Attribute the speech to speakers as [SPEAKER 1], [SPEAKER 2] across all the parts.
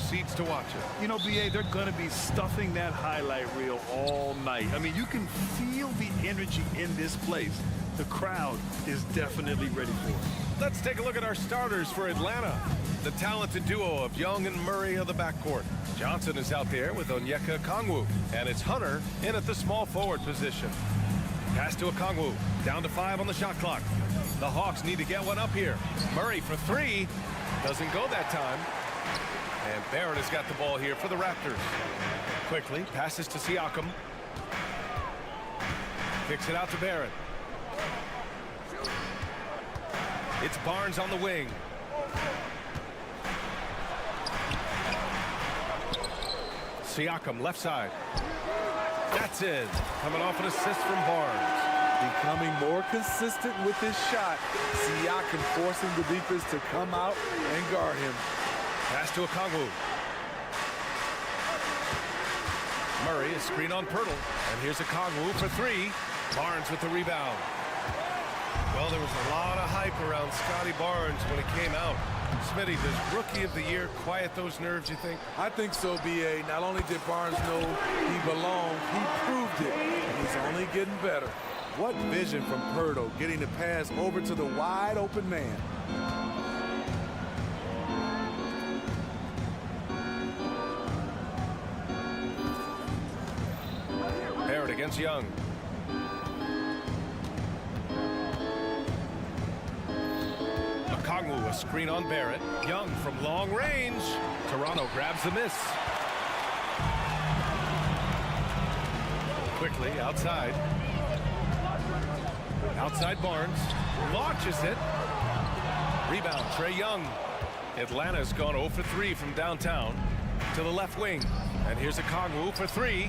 [SPEAKER 1] seats to watch it.
[SPEAKER 2] You know, BA, they're going to be stuffing that highlight reel all night. I mean, you can feel the energy in this place. The crowd is definitely ready for it.
[SPEAKER 1] Let's take a look at our starters for Atlanta. The talented duo of Young and Murray of the backcourt. Johnson is out there with Onyeka Okongwu, and it's Hunter in at the small forward position. Pass to Okongwu, down to 5 on the shot clock. The Hawks need to get one up here. Murray for 3, doesn't go that time. And Barrett has got the ball here for the Raptors. Quickly, passes to Siakam. Kicks it out to Barrett. It's Barnes on the wing. Siakam, left side. That's it. Coming off an assist from Barnes.
[SPEAKER 3] Becoming more consistent with his shot. Siakam forcing the defense to come out and guard him.
[SPEAKER 1] Pass to Okongwu. Murray is screen on Pirtle. And here's Okongwu for 3. Barnes with the rebound. Well, there was a lot of hype around Scotty Barnes when he came out. Smitty, does Rookie of the Year quiet those nerves, you think?
[SPEAKER 3] I think so, B.A. Not only did Barnes know he belonged, he proved it. And he's only getting better. What vision from Pirtle, getting the pass over to the wide open man.
[SPEAKER 1] Barrett against Young. Okongwu, a screen on Barrett. Young from long range. Toronto grabs the miss. Quickly, outside. Outside Barnes. Launches it. Rebound, Trae Young. Atlanta's gone 0 for 3 from downtown to the left wing. And here's Okongwu for 3.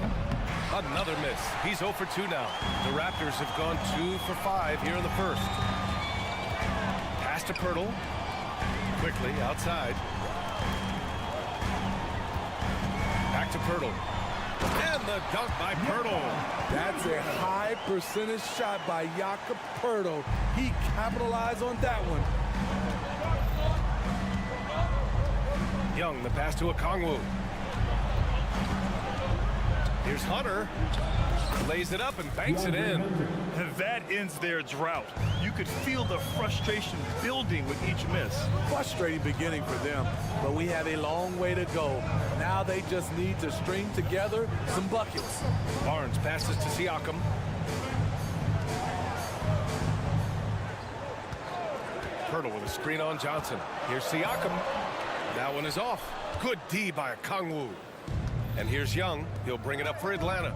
[SPEAKER 1] Another miss. He's 0 for 2 now. The Raptors have gone 2 for 5 here in the first. Pass to Pirtle. Quickly, outside. Back to Pirtle. And the dunk by Pirtle.
[SPEAKER 3] That's a high percentage shot by Jakob Pirtle. He capitalized on that one.
[SPEAKER 1] Young, the pass to Okongwu. Here's Hunter. Lays it up and banks it in.
[SPEAKER 2] And that ends their drought. You could feel the frustration building with each miss.
[SPEAKER 3] Frustrating beginning for them, but we have a long way to go. Now they just need to string together some buckets.
[SPEAKER 1] Barnes passes to Siakam. Pirtle with a screen on Johnson. Here's Siakam. That one is off. Good D by Okongwu. And here's Young. He'll bring it up for Atlanta.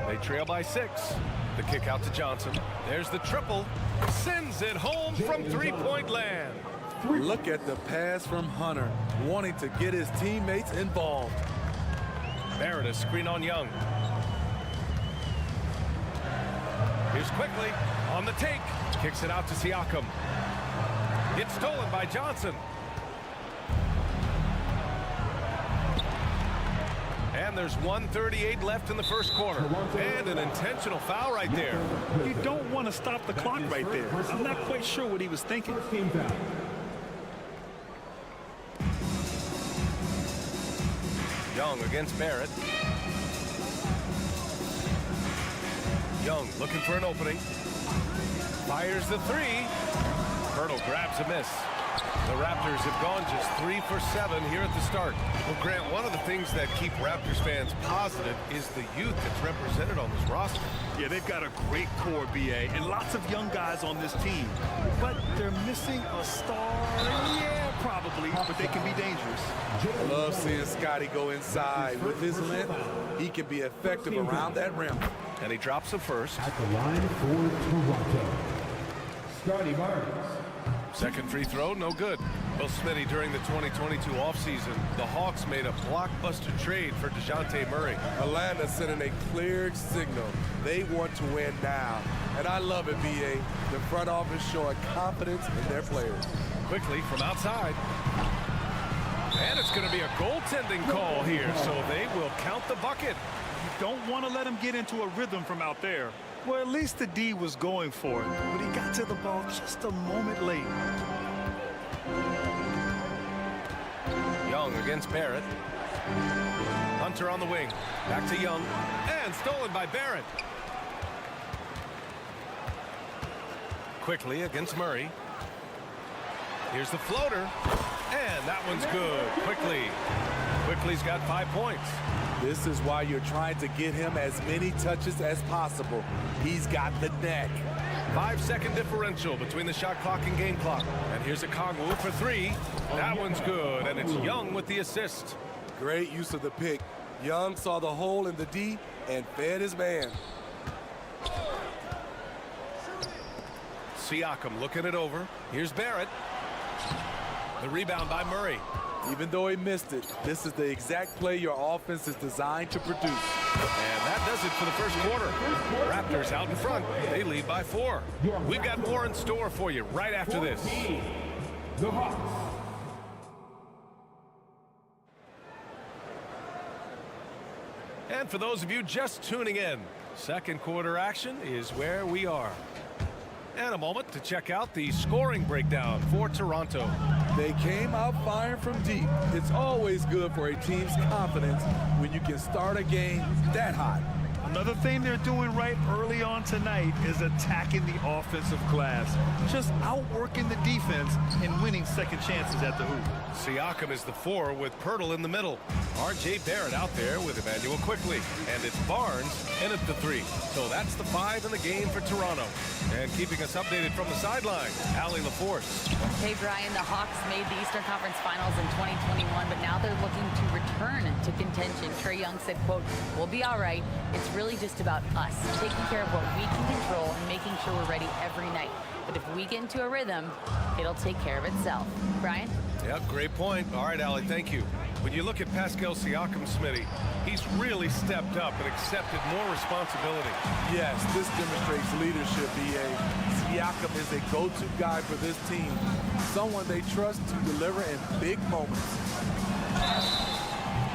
[SPEAKER 1] They trail by 6. The kick out to Johnson. There's the triple. Sends it home from three-point land.
[SPEAKER 3] Look at the pass from Hunter, wanting to get his teammates involved.
[SPEAKER 1] Barrett is screen on Young. Here's Quickly on the take. Kicks it out to Siakam. It's stolen by Johnson. And there's 1:38 left in the first quarter. And an intentional foul right there.
[SPEAKER 2] You don't want to stop the clock right there. I'm not quite sure what he was thinking.
[SPEAKER 1] Young against Barrett. Young looking for an opening. Fires the 3. Pirtle grabs a miss. The Raptors have gone just 3 for 7 here at the start. Well, Grant, one of the things that keep Raptors fans positive is the youth that's represented on this roster.
[SPEAKER 2] Yeah, they've got a great core, BA, and lots of young guys on this team. But they're missing a star. Yeah, probably, but they can be dangerous.
[SPEAKER 3] I love seeing Scotty go inside. With his length, he can be effective around that rim.
[SPEAKER 1] And he drops the first.
[SPEAKER 4] At the line for Toronto, Scotty Barnes.
[SPEAKER 1] Second free throw, no good. Well, Smitty, during the 2022 offseason, the Hawks made a blockbuster trade for DeJounte Murray.
[SPEAKER 3] Atlanta sending a clear signal. They want to win now. And I love it, B.A. The front office showing confidence in their players.
[SPEAKER 1] Quickly from outside. And it's going to be a goaltending call here, so they will count the bucket.
[SPEAKER 2] You don't want to let him get into a rhythm from out there. Well, at least the D was going for it, but he got to the ball just a moment late.
[SPEAKER 1] Young Young against Barrett. Hunter on the wing. Back to Young. And stolen by Barrett. Quickly against Murray. Here's the floater. And that one's good. Quickly's got 5 points.
[SPEAKER 3] This is why you're trying to get him as many touches as possible. He's got the neck.
[SPEAKER 1] 5-second differential between the shot clock and game clock. And here's a Kongwu for 3. That one's good, and it's Young with the assist.
[SPEAKER 3] Great use of the pick. Young saw the hole in the D and fed his man.
[SPEAKER 1] Siakam looking it over. Here's Barrett. The rebound by Murray.
[SPEAKER 3] Even though he missed it, this is the exact play your offense is designed to produce.
[SPEAKER 1] And that does it for the first quarter. Raptors out in front. They lead by 4. We've got more in store for you right after this.
[SPEAKER 4] The Hawks.
[SPEAKER 1] And for those of you just tuning in, second quarter action is where we are. And a moment to check out the scoring breakdown for Toronto.
[SPEAKER 3] They came out firing from deep. It's always good for a team's confidence when you can start a game that hot.
[SPEAKER 2] Another thing they're doing right early on tonight is attacking the offensive glass. Just outworking the defense and winning second chances at the hoop.
[SPEAKER 1] Siakam is the 4 with Pirtle in the middle. R.J. Barrett out there with Emmanuel Quickly. And it's Barnes in at the 3. So that's the 5 in the game for Toronto. And keeping us updated from the sideline, Allie LaForce.
[SPEAKER 5] Hey, Brian, the Hawks made the Eastern Conference Finals in 2021, but now they're looking to return to contention. Trae Young said, quote, "We'll be all right. It's really just about us, taking care of what we can control and making sure we're ready every night. But if we get into a rhythm, it'll take care of itself." Brian?
[SPEAKER 1] Yep, great point. All right, Allie, thank you. When you look at Pascal Siakam, Smitty, he's really stepped up and accepted more responsibility.
[SPEAKER 3] Yes, this demonstrates leadership, EA. Siakam is a go-to guy for this team. Someone they trust to deliver in big moments.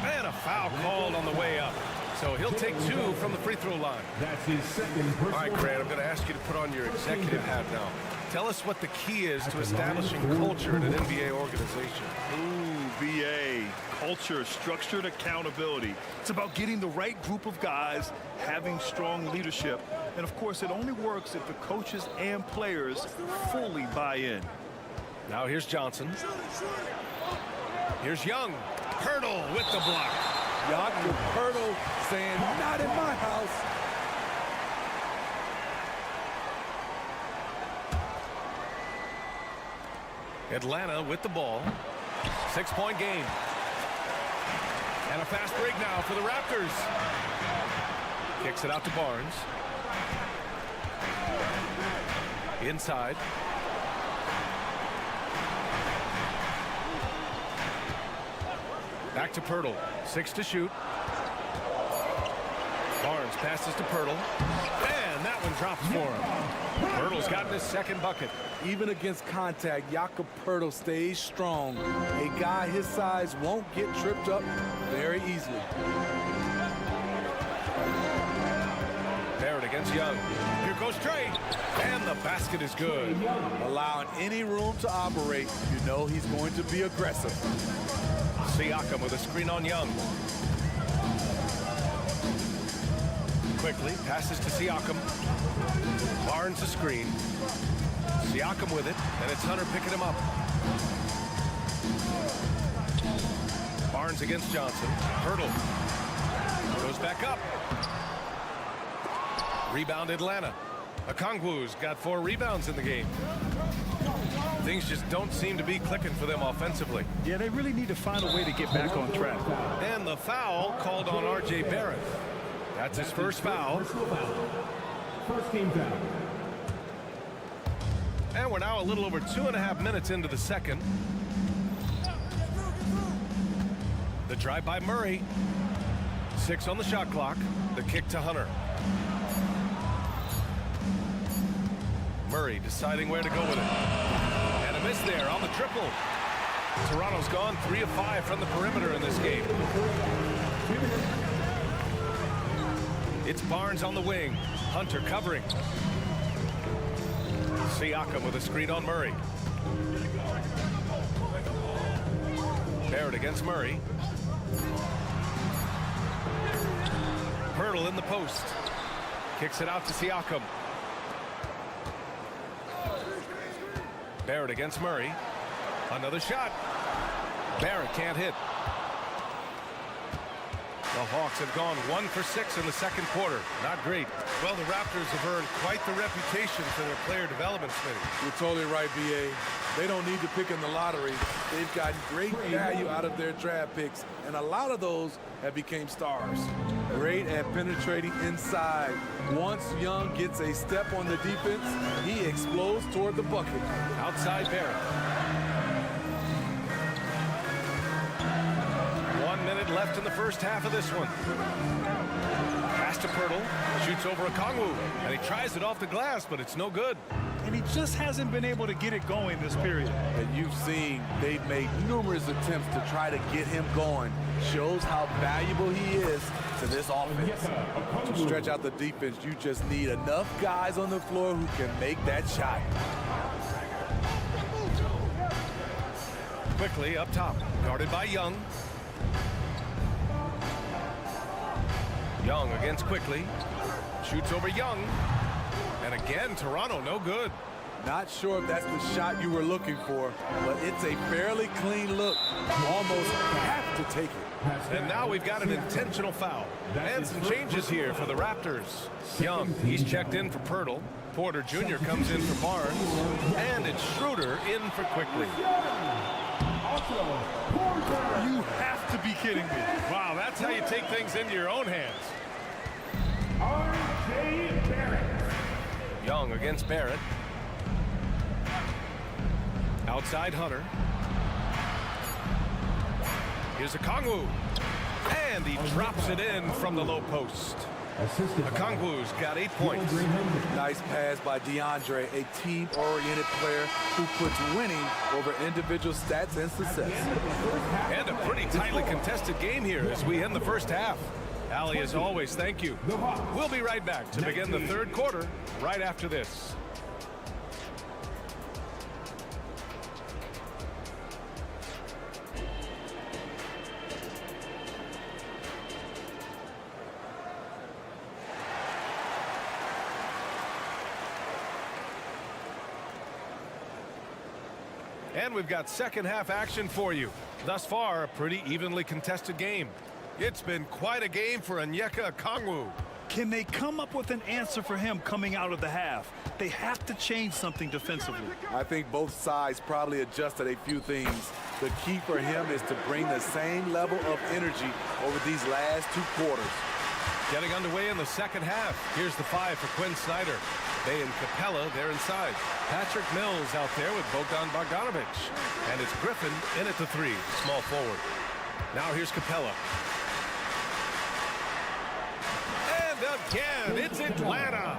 [SPEAKER 1] And a foul called on the way up. So he'll take 2 from the free throw line.
[SPEAKER 4] That's his second personal.
[SPEAKER 1] All right, Grant, I'm going to ask you to put on your executive hat now. Tell us what the key is to establishing culture in an NBA organization.
[SPEAKER 2] Ooh, VA. Culture, structured accountability. It's about getting the right group of guys, having strong leadership. And of course, it only works if the coaches and players fully buy in.
[SPEAKER 1] Now here's Johnson. Here's Young. Pirtle with the block.
[SPEAKER 3] Jakob Pirtle saying, "Not in my house."
[SPEAKER 1] Atlanta with the ball. 6-point game. And a fast break now for the Raptors. Kicks it out to Barnes. Inside. Back to Pirtle. 6 to shoot. Barnes passes to Pirtle. And that one drops for him. Pirtle's gotten his second bucket.
[SPEAKER 3] Even against contact, Jakob Pirtle stays strong. A guy his size won't get tripped up very easily.
[SPEAKER 1] Barrett against Young. Here goes Trae. And the basket is good.
[SPEAKER 3] Allowing any room to operate, you know he's going to be aggressive.
[SPEAKER 1] Siakam with a screen on Young. Quickly passes to Siakam. Barnes a screen. Siakam with it, and it's Hunter picking him up. Barnes against Johnson. Pirtle goes back up. Rebound Atlanta. Okongwu's got 4 rebounds in the game. Things just don't seem to be clicking for them offensively.
[SPEAKER 2] Yeah, they really need to find a way to get back on track.
[SPEAKER 1] And the foul called on R.J. Barrett. That's his first foul.
[SPEAKER 4] First team foul.
[SPEAKER 1] And we're now a little over 2.5 minutes into the second. The drive by Murray. 6 on the shot clock. The kick to Hunter. Murray deciding where to go with it. And a miss there on the triple. Toronto's gone 3 of 5 from the perimeter in this game. It's Barnes on the wing. Hunter covering. Siakam with a screen on Murray. Barrett against Murray. Pirtle in the post. Kicks it out to Siakam. Barrett against Murray. Another shot. Barrett can't hit. The Hawks have gone 1 for 6 in the second quarter. Not great.
[SPEAKER 2] Well, the Raptors have earned quite the reputation for their player development, Smitty.
[SPEAKER 3] You're totally right, B.A. They don't need to pick in the lottery. They've gotten great value out of their draft picks, and a lot of those have become stars. Great at penetrating inside. Once Young gets a step on the defense, he explodes toward the bucket.
[SPEAKER 1] Outside Barrett. 1 minute left in the first half of this one. Pass to Pirtle. Shoots over Okongwu. And he tries it off the glass, but it's no good.
[SPEAKER 2] And he just hasn't been able to get it going this period.
[SPEAKER 3] And you've seen they've made numerous attempts to try to get him going. Shows how valuable he is to this offense. To stretch out the defense, you just need enough guys on the floor who can make that shot.
[SPEAKER 1] Quickly up top. Guarded by Young. Young against Quickly. Shoots over Young. And again, Toronto, no good.
[SPEAKER 3] Not sure if that's the shot you were looking for, but it's a fairly clean look. You almost have to take it.
[SPEAKER 1] And now we've got an intentional foul. And some changes here for the Raptors. Young, he's checked in for Pirtle. Porter Jr. comes in for Barnes. And it's Schroeder in for Quickly.
[SPEAKER 2] You have to be kidding me.
[SPEAKER 1] Wow, that's how you take things into your own hands. Young against Barrett. Outside Hunter. Here's Okongwu. And he drops it in from the low post. Okongwu's got 8 points.
[SPEAKER 3] Nice pass by DeAndre, a team-oriented player who puts winning over individual stats and success.
[SPEAKER 1] And a pretty tightly contested game here as we end the first half. Allie, as always, thank you. We'll be right back to begin the third quarter right after this. And we've got second half action for you. Thus far, a pretty evenly contested game. It's been quite a game for Onyeka Okongwu.
[SPEAKER 2] Can they come up with an answer for him coming out of the half? They have to change something defensively.
[SPEAKER 3] I think both sides probably adjusted a few things. The key for him is to bring the same level of energy over these last 2 quarters.
[SPEAKER 1] Getting underway in the second half. Here's the 5 for Quinn Snyder. Bay and Capella, they're inside. Patrick Mills out there with Bogdan Bogdanovic. And it's Griffin in at the 3, small forward. Now here's Capella. And again, it's Atlanta.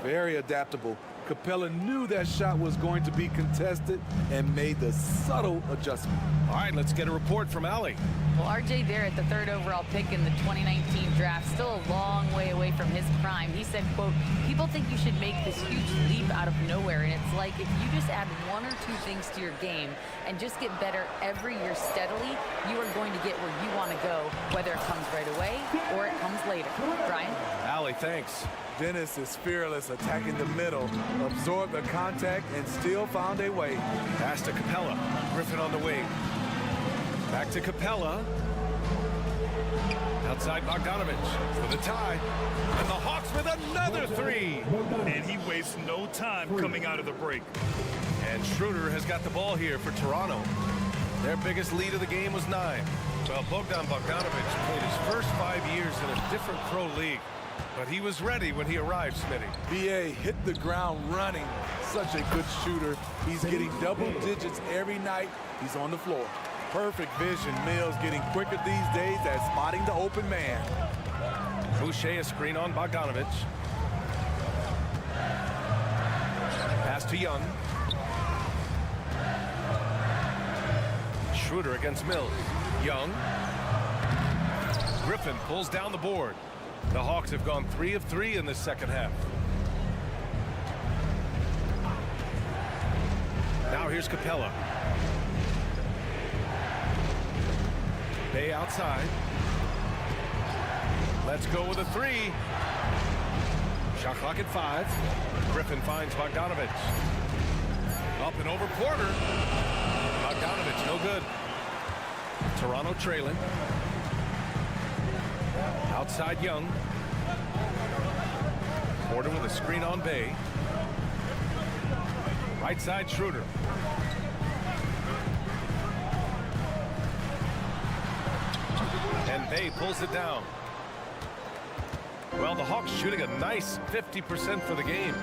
[SPEAKER 3] Very adaptable. Capella knew that shot was going to be contested and made the subtle adjustment.
[SPEAKER 1] All right, let's get a report from Allie.
[SPEAKER 5] Well, RJ Barrett, the 3rd overall pick in the 2019 draft, still a long way away from his prime. He said, quote, people think you should make this huge leap out of nowhere, and it's like if you just add 1 or 2 things to your game and just get better every year steadily, you are going to get where you want to go, whether it comes right away or it comes later. Brian?
[SPEAKER 1] Allie, thanks.
[SPEAKER 3] Dennis is fearless, attacking the middle, absorbed the contact, and still found a way.
[SPEAKER 1] Pass to Capella. Griffin on the wing. Back to Capella. Outside Bogdanovic for the tie. And the Hawks with another 3.
[SPEAKER 2] And he wastes no time coming out of the break.
[SPEAKER 1] And Schroeder has got the ball here for Toronto. Their biggest lead of the game was 9. Well, Bogdan Bogdanovic played his first 5 years in a different pro league. But he was ready when he arrived, Smitty.
[SPEAKER 3] B.A. hit the ground running. Such a good shooter. He's getting double digits every night he's on the floor. Perfect vision. Mills getting quicker these days at spotting the open man.
[SPEAKER 1] Boucher a screen on Bogdanovic. Pass to Young. Schroeder against Mills. Young. Griffin pulls down the board. The Hawks have gone 3 of 3 in this second half. Now here's Capella. Bay outside. Let's go with a three. Shot clock at 5. Griffin finds Bogdanovich. Up and over Porter. Bogdanovich, no good. Toronto trailing. Outside Young. Porter with a screen on Bay. Right side Schroeder. And Bay pulls it down. Well, the Hawks shooting a nice 50% for the game.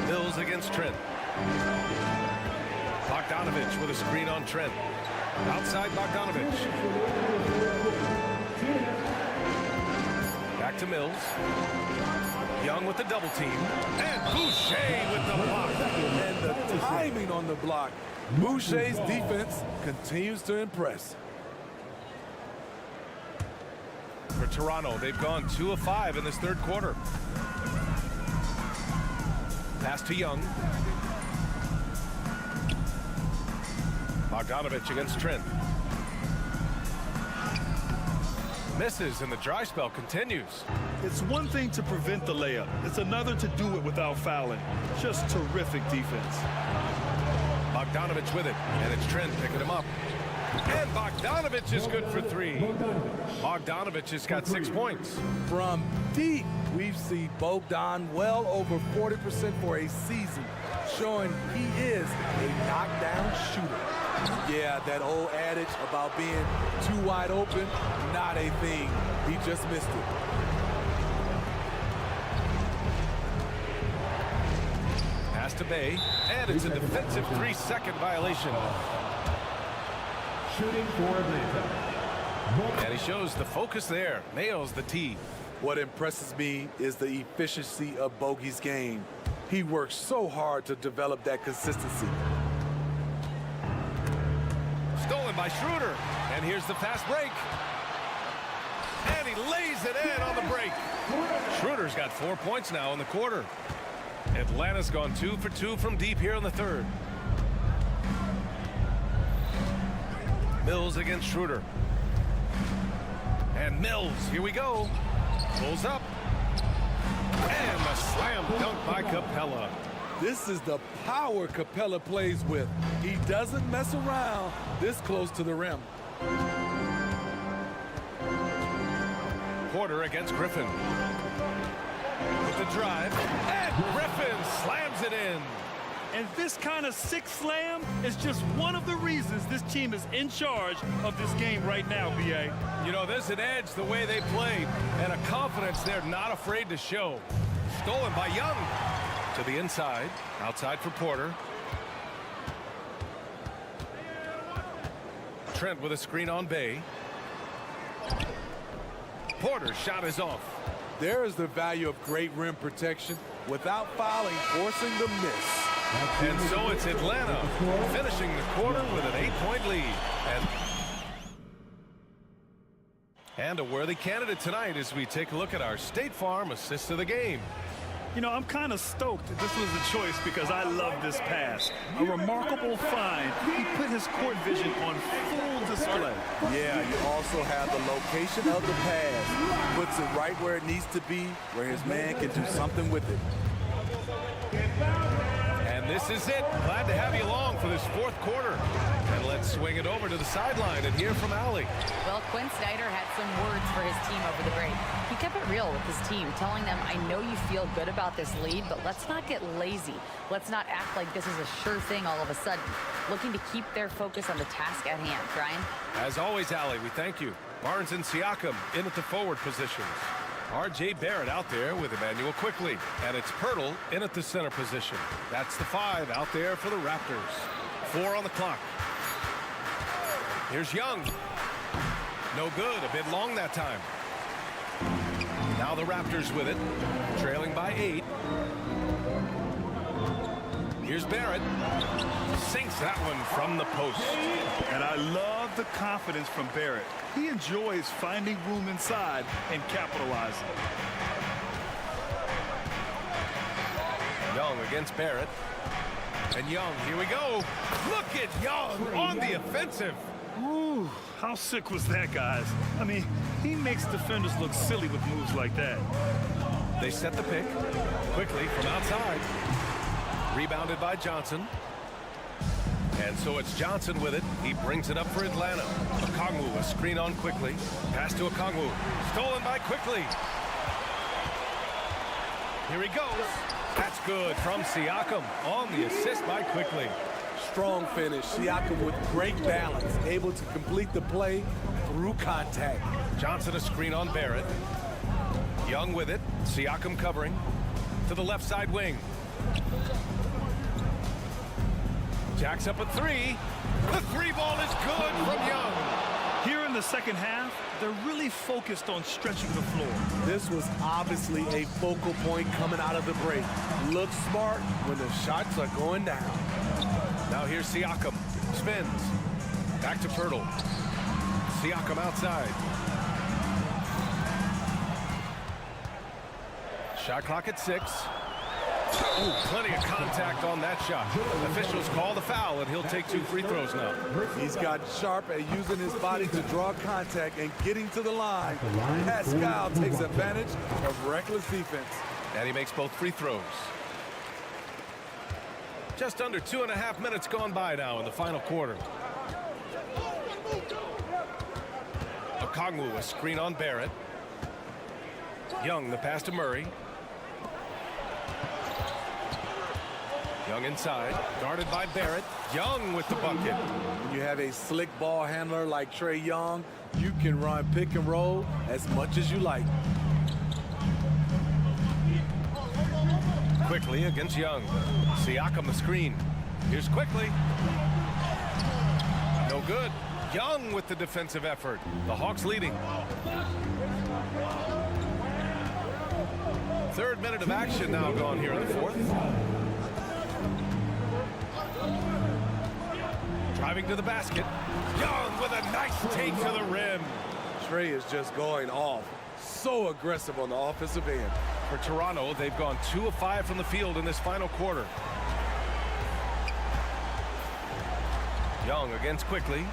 [SPEAKER 1] Mills against Trent. Bogdanovich with a screen on Trent. Outside Bogdanovich. Back to Mills. Young with the double team. And Boucher with the block.
[SPEAKER 3] And the timing on the block. Boucher's defense continues to impress.
[SPEAKER 1] For Toronto, they've gone 2 of 5 in this third quarter. Pass to Young. Bogdanovich against Trent. Misses, and the dry spell continues.
[SPEAKER 2] It's one thing to prevent the layup. It's another to do it without fouling. Just terrific defense.
[SPEAKER 1] Bogdanovich with it, and it's Trent picking him up. And Bogdanovich is good for 3. Bogdanovich has got 6 points.
[SPEAKER 3] From deep, we've seen Bogdan well over 40% for a season, showing he is a knockdown shooter. Yeah, that old adage about being too wide open, not a thing. He just missed it.
[SPEAKER 1] Pass to Bay, and it's a defensive 3-second violation.
[SPEAKER 4] Shooting for Atlanta.
[SPEAKER 1] And he shows the focus there. Nails the tee.
[SPEAKER 3] What impresses me is the efficiency of Bogey's game. He works so hard to develop that consistency.
[SPEAKER 1] Stolen by Schroeder. And here's the fast break. And he lays it in on the break. Schroeder's got 4 points now in the quarter. Atlanta's gone 2 for 2 from deep here in the third. Mills against Schroeder. And Mills, here we go. Pulls up. And a slam dunk by Capella.
[SPEAKER 3] This is the power Capella plays with. He doesn't mess around this close to the rim.
[SPEAKER 1] Porter against Griffin. With the drive. And Griffin slams it in.
[SPEAKER 2] And this kind of sick slam is just one of the reasons this team is in charge of this game right now, B.A.
[SPEAKER 1] You know, there's an edge the way they played and a confidence they're not afraid to show. Stolen by Young. To the inside. Outside for Porter. Trent with a screen on Bay. Porter's shot is off.
[SPEAKER 3] There is the value of great rim protection without fouling, forcing the miss.
[SPEAKER 1] And so it's Atlanta finishing the quarter with an 8-point lead. And a worthy candidate tonight as we take a look at our State Farm assist of the game.
[SPEAKER 2] You know, I'm kind of stoked that this was a choice because I love this pass. A remarkable find. He put his court vision on full display.
[SPEAKER 3] Yeah, you also have the location of the pass. Puts it right where it needs to be, where his man can do something with it.
[SPEAKER 1] And this is it. Glad to have you along for this fourth quarter. And let's swing it over to the sideline and hear from Allie.
[SPEAKER 5] Well, Quinn Snyder had some words for his team over the break. He kept it real with his team, telling them, I know you feel good about this lead, but let's not get lazy. Let's not act like this is a sure thing all of a sudden. Looking to keep their focus on the task at hand. Brian?
[SPEAKER 1] As always, Allie, we thank you. Barnes and Siakam in at the forward positions. R.J. Barrett out there with Emmanuel Quickly. And it's Pirtle in at the center position. That's the 5 out there for the Raptors. 4 on the clock. Here's Young. No good. A bit long that time. Now the Raptors with it. Trailing by 8. Here's Barrett. Sinks that one from the post.
[SPEAKER 2] And I love the confidence from Barrett. He enjoys finding room inside and capitalizing.
[SPEAKER 1] Young against Barrett. And Young, here we go. Look at Young on the offensive.
[SPEAKER 2] Ooh, how sick was that, guys? I mean, he makes defenders look silly with moves like that.
[SPEAKER 1] They set the pick quickly from outside. Rebounded by Johnson. And so it's Johnson with it. He brings it up for Atlanta. Okongwu, a screen on quickly. Pass to Okongwu. Stolen by quickly. Here he goes. That's good from Siakam on the assist by quickly.
[SPEAKER 3] Strong finish. Siakam with great balance, able to complete the play through contact.
[SPEAKER 1] Johnson a screen on Barrett. Young with it. Siakam covering to the left side wing. Jacks up a three. The three ball is good from Young.
[SPEAKER 2] Here in the second half, they're really focused on stretching the floor.
[SPEAKER 3] This was obviously a focal point coming out of the break. Look smart when the shots are going down.
[SPEAKER 1] Now here's Siakam. Spins. Back to Pirtle. Siakam outside. Shot clock at 6. Ooh, plenty of contact on that shot. Officials call the foul, and he'll take 2 free throws now.
[SPEAKER 3] He's gotten sharp at using his body to draw contact and getting to the line. Pascal takes advantage of reckless defense.
[SPEAKER 1] And he makes both free throws. Just under 2.5 minutes gone by now in the final quarter. Okongwu, a screen on Barrett. Young, the pass to Murray. Young inside, guarded by Barrett. Young with the bucket.
[SPEAKER 3] When you have a slick ball handler like Trae Young, you can run pick and roll as much as you like.
[SPEAKER 1] Quickly against Young. Siakam the screen. Here's Quickly. No good. Young with the defensive effort. The Hawks leading. 3rd minute of action now gone here in the 4th. Driving to the basket. Young with a nice take to the rim.
[SPEAKER 3] Trae is just going off. So aggressive on the offensive end.
[SPEAKER 1] For Toronto, they've gone 2 of 5 from the field in this final quarter. Young against Quickly.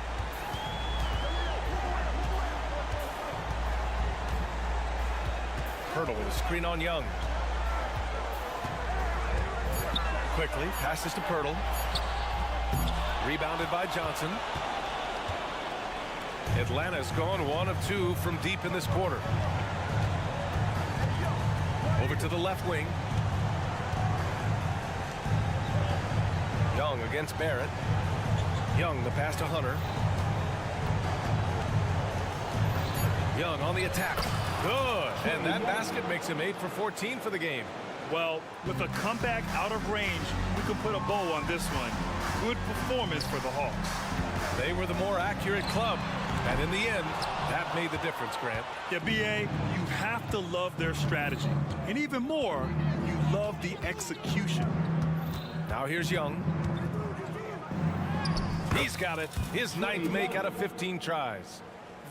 [SPEAKER 1] Pirtle with a screen on Young. Quickly passes to Pirtle. Rebounded by Johnson. Atlanta's gone 1 of 2 from deep in this quarter. Over to the left wing. Young against Barrett. Young, the pass to Hunter. Young on the attack. Good. And that basket makes him 8 for 14 for the game.
[SPEAKER 2] Well, with a comeback out of range, we can put a bow on this one. Good performance for the Hawks.
[SPEAKER 1] They were the more accurate club. And in the end, that made the difference, Grant.
[SPEAKER 2] Yeah, B.A., you have to love their strategy. And even more, you love the execution.
[SPEAKER 1] Now here's Young. He's got it. His 9th make out of 15 tries.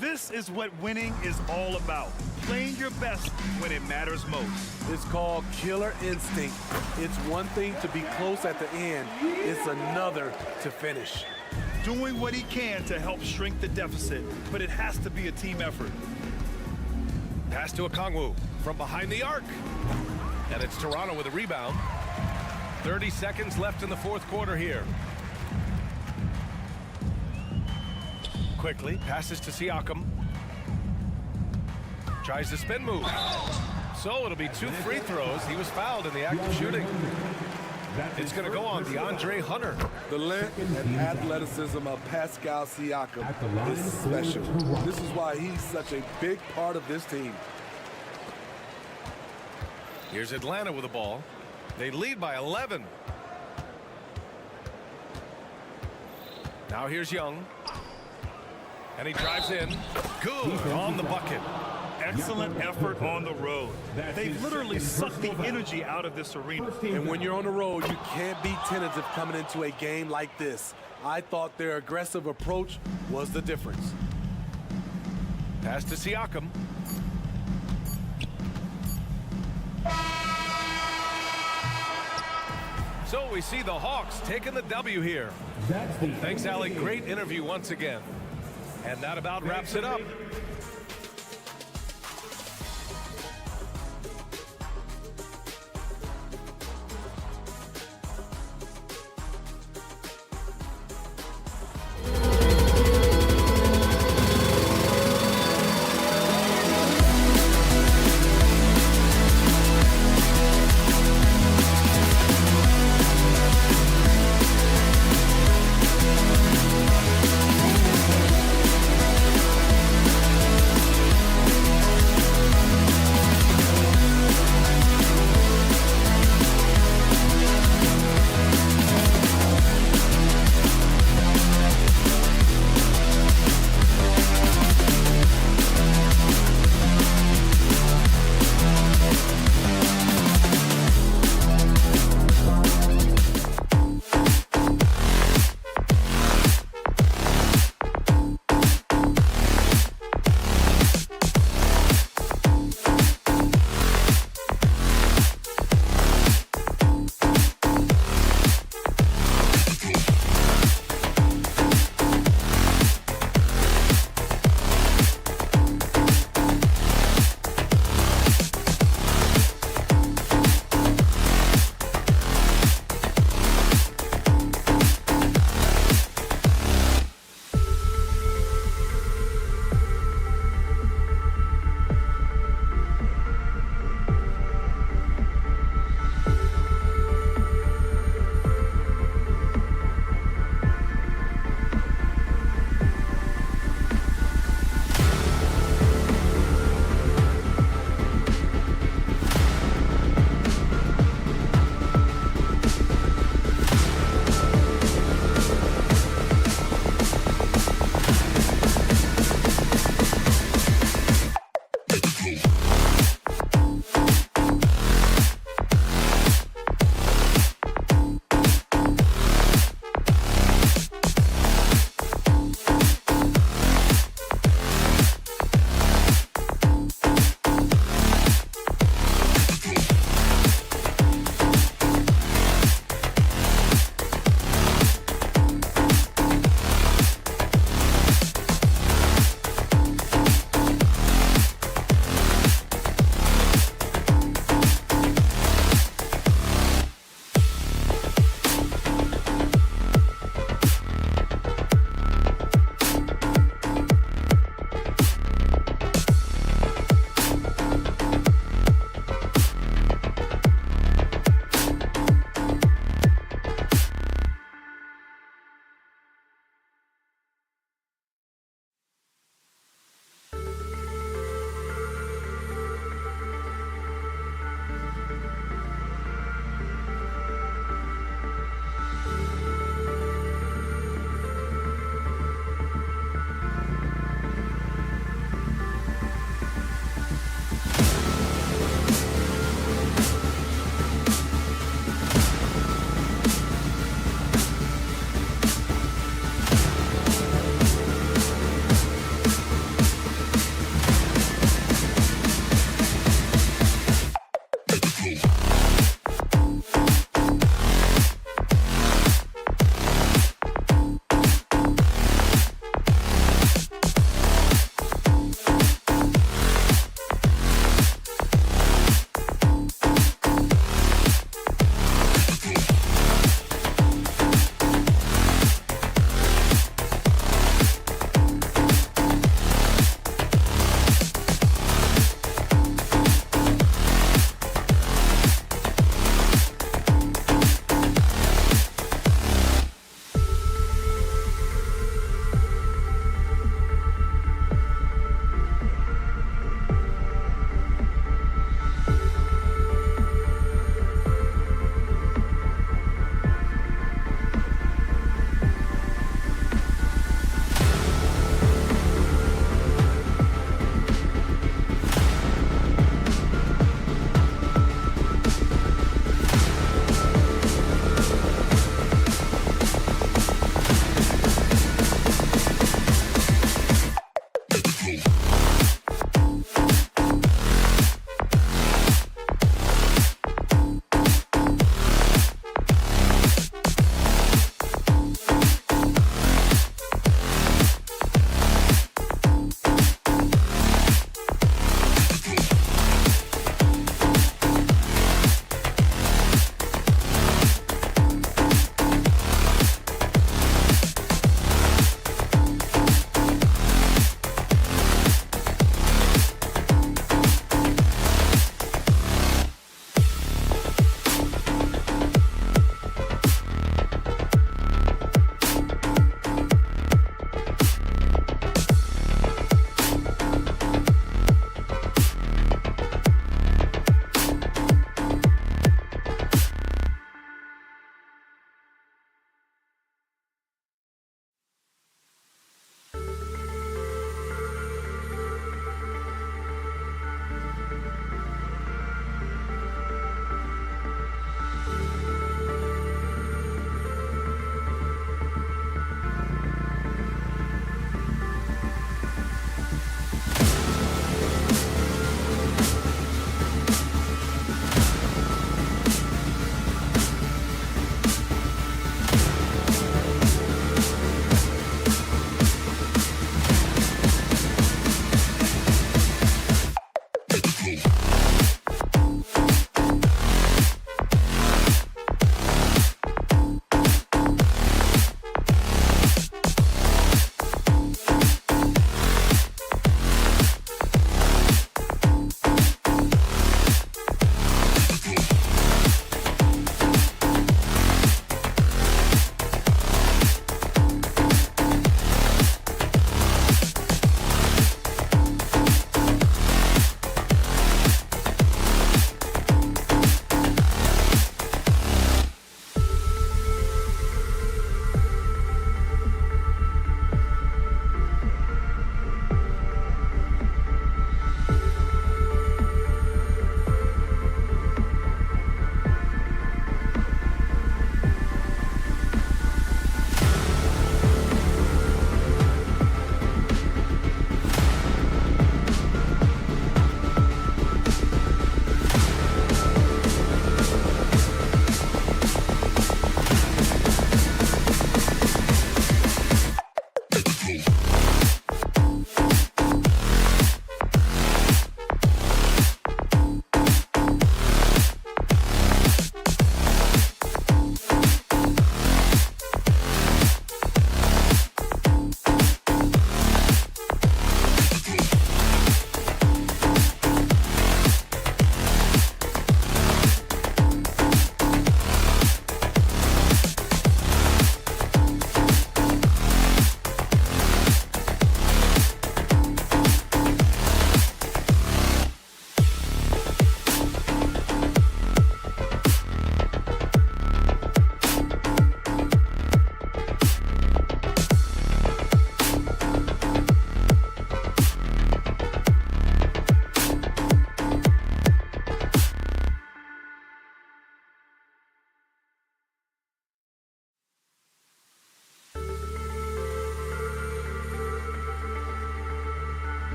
[SPEAKER 2] This is what winning is all about. Playing your best when it matters most.
[SPEAKER 3] It's called killer instinct. It's one thing to be close at the end. It's another to finish.
[SPEAKER 2] Doing what he can to help shrink the deficit, but it has to be a team effort.
[SPEAKER 1] Pass to Okongwu from behind the arc. And it's Toronto with a rebound. 30 seconds left in the 4th quarter here. Quickly passes to Siakam. Tries the spin move. So it'll be 2 free throws. He was fouled in the act of shooting. It's going to go on DeAndre Hunter.
[SPEAKER 3] The length and athleticism of Pascal Siakam is special. This is why he's such a big part of this team.
[SPEAKER 1] Here's Atlanta with the ball. They lead by 11. Now here's Young. And he drives in. Good on the bucket.
[SPEAKER 2] Excellent effort on the road. They've literally sucked the energy out of this arena.
[SPEAKER 3] And when you're on the road, you can't be tentative coming into a game like this. I thought their aggressive approach was the difference.
[SPEAKER 1] Pass to Siakam. So we see the Hawks taking the W here.
[SPEAKER 4] That's the
[SPEAKER 1] Thanks, Allie. Great interview once again. And that about wraps it up.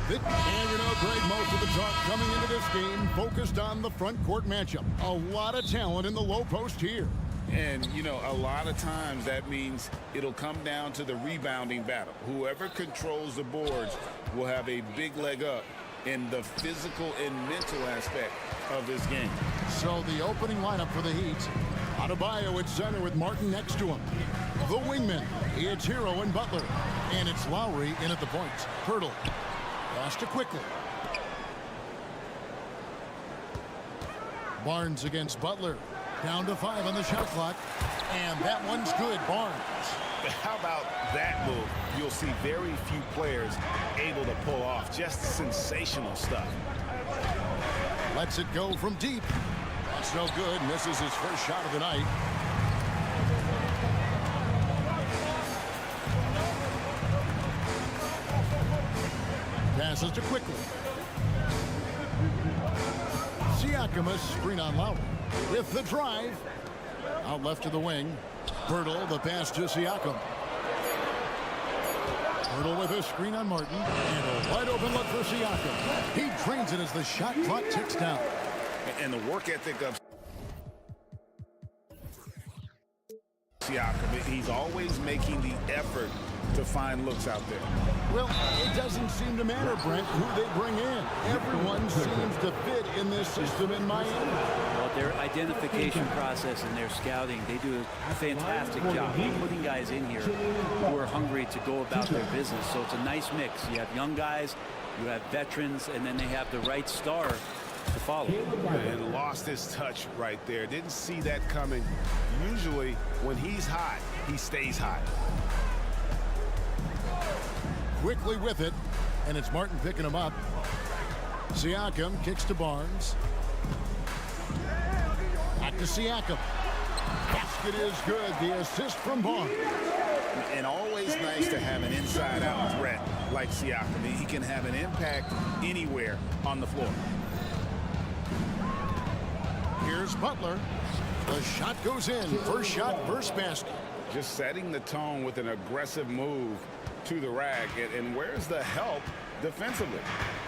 [SPEAKER 6] And you know, Greg, most of the talk coming into this game focused on the front court matchup. A lot of talent in the low post here.
[SPEAKER 7] And, you know, a lot of times that means it'll come down to the rebounding battle. Whoever controls the boards will have a big leg up in the physical and mental aspect of this game.
[SPEAKER 6] So the opening lineup for the Heat. Adebayo at center with Martin next to him. The wingmen, it's Hero and Butler. And it's Lowry in at the points. Hurdle. Pass to Quickly. Barnes against Butler. Down to 5 on the shot clock. And that one's good, Barnes.
[SPEAKER 7] How about that move? You'll see very few players able to pull off just sensational stuff.
[SPEAKER 6] Lets it go from deep. That's no good. Misses his first shot of the night. Passes to Quickly. Siakam, a screen on Lowry. With the drive. Out left to the wing. Hurdle, the pass to Siakam. Hurdle with a screen on Martin. And a wide open look for Siakam. He drains it as the shot clock ticks down.
[SPEAKER 7] And the work ethic of Siakam, he's always making the effort to find looks out there.
[SPEAKER 6] Well, it doesn't seem to matter, Brent, who they bring in. Everyone seems to fit in this system in Miami.
[SPEAKER 8] Well, their identification process and their scouting, they do a fantastic job putting guys in here who are hungry to go about their business. So it's a nice mix. You have young guys, you have veterans, and then they have the right star to follow.
[SPEAKER 7] And lost his touch right there. Didn't see that coming. Usually, when he's hot, he stays hot.
[SPEAKER 6] Quickly with it, and it's Martin picking him up. Siakam kicks to Barnes. Back to Siakam. Basket is good. The assist from Barnes.
[SPEAKER 7] And always nice to have an inside-out threat like Siakam. He can have an impact anywhere on the floor.
[SPEAKER 6] Here's Butler. The shot goes in. First shot, first basket.
[SPEAKER 7] Just setting the tone with an aggressive move to the rack. And where's the help defensively?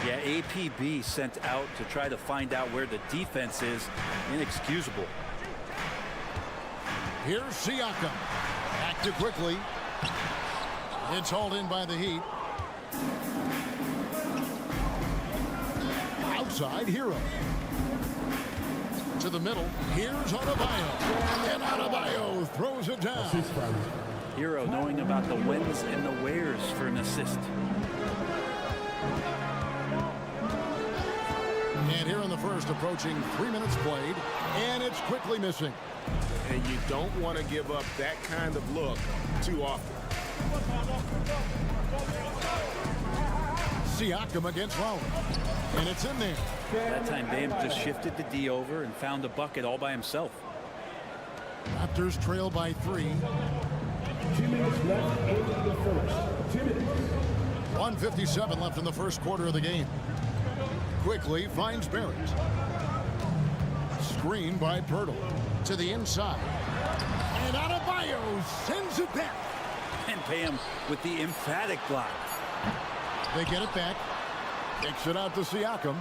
[SPEAKER 8] Yeah, APB sent out to try to find out where the defense is. Inexcusable.
[SPEAKER 6] Here's Siakam. Back to Quickly. It's hauled in by the Heat. Outside, Hero. To the middle. Here's Adebayo. And Adebayo throws it down.
[SPEAKER 8] Hero knowing about the whens and the wheres for an assist.
[SPEAKER 6] And here in the first, approaching 3 minutes played. And it's Quickly missing.
[SPEAKER 7] And you don't want to give up that kind of look too often.
[SPEAKER 6] Siakam against Lowry. And it's in there.
[SPEAKER 8] That time Bam just shifted the D over and found a bucket all by himself.
[SPEAKER 6] Raptors trail by 3.
[SPEAKER 4] 2 minutes left in the first. 2 minutes.
[SPEAKER 6] 1:57 left in the first quarter of the game. Quickly finds Barrett. Screen by Pirtle. To the inside. And Adebayo sends it back.
[SPEAKER 8] And Bam with the emphatic block.
[SPEAKER 6] They get it back. Kicks it out to Siakam.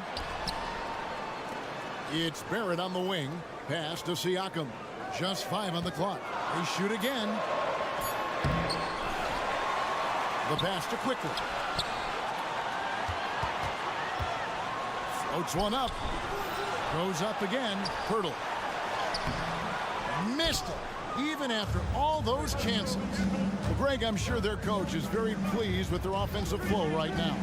[SPEAKER 6] It's Barrett on the wing. Pass to Siakam. Just 5 on the clock. They shoot again. The pass to Quickly. Floats one up. Goes up again. Pirtle. Missed it. Even after all those chances. Well, Greg, I'm sure their coach is very pleased with their offensive flow right now.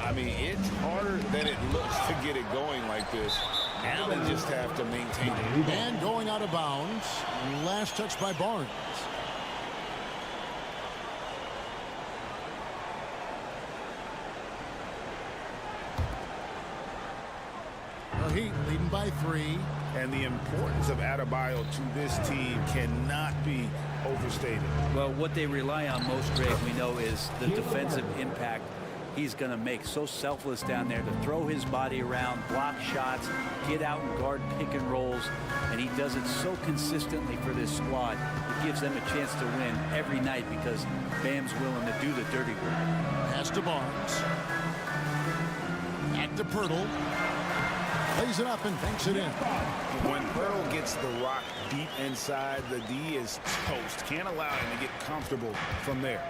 [SPEAKER 7] I mean, it's harder than it looks to get it going like this. Now they just have to maintain it.
[SPEAKER 6] And going out of bounds. Last touch by Barnes. The Heat leading by 3.
[SPEAKER 7] And the importance of Adebayo to this team cannot be overstated.
[SPEAKER 8] Well, what they rely on most, Greg, we know, is the defensive impact he's going to make. So selfless down there to throw his body around, block shots, get out and guard pick and rolls. And he does it so consistently for this squad. It gives them a chance to win every night because Bam's willing to do the dirty work.
[SPEAKER 6] Pass to Barnes. to Pirtle. Lays it up and banks it in.
[SPEAKER 7] When Sparrow gets the rock deep inside, the D is toast. Can't allow him to get comfortable from there.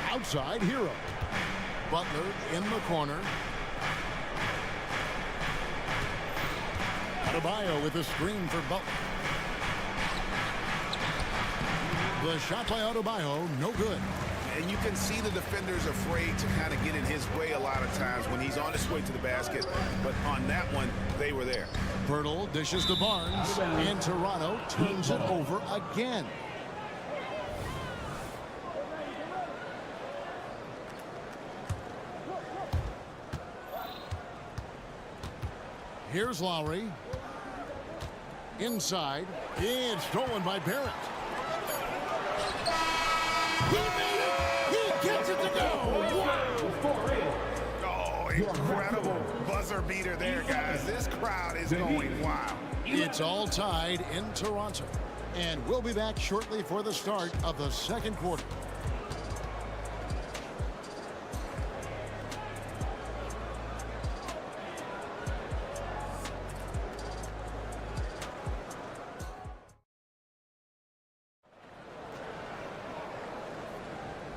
[SPEAKER 6] Outside, Hero. Butler in the corner. Adebayo with a screen for Butler. The shot by Adebayo, no good.
[SPEAKER 7] And you can see the defenders afraid to kind of get in his way a lot of times when he's on his way to the basket. But on that one, they were there.
[SPEAKER 6] Pirtle dishes to Barnes, and Toronto turns it over again. Here's Lowry. Inside. It's stolen by Barrett. He made it! He gets it to go!
[SPEAKER 7] Oh, incredible buzzer beater there, guys. This crowd is going wild.
[SPEAKER 6] It's all tied in Toronto. And we'll be back shortly for the start of the second quarter.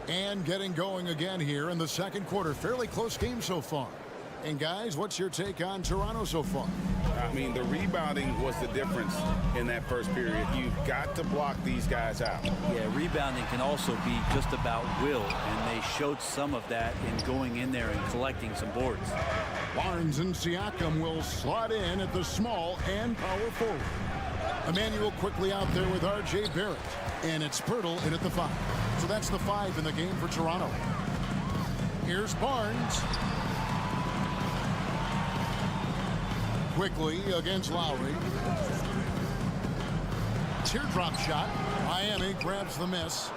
[SPEAKER 6] And getting going again here in the second quarter. Fairly close game so far. And guys, what's your take on Toronto so far?
[SPEAKER 7] I mean, the rebounding was the difference in that first period. You've got to block these guys out.
[SPEAKER 8] Yeah, rebounding can also be just about will, and they showed some of that in going in there and collecting some boards.
[SPEAKER 6] Barnes and Siakam will slot in at the small and power forward. Emmanuel quickly out there with R.J. Barrett. And it's Pirtle in at the 5. So that's the 5 in the game for Toronto. Here's Barnes. Quickly against Lowry. Teardrop shot. Miami grabs the miss.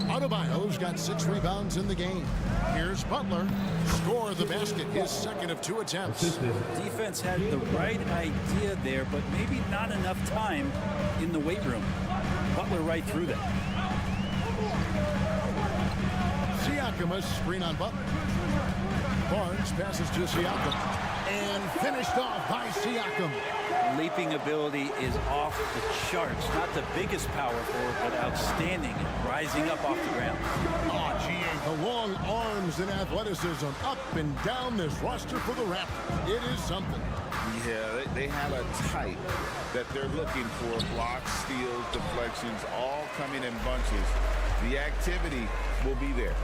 [SPEAKER 6] Adebayo's got 6 rebounds in the game. Here's Butler. Score the basket, his second of 2 attempts.
[SPEAKER 8] Defense had the right idea there, but maybe not enough time in the weight room. Butler right through that.
[SPEAKER 6] Siakam a screen on Butler. Barnes passes to Siakam. And finished off by Siakam.
[SPEAKER 8] Leaping ability is off the charts. Not the biggest power forward, but outstanding. Rising up off the ground.
[SPEAKER 6] Oh, gee, the long arms and athleticism up and down this roster for the Raptors. It is something.
[SPEAKER 7] Yeah, they have a type that they're looking for. Blocks, steals, deflections, all coming in bunches. The activity will be there.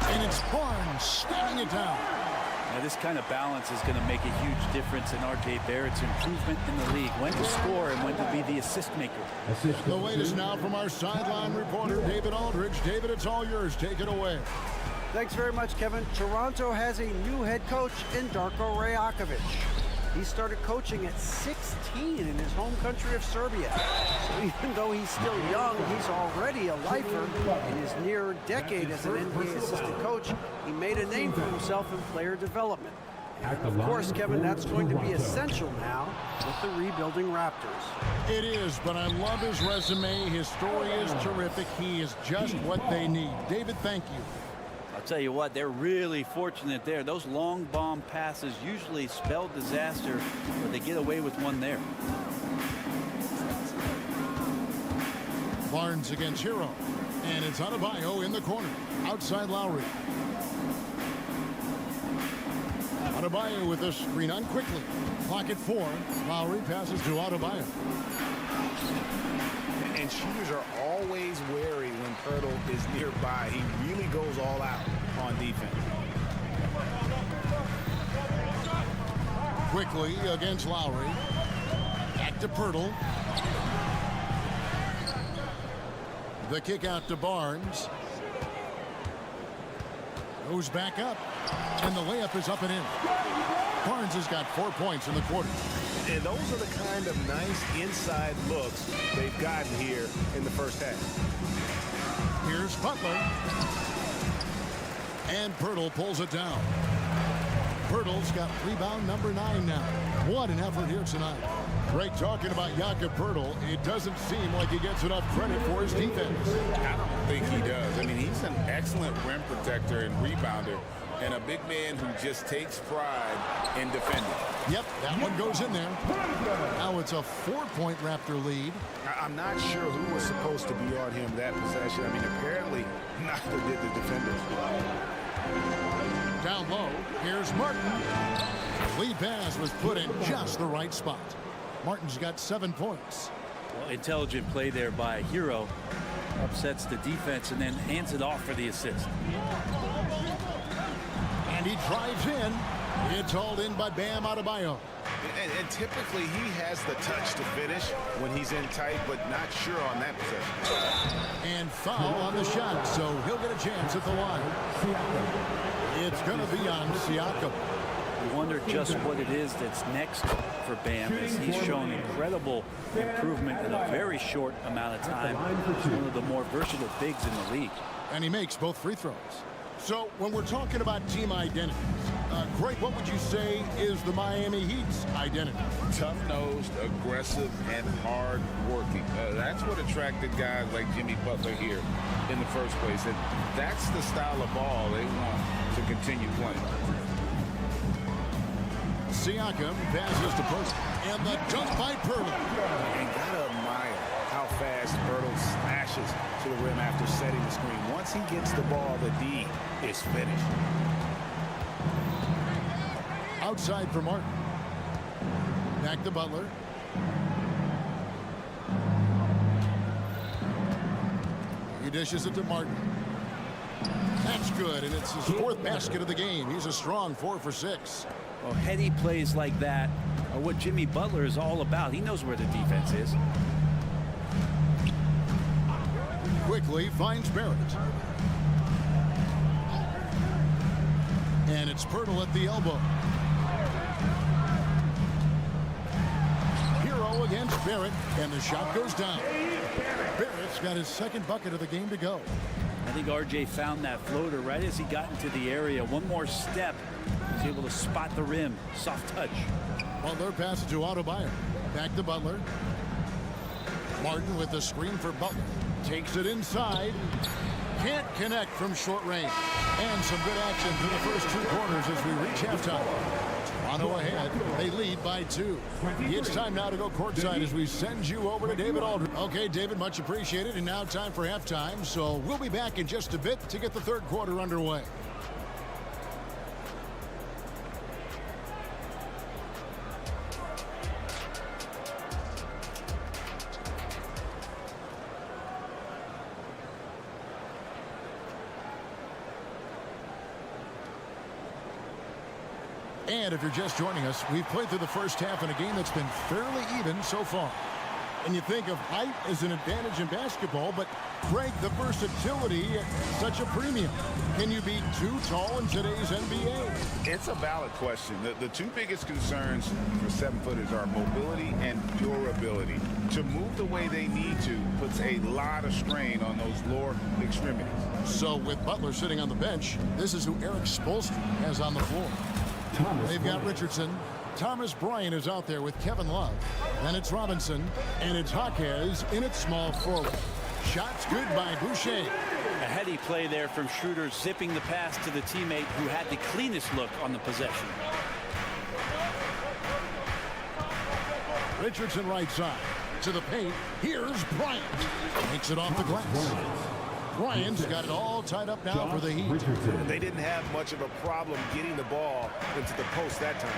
[SPEAKER 6] And it's Barnes stacking it down.
[SPEAKER 8] Now, this kind of balance is going to make a huge difference in R.J. Barrett's improvement in the league. When to score and when to be the assist maker.
[SPEAKER 6] The latest now from our sideline reporter, David Aldridge. David, it's all yours. Take it away.
[SPEAKER 9] Thanks very much, Kevin. Toronto has a new head coach in Darko Rajakovic. He started coaching at 16 in his home country of Serbia. So even though he's still young, he's already a lifer. In his near decade as an NBA assistant coach, he made a name for himself in player development. And of course, Kevin, that's going to be essential now with the rebuilding Raptors.
[SPEAKER 6] It is, but I love his resume. His story is terrific. He is just what they need. David, thank you.
[SPEAKER 8] I'll tell you what, they're really fortunate there. Those long bomb passes usually spell disaster, but they get away with one there.
[SPEAKER 6] Barnes against Hero. And it's Adebayo in the corner. Outside Lowry. Adebayo with a screen on quickly. Clock at 4. Lowry passes to Adebayo.
[SPEAKER 7] And shooters are always wary when Pirtle is nearby. He really goes all out on defense.
[SPEAKER 6] Quickly against Lowry. Back to Pirtle. The kick out to Barnes. Goes back up. And the layup is up and in. Barnes has got 4 points in the quarter.
[SPEAKER 2] And those are the kind of nice inside looks they've gotten here in the first half.
[SPEAKER 6] Here's Butler. And Pirtle pulls it down. Pirtle's got rebound number 9 now. What an effort here tonight. Greg, talking about Jakob Poeltl, it doesn't seem like he gets enough credit for his defense.
[SPEAKER 7] I don't think he does. I mean, he's an excellent rim protector and rebounder, and a big man who just takes pride in defending.
[SPEAKER 6] Yep, that one goes in there. Now it's a 4-point Raptor lead.
[SPEAKER 7] I'm not sure who was supposed to be on him that possession. I mean, apparently neither did the defenders.
[SPEAKER 6] Down low, here's Martin. Lead pass was put in just the right spot. Martin's got 7 points.
[SPEAKER 8] Well, intelligent play there by Hero. Upsets the defense and then hands it off for the assist.
[SPEAKER 6] And he drives in. It's hauled in by Bam Adebayo.
[SPEAKER 7] And typically he has the touch to finish when he's in tight, but not sure on that possession.
[SPEAKER 6] And foul on the shot, so he'll get a chance at the line. It's going to be on Siakam.
[SPEAKER 8] I wonder just what it is that's next for Bam, as he's shown incredible improvement in a very short amount of time. He's one of the more versatile bigs in the league.
[SPEAKER 6] And he makes both free throws. So when we're talking about team identities, Greg, what would you say is the Miami Heat's identity?
[SPEAKER 7] Tough-nosed, aggressive, and hard-working. That's what attracted guys like Jimmy Butler here in the first place. And that's the style of ball they want to continue playing.
[SPEAKER 6] Siakam passes to Poeltl, and the dunk by Poeltl.
[SPEAKER 7] And gotta admire how fast Poeltl smashes to the rim after setting the screen. Once he gets the ball, the D is finished.
[SPEAKER 6] Outside for Martin. Back to Butler. He dishes it to Martin. That's good, and it's his 4th basket of the game. He's a strong 4 for 6.
[SPEAKER 8] Well, heady plays like that are what Jimmy Butler is all about. He knows where the defense is.
[SPEAKER 6] Quickly finds Barrett. And it's Poeltl at the elbow. Hero against Barrett, and the shot goes down. Barrett's got his 2nd bucket of the game to go.
[SPEAKER 8] I think RJ found that floater right as he got into the area. One more step. He's able to spot the rim. Soft touch.
[SPEAKER 6] Butler passes to Adebayo. Back to Butler. Martin with the screen for Butler. Takes it inside. Can't connect from short range. And some good action through the first 2 quarters as we reach halftime. Toronto ahead. They lead by 2. It's time now to go courtside as we send you over to David Aldridge. Okay, David, much appreciated. And now time for halftime. So we'll be back in just a bit to get the 3rd quarter underway. And if you're just joining us, we've played through the first half in a game that's been fairly even so far. And you think of height as an advantage in basketball, but Greg, the versatility at such a premium. Can you be too tall in today's NBA?
[SPEAKER 7] It's a valid question. The 2 biggest concerns for 7-footers are mobility and durability. To move the way they need to puts a lot of strain on those lower extremities.
[SPEAKER 6] So with Butler sitting on the bench, this is who Eric Spoelstra has on the floor. They've got Richardson. Thomas Bryant is out there with Kevin Love. Then it's Robinson. And it's Skijesss in its small forward. Shots good by Boucher.
[SPEAKER 8] A heady play there from Schroeder, zipping the pass to the teammate who had the cleanest look on the possession.
[SPEAKER 6] Richardson right side. To the paint. Here's Bryant. Makes it off the glass. Bryant's got it all tied up now for the Heat.
[SPEAKER 7] They didn't have much of a problem getting the ball into the post that time.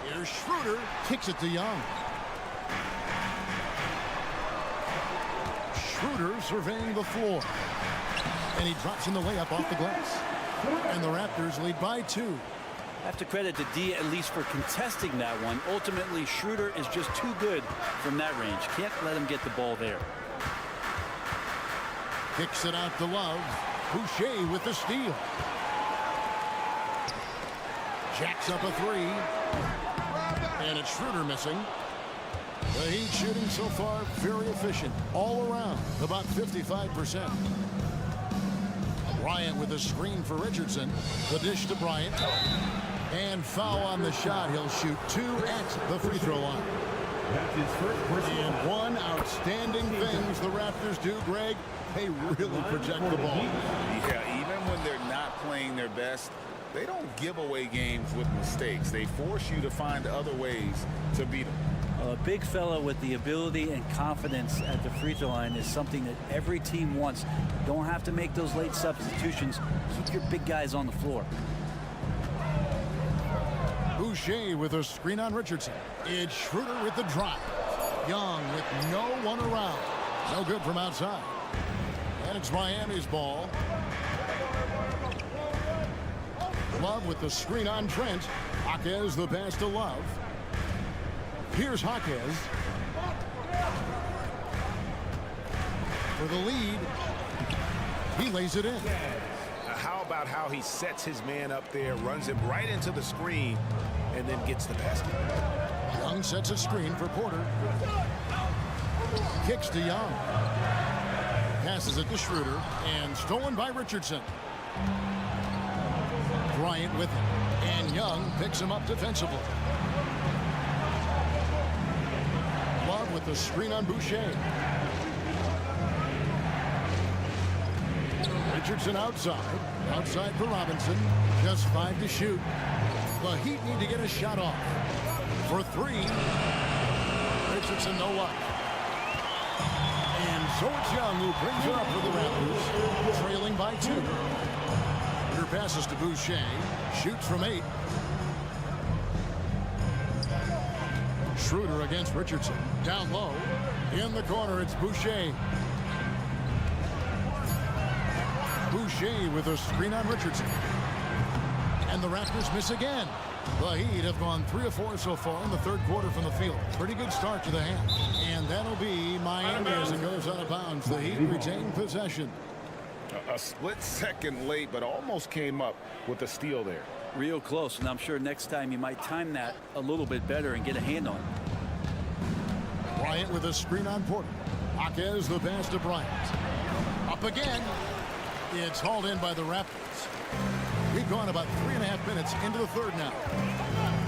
[SPEAKER 6] Here's Schroeder. Kicks it to Young. Schroeder surveying the floor. And he drops in the layup off the glass. And the Raptors lead by 2.
[SPEAKER 8] I have to credit the D at least for contesting that one. Ultimately, Schroeder is just too good from that range. Can't let him get the ball there.
[SPEAKER 6] Kicks it out to Love. Boucher with the steal. Jacks up a 3. And it's Schroeder missing. The Heat shooting so far very efficient. All around, about 55%. Bryant with a screen for Richardson. The dish to Bryant. And foul on the shot. He'll shoot 2 at the free throw line.
[SPEAKER 4] That's his first personal
[SPEAKER 6] And
[SPEAKER 4] foul.
[SPEAKER 6] one outstanding things the Raptors do, Greg, they really protect the ball.
[SPEAKER 7] Yeah, even when they're not playing their best, they don't give away games with mistakes. They force you to find other ways to beat them.
[SPEAKER 8] A big fella with the ability and confidence at the free throw line is something that every team wants. Don't have to make those late substitutions. Keep your big guys on the floor.
[SPEAKER 6] Boucher with a screen on Richardson. It's Schroeder with the drop. Young with no one around. No good from outside. And it's Miami's ball. Love with the screen on Trent. Jaquez the pass to Love. Here's Jaquez. For the lead. He lays it in.
[SPEAKER 10] How about how he sets his man up there, runs him right into the screen, and then gets the basket.
[SPEAKER 6] Young sets a screen for Porter. Kicks to Young. Passes it to Schroeder. And stolen by Richardson. Bryant with him. And Young picks him up defensively. Love with the screen on Boucher. Richardson outside. Outside for Robinson. Just 5 to shoot. The Heat need to get a shot off. For 3. Richardson no luck. And so it's Young who brings it up for the Raptors. Trailing by 2. Here passes to Boucher. Shoots from 8. Schroeder against Richardson. Down low. In the corner, it's Boucher. Boucher with a screen on Richardson. And the Raptors miss again. The Heat have gone 3 of 4 so far in the third quarter from the field. Pretty good start to the half. And that'll be Miami as it goes out of bounds. The Heat retain possession.
[SPEAKER 7] A split second late, but almost came up with a steal there.
[SPEAKER 8] Real close, and I'm sure next time you might time that a little bit better and get a hand on it.
[SPEAKER 6] Bryant with a screen on Porter. Jaquez the pass to Bryant. Up again. It's hauled in by the Raptors. We've gone about 3.5 minutes into the third now.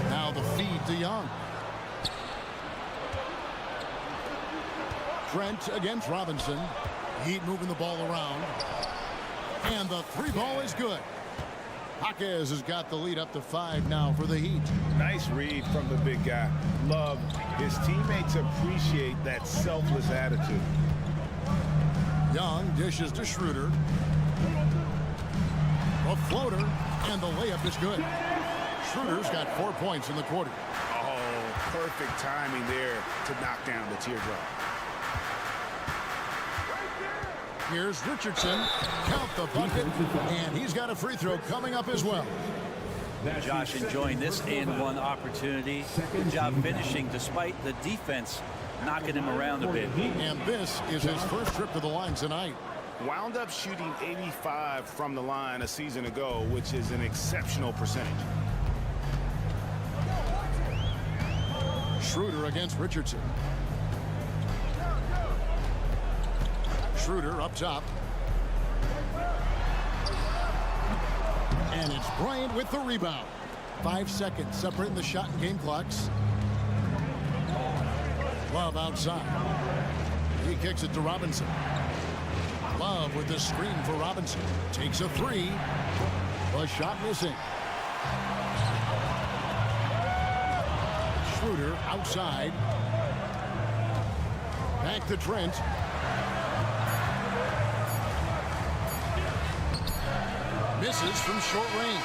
[SPEAKER 6] Now the feed to Young. Trent against Robinson. Heat moving the ball around. And the 3 ball is good. Jaquez has got the lead up to 5 now for the Heat.
[SPEAKER 10] Nice read from the big guy. Love. His teammates appreciate that selfless attitude.
[SPEAKER 6] Young dishes to Schroeder. A floater, and the layup is good. Schroeder's got 4 points in the quarter.
[SPEAKER 10] Oh, perfect timing there to knock down the teardrop.
[SPEAKER 6] Here's Richardson. Count the bucket, and he's got a free throw coming up as well.
[SPEAKER 8] Josh enjoying this and one opportunity. Good job finishing despite the defense knocking him around a bit.
[SPEAKER 6] And this is his first trip to the line tonight.
[SPEAKER 10] Wound up shooting 85 from the line a season ago, which is an exceptional percentage.
[SPEAKER 6] Schroeder against Richardson. Schroeder up top. And it's Bryant with the rebound. 5 seconds separating the shot and game clocks. Love outside. He kicks it to Robinson. Love with the screen for Robinson. Takes a 3. The shot missing. Schroeder outside. Back to Trent. Misses from short range.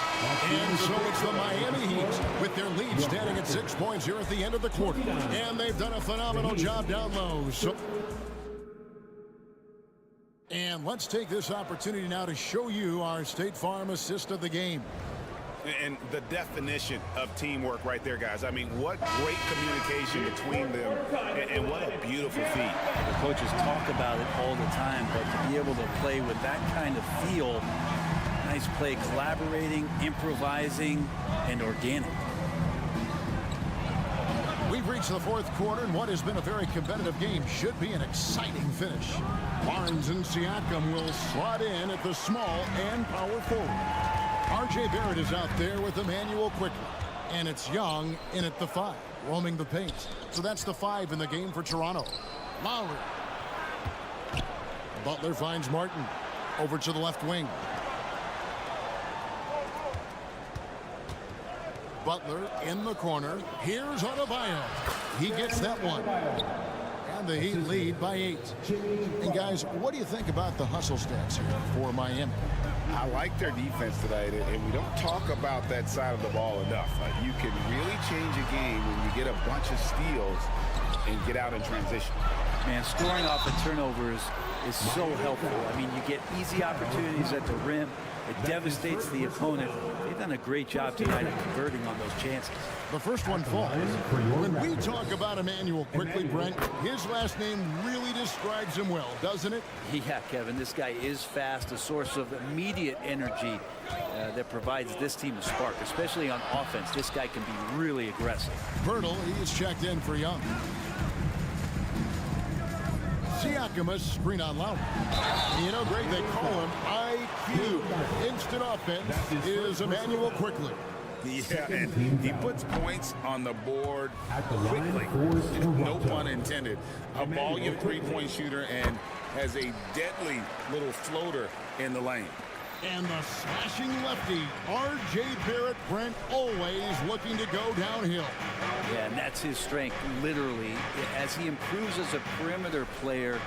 [SPEAKER 6] And so it's the Miami Heat with their lead standing at 6 points here at the end of the quarter. And they've done a phenomenal job down low. And let's take this opportunity now to show you our State Farm assist of the game.
[SPEAKER 10] And the definition of teamwork right there, guys. I mean, what great communication between them, and what a beautiful feat.
[SPEAKER 8] The coaches talk about it all the time, but to be able to play with that kind of feel, nice play, collaborating, improvising, and organic.
[SPEAKER 6] We've reached the fourth quarter, and what has been a very competitive game should be an exciting finish. Barnes and Siakam will slot in at the small and power forward. R.J. Barrett is out there with Emmanuel Quickly. And it's Young in at the 5, roaming the paint. So that's the 5 in the game for Toronto. Lowry. Butler finds Martin. Over to the left wing. Butler in the corner. Here's Adebayo. He gets that one. And the Heat lead by 8. And guys, what do you think about the hustle stats here for Miami?
[SPEAKER 7] I like their defense tonight, and we don't talk about that side of the ball enough. You can really change a game when you get a bunch of steals and get out in transition.
[SPEAKER 8] Man, scoring off of turnovers is so helpful. I mean, you get easy opportunities at the rim. It devastates the opponent. They've done a great job tonight of converting on those chances.
[SPEAKER 6] The first one falls. When we talk about Emmanuel quickly, Brent, his last name really describes him well, doesn't it?
[SPEAKER 8] Yeah, Kevin, this guy is fast, a source of immediate energy that provides this team a spark, especially on offense. This guy can be really aggressive.
[SPEAKER 6] Pirtle, he is checked in for Young. Siakam, screen on Lowry. You know, Greg, they call him IQ. Instant offense is Emmanuel quickly.
[SPEAKER 7] Yeah, and he puts points on the board quickly. No pun intended. A volume three-point shooter and has a deadly little floater in the lane.
[SPEAKER 6] And the smashing lefty, R.J. Barrett, Brent, always looking to go downhill.
[SPEAKER 8] Yeah, and that's his strength, literally. As he improves as a perimeter player,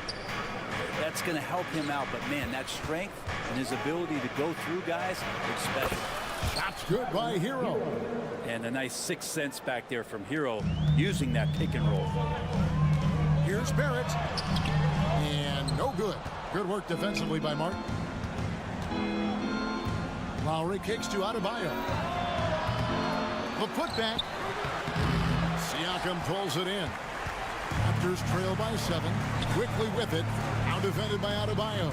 [SPEAKER 8] that's going to help him out. But, man, that strength and his ability to go through guys is special.
[SPEAKER 6] Shots good by Hero.
[SPEAKER 8] And a nice 6 cents back there from Hero using that pick and roll.
[SPEAKER 6] Here's Barrett. And no good. Good work defensively by Martin. Lowry kicks to Adebayo. The putback. Siakam pulls it in. Raptors trail by 7. Quickly with it. Now defended by Adebayo.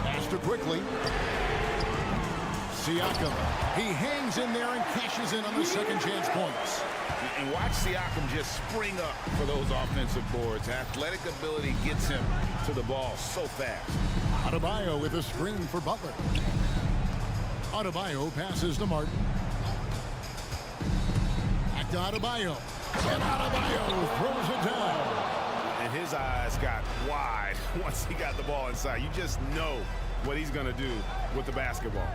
[SPEAKER 6] Pass to Quickly. Siakam. He hangs in there and cashes in on the second chance points.
[SPEAKER 7] And watch Siakam just spring up for those offensive boards. Athletic ability gets him to the ball so fast.
[SPEAKER 6] Adebayo with a screen for Butler. Adebayo passes to Martin. Back to Adebayo. And Adebayo throws it down.
[SPEAKER 10] And his eyes got wide once he got the ball inside. You just know what he's going to do with the basketball.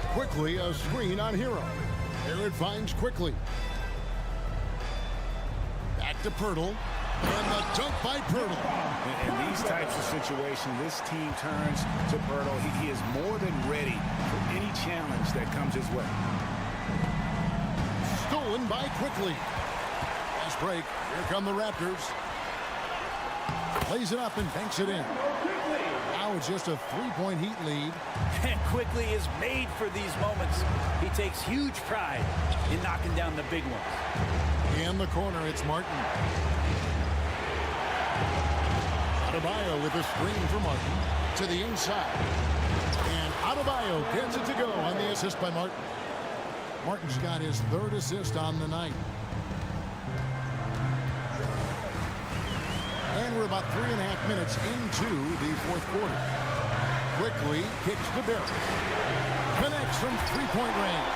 [SPEAKER 6] Quickly a screen on Hero. There it finds Quickly. Back to Pirtle. And the dunk by Pirtle.
[SPEAKER 10] In these types of situations, this team turns to Sparrow. He is more than ready for any challenge that comes his way.
[SPEAKER 6] Stolen by Quickly. Fast break. Here come the Raptors. Plays it up and banks it in. Now it's just a 3-point Heat lead.
[SPEAKER 8] And Quickly is made for these moments. He takes huge pride in knocking down the big ones.
[SPEAKER 6] In the corner, it's Martin. Adebayo with a screen for Martin to the inside. And Adebayo gets it to go on the assist by Martin. Martin's got his 3rd assist on the night. And we're about 3.5 minutes into the 4th quarter. Quickly kicks to Barrett. Connects from 3-point range.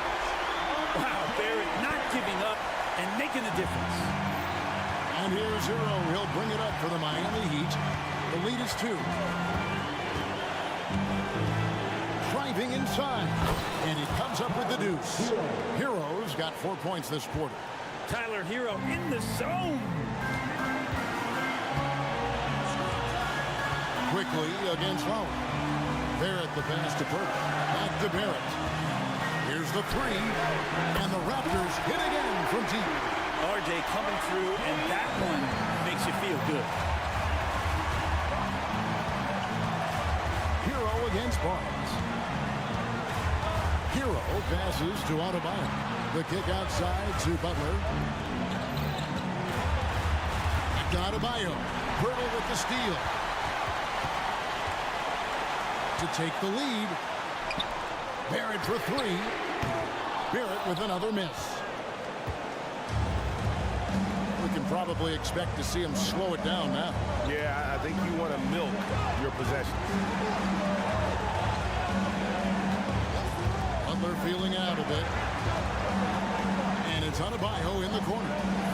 [SPEAKER 8] Wow, Barrett not giving up and making a difference.
[SPEAKER 6] And here's Hero. He'll bring it up for the Miami Heat. The lead is 2. Driving inside. And he comes up with the deuce. Hero's got 4 points this quarter.
[SPEAKER 8] Tyler Hero in the zone.
[SPEAKER 6] Quickly against Lowry. Barrett the pass to Pirtle. Back to Barrett. Here's the 3. And the Raptors hit again from deep.
[SPEAKER 8] RJ coming through, and that one makes you feel good.
[SPEAKER 6] Hero against Barnes. Hero passes to Adebayo. The kick outside to Butler. Back to Adebayo. Pirtle with the steal. To take the lead. Barrett for 3. Barrett with another miss. We can probably expect to see him slow it down now.
[SPEAKER 10] Yeah, I think you want to milk your possession.
[SPEAKER 6] Butler feeling out a bit. And it's Adebayo in the corner.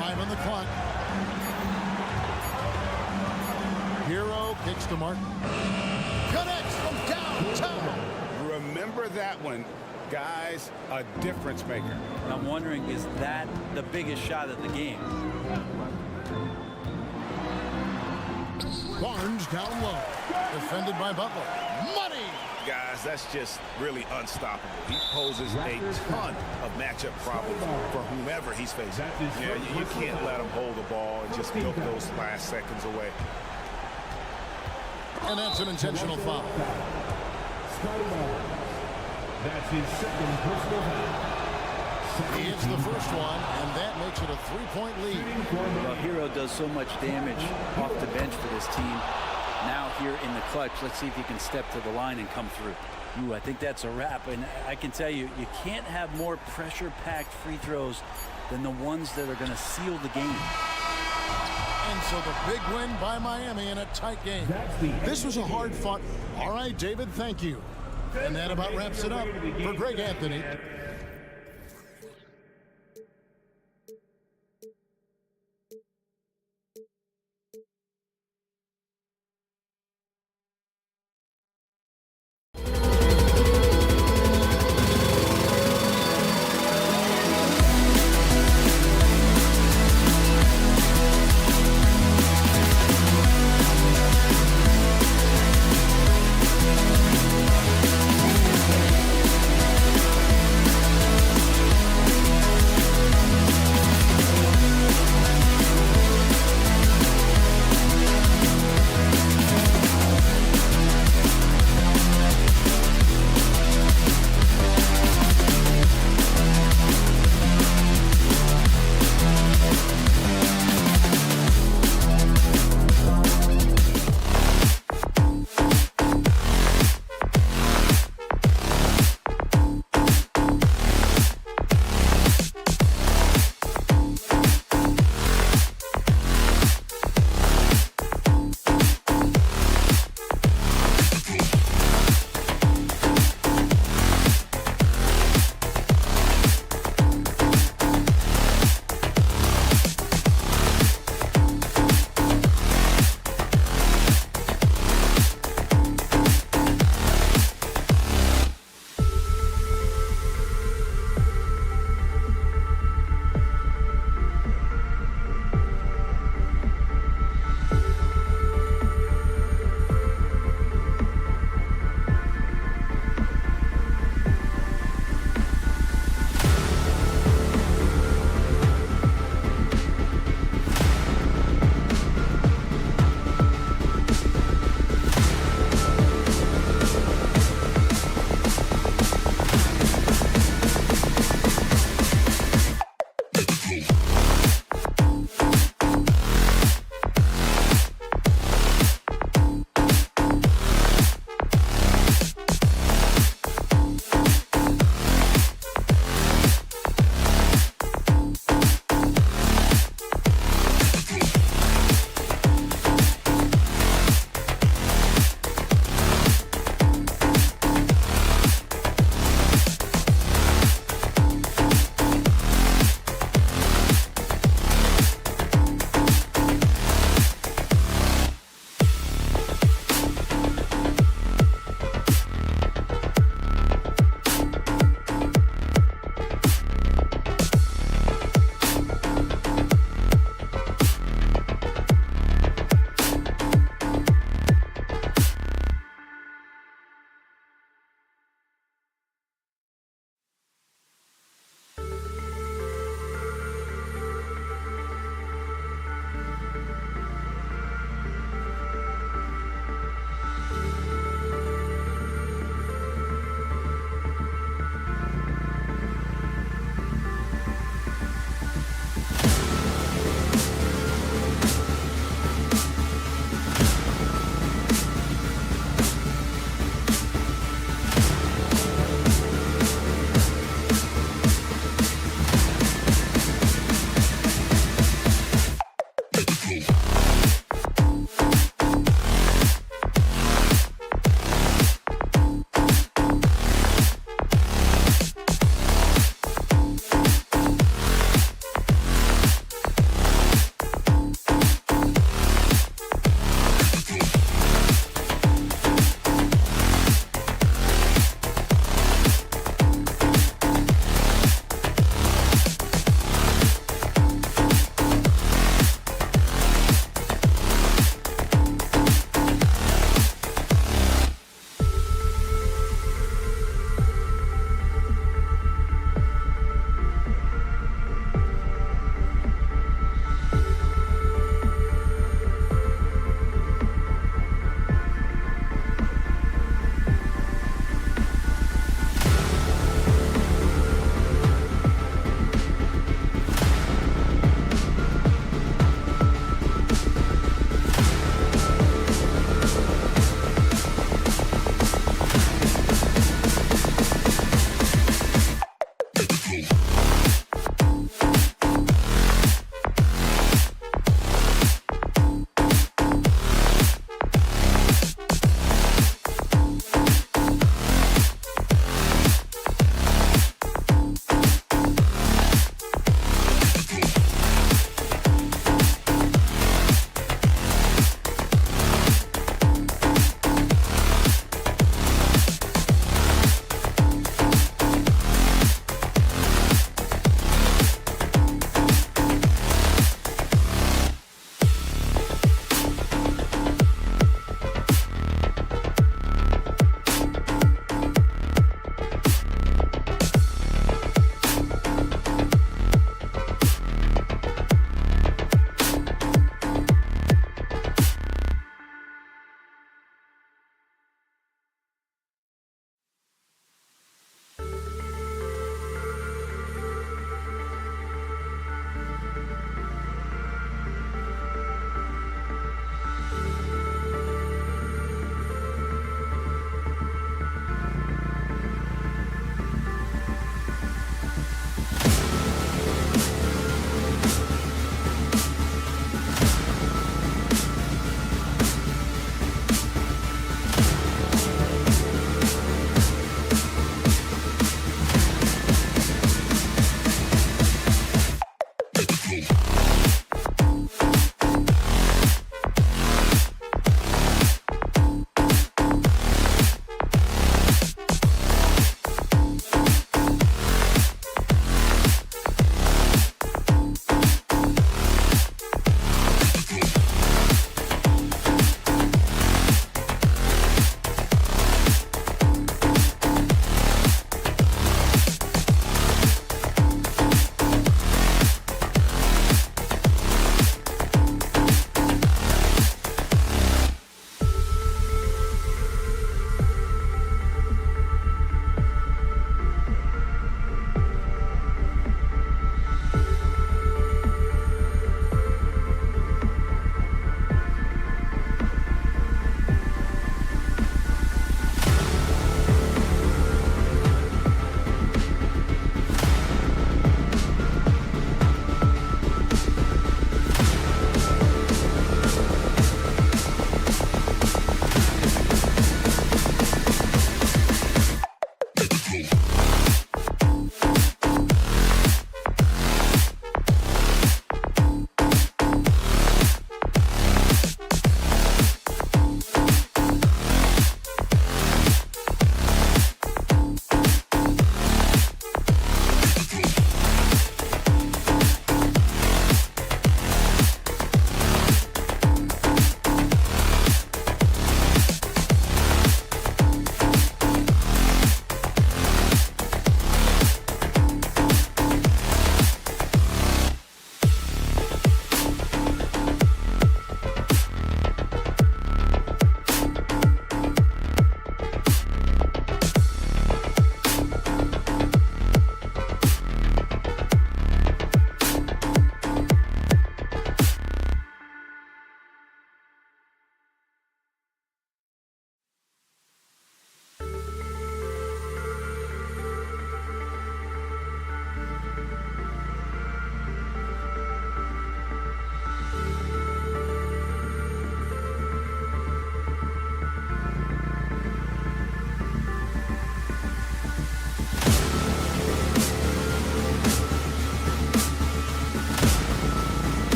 [SPEAKER 6] 5 on the clock. Hero kicks to Martin. Connects from downtown.
[SPEAKER 10] Remember that one. Guys, a difference maker.
[SPEAKER 8] I'm wondering, is that the biggest shot of the game?
[SPEAKER 6] Barnes down low. Defended by Butler. Money!
[SPEAKER 10] Guys, that's just really unstoppable. He poses a ton of matchup problems for whomever he's facing. Yeah, you can't let him hold the ball and just milk those last seconds away.
[SPEAKER 6] And that's an intentional foul.
[SPEAKER 4] That's his second personal foul.
[SPEAKER 6] He hits the first one, and that makes it a 3-point lead.
[SPEAKER 8] Well, Hero does so much damage off the bench for this team. Now here in the clutch, let's see if he can step to the line and come through. Ooh, I think that's a wrap. And I can tell you, you can't have more pressure-packed free throws than the ones that are going to seal the game.
[SPEAKER 6] And so the big win by Miami in a tight game. This was a hard-fought. All right, David, thank you. And that about wraps it up for Greg Anthony.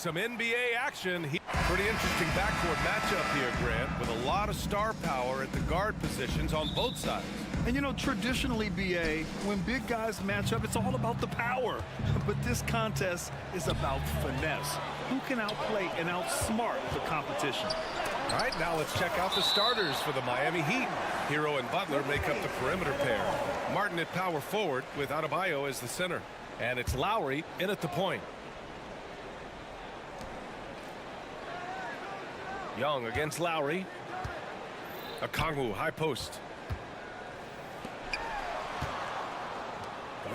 [SPEAKER 1] some NBA action. Pretty interesting backcourt matchup here, Grant, with a lot of star power at the guard positions on both sides.
[SPEAKER 2] And you know, traditionally, BA, when big guys match up, it's all about the power. But this contest is about finesse. Who can outplay and outsmart the competition?
[SPEAKER 1] All right, now let's check out the starters for the Miami Heat. Hero and Butler make up the perimeter pair. Martin at power forward with Adebayo as the center. And it's Lowry in at the point. Young against Lowry. Okongwu, high post.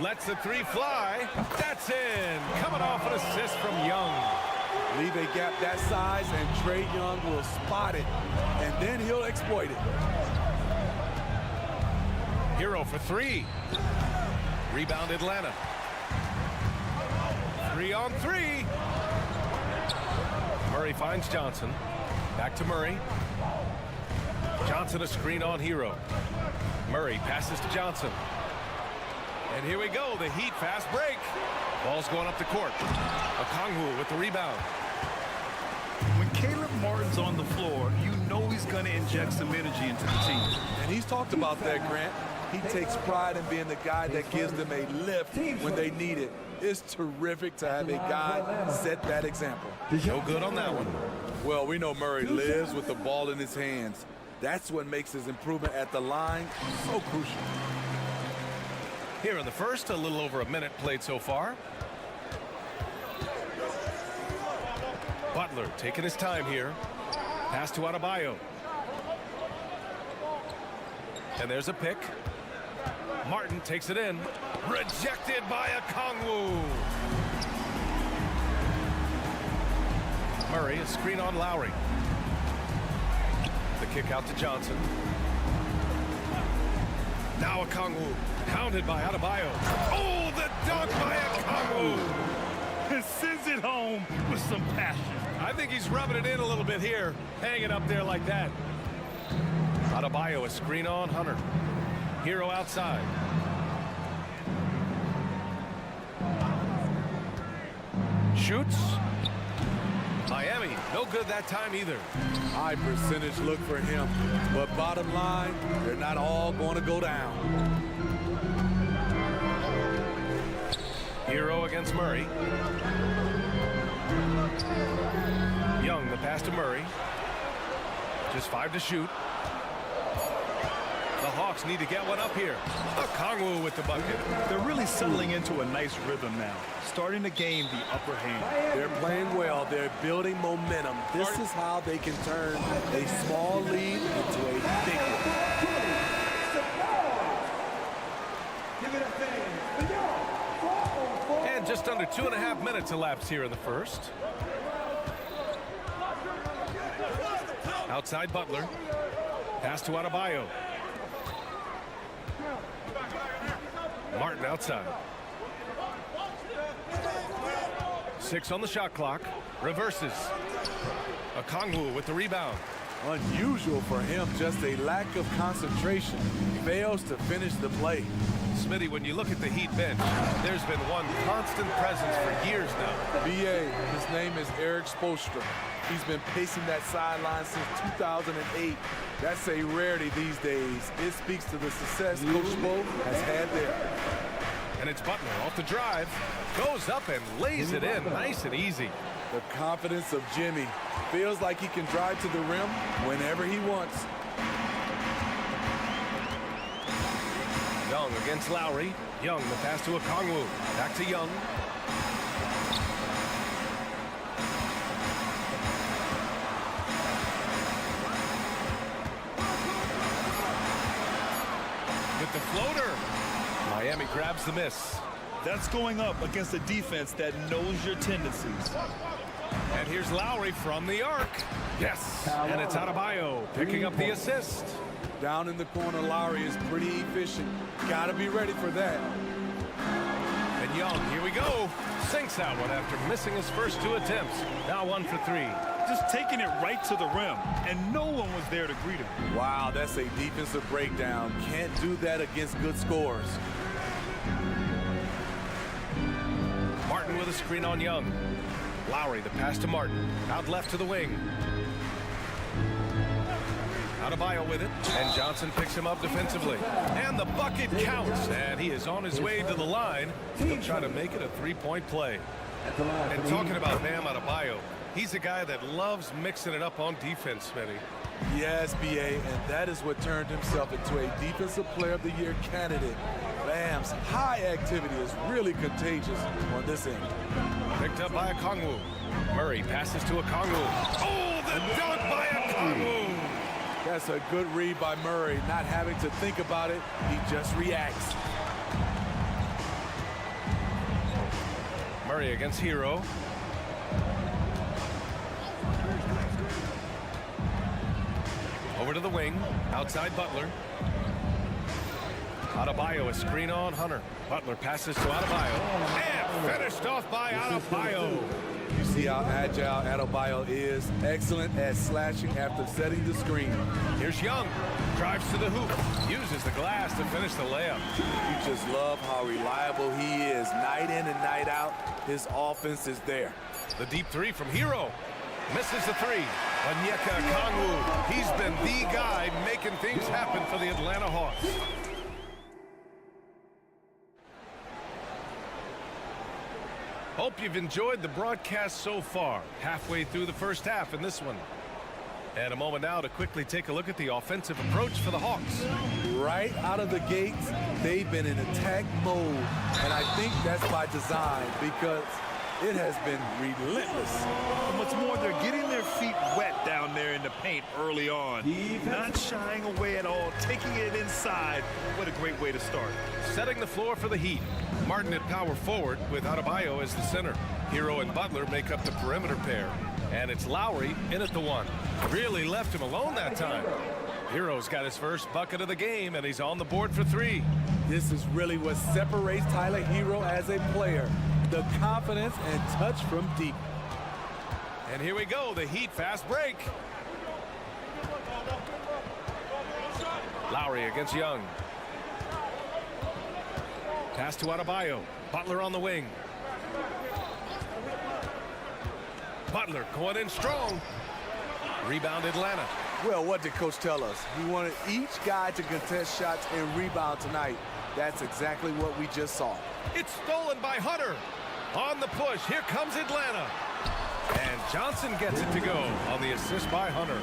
[SPEAKER 1] Lets the three fly. That's in. Coming off an assist from Young.
[SPEAKER 3] Leave a gap that size, and Trae Young will spot it, and then he'll exploit it.
[SPEAKER 1] Hero for three. Rebound Atlanta. 3-on-3. Murray finds Johnson. Back to Murray. Johnson a screen on Hero. Murray passes to Johnson. And here we go, the Heat fast break. Ball's going up the court. Okongwu with the rebound.
[SPEAKER 2] When Caleb Martin's on the floor, you know he's going to inject some energy into the team.
[SPEAKER 3] And he's talked about that, Grant. He takes pride in being the guy that gives them a lift when they need it. It's terrific to have a guy set that example.
[SPEAKER 1] No good on that one.
[SPEAKER 3] Well, we know Murray lives with the ball in his hands. That's what makes his improvement at the line so crucial.
[SPEAKER 1] Here in the first, a little over a minute played so far. Butler taking his time here. Pass to Adebayo. And there's a pick. Martin takes it in. Rejected by Okongwu. Murray, a screen on Lowry. The kick out to Johnson. Now Okongwu, pounded by Adebayo. Oh, the dunk by Okongwu.
[SPEAKER 2] Sends it home with some passion.
[SPEAKER 1] I think he's rubbing it in a little bit here, hanging up there like that. Adebayo, a screen on Hunter. Hero outside. Shoots. Miami, no good that time either.
[SPEAKER 3] High percentage look for him, but bottom line, they're not all going to go down.
[SPEAKER 1] Hero against Murray. Young, the pass to Murray. Just 5 to shoot. The Hawks need to get one up here. Okongwu with the bucket.
[SPEAKER 2] They're really settling into a nice rhythm now, starting to gain the upper hand.
[SPEAKER 3] They're playing well. They're building momentum. This is how they can turn a small lead into a big one.
[SPEAKER 1] And just under 2.5 minutes elapsed here in the first. Outside Butler. Pass to Adebayo. Martin outside. 6 on the shot clock. Reverses. Okongwu with the rebound.
[SPEAKER 3] Unusual for him, just a lack of concentration. Fails to finish the play.
[SPEAKER 1] Smitty, when you look at the Heat bench, there's been one constant presence for years now.
[SPEAKER 3] BA, his name is Eric Spoelstra. He's been pacing that sideline since 2008. That's a rarity these days. It speaks to the success Coach Spo has had there.
[SPEAKER 1] And it's Butler off the drive. Goes up and lays it in nice and easy.
[SPEAKER 3] The confidence of Jimmy. Feels like he can drive to the rim whenever he wants.
[SPEAKER 1] Young against Lowry. Young, the pass to Okongwu. Back to Young. With the floater. Miami grabs the miss.
[SPEAKER 2] That's going up against a defense that knows your tendencies.
[SPEAKER 1] And here's Lowry from the arc. Yes, and it's Adebayo picking up the assist.
[SPEAKER 3] Down in the corner, Lowry is pretty efficient. Got to be ready for that.
[SPEAKER 1] And Young, here we go. Sinks that one after missing his first 2 attempts. Now 1 for 3.
[SPEAKER 2] Just taking it right to the rim, and no one was there to greet him.
[SPEAKER 3] Wow, that's a defensive breakdown. Can't do that against good scores.
[SPEAKER 1] Martin with a screen on Young. Lowry, the pass to Martin. Out left to the wing. Adebayo with it, and Johnson picks him up defensively. And the bucket counts, and he is on his way to the line. He'll try to make it a three-point play. And talking about Bam Adebayo, he's a guy that loves mixing it up on defense, Smitty.
[SPEAKER 3] Yes, BA, and that is what turned himself into a Defensive Player of the Year candidate. Bam's high activity is really contagious on this end.
[SPEAKER 1] Picked up by Okongwu. Murray passes to Okongwu. Oh, the dunk by Okongwu!
[SPEAKER 3] That's a good read by Murray, not having to think about it. He just reacts.
[SPEAKER 1] Murray against Hero. Over to the wing, outside Butler. Adebayo, a screen on Hunter. Butler passes to Adebayo. And finished off by Adebayo.
[SPEAKER 3] You see how agile Adebayo is. Excellent at slashing after setting the screen.
[SPEAKER 1] Here's Young. Drives to the hoop. Uses the glass to finish the layup.
[SPEAKER 3] You just love how reliable he is. Night in and night out, his offense is there.
[SPEAKER 1] The deep three from Hero. Misses the three. Onyeka Okongwu. He's been the guy making things happen for the Atlanta Hawks. Hope you've enjoyed the broadcast so far. Halfway through the first half in this one. And a moment now to quickly take a look at the offensive approach for the Hawks.
[SPEAKER 3] Right out of the gates, they've been in attack mode. And I think that's by design because it has been relentless.
[SPEAKER 2] And what's more, they're getting their feet wet down there in the paint early on. Not shying away at all, taking it inside. What a great way to start.
[SPEAKER 1] Setting the floor for the Heat. Martin at power forward with Adebayo as the center. Hero and Butler make up the perimeter pair. And it's Lowry in at the one. Really left him alone that time. Hero's got his first bucket of the game, and he's on the board for three.
[SPEAKER 3] This is really what separates Tyler Hero as a player. The confidence and touch from deep.
[SPEAKER 1] And here we go, the Heat fast break. Lowry against Young. Pass to Adebayo. Butler on the wing. Butler going in strong. Rebound Atlanta.
[SPEAKER 3] Well, what did Coach tell us? He wanted each guy to contest shots and rebound tonight. That's exactly what we just saw.
[SPEAKER 1] It's stolen by Hunter. On the push, here comes Atlanta. And Johnson gets it to go on the assist by Hunter.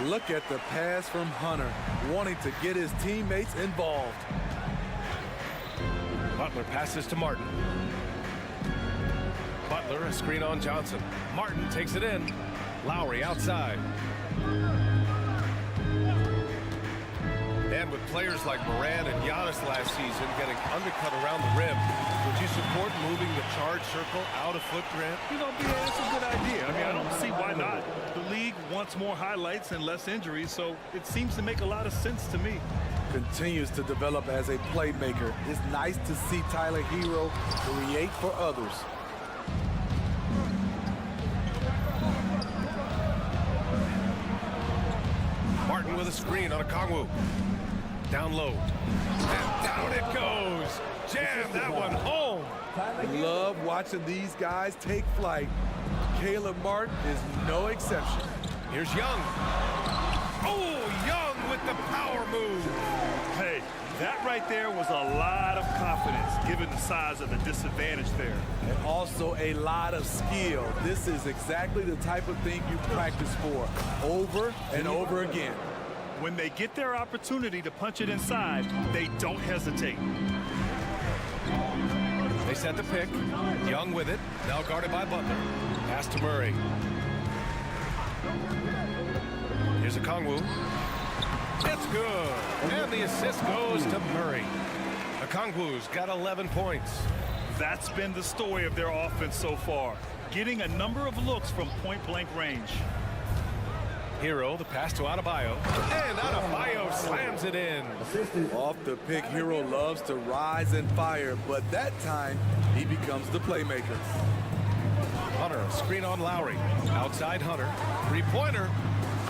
[SPEAKER 3] Look at the pass from Hunter, wanting to get his teammates involved.
[SPEAKER 1] Butler passes to Martin. Butler, a screen on Johnson. Martin takes it in. Lowry outside. And with players like Morant and Giannis last season getting undercut around the rim, would you support moving the charge circle out of footprint?
[SPEAKER 2] You know, BA, that's a good idea. I mean, I don't see why not. The league wants more highlights and less injuries, so it seems to make a lot of sense to me.
[SPEAKER 3] Continues to develop as a playmaker. It's nice to see Tyler Hero create for others.
[SPEAKER 1] Martin with a screen on Okongwu. Down low. And down it goes. Jam that one home.
[SPEAKER 3] Love watching these guys take flight. Caleb Martin is no exception.
[SPEAKER 1] Here's Young. Oh, Young with the power move.
[SPEAKER 2] Hey, that right there was a lot of confidence given the size of the disadvantage there.
[SPEAKER 3] And also a lot of skill. This is exactly the type of thing you practice for over and over again.
[SPEAKER 2] When they get their opportunity to punch it inside, they don't hesitate.
[SPEAKER 1] They set the pick. Young with it. Now guarded by Butler. Pass to Murray. Here's Okongwu. It's good. And the assist goes to Murray. Okongwu's got 11 points.
[SPEAKER 2] That's been the story of their offense so far, getting a number of looks from point-blank range.
[SPEAKER 1] Hero, the pass to Adebayo. And Adebayo slams it in.
[SPEAKER 3] Off the pick, Hero loves to rise and fire, but that time he becomes the playmaker.
[SPEAKER 1] Hunter, screen on Lowry. Outside Hunter. Three-pointer.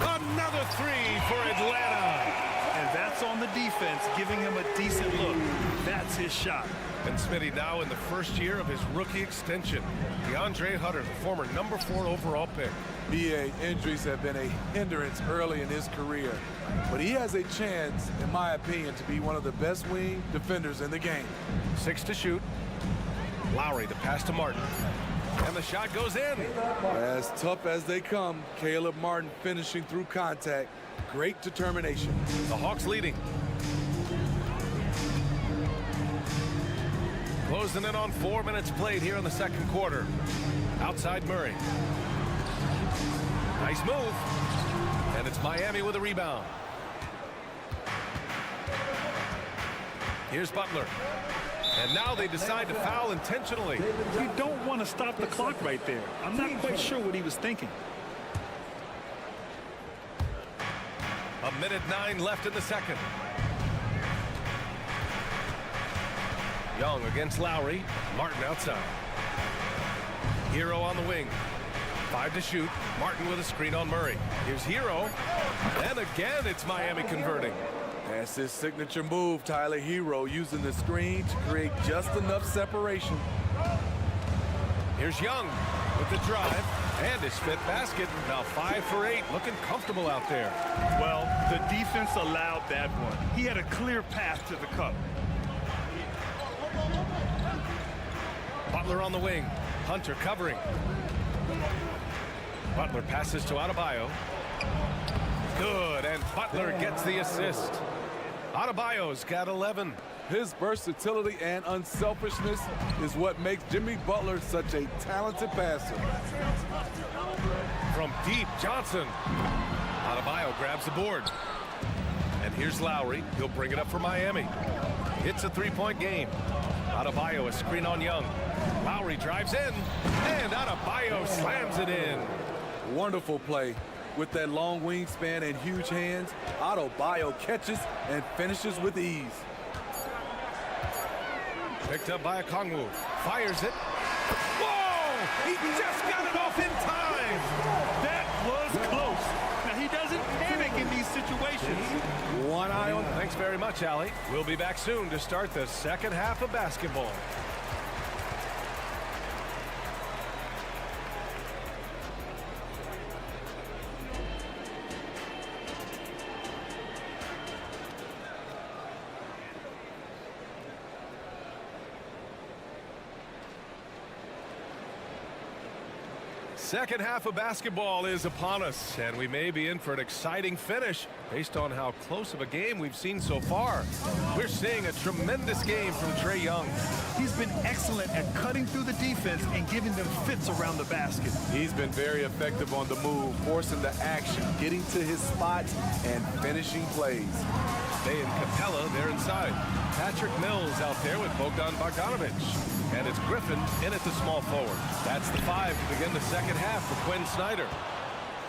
[SPEAKER 1] Another three for Atlanta.
[SPEAKER 2] And that's on the defense, giving him a decent look. That's his shot.
[SPEAKER 1] And Smitty now in the first year of his rookie extension. DeAndre Hunter, the former #4 overall pick.
[SPEAKER 3] BA, injuries have been a hindrance early in his career, but he has a chance, in my opinion, to be one of the best wing defenders in the game.
[SPEAKER 1] 6 to shoot. Lowry, the pass to Martin. And the shot goes in.
[SPEAKER 3] As tough as they come, Caleb Martin finishing through contact. Great determination.
[SPEAKER 1] The Hawks leading. Closing in on 4 minutes played here in the second quarter. Outside Murray. Nice move. And it's Miami with a rebound. Here's Butler. And now they decide to foul intentionally.
[SPEAKER 2] You don't want to stop the clock right there. I'm not quite sure what he was thinking.
[SPEAKER 1] 1:09 left in the second. Young against Lowry. Martin outside. Hero on the wing. 5 to shoot. Martin with a screen on Murray. Here's Hero. And again, it's Miami converting.
[SPEAKER 3] That's his signature move, Tyler. Hero using the screen to create just enough separation.
[SPEAKER 1] Here's Young with the drive and his 5th basket. Now 5 for 8, looking comfortable out there.
[SPEAKER 2] Well, the defense allowed that one. He had a clear path to the cup.
[SPEAKER 1] Butler on the wing. Hunter covering. Butler passes to Adebayo. Good, and Butler gets the assist. Adebayo's got 11.
[SPEAKER 3] His versatility and unselfishness is what makes Jimmy Butler such a talented passer.
[SPEAKER 1] From deep, Johnson. Adebayo grabs the board. And here's Lowry. He'll bring it up for Miami. It's a 3-point game. Adebayo a screen on Young. Lowry drives in, and Adebayo slams it in.
[SPEAKER 3] Wonderful play. With that long wingspan and huge hands, Adebayo catches and finishes with ease.
[SPEAKER 1] Picked up by Okongwu. Fires it. Whoa! He just got it off in time!
[SPEAKER 2] That was close. Now, he doesn't panic in these situations.
[SPEAKER 3] One eye on.
[SPEAKER 1] Thanks very much, Allie. We'll be back soon to start the second half of basketball. Second half of basketball is upon us, and we may be in for an exciting finish based on how close of a game we've seen so far. We're seeing a tremendous game from Trae Young.
[SPEAKER 2] He's been excellent at cutting through the defense and giving them fits around the basket.
[SPEAKER 3] He's been very effective on the move, forcing the action, getting to his spots, and finishing plays.
[SPEAKER 1] They and Capella, they're inside. Patrick Mills out there with Bogdan Bogdanovic. And it's Griffin in at the small forward. That's the 5 to begin the second half for Quinn Snyder.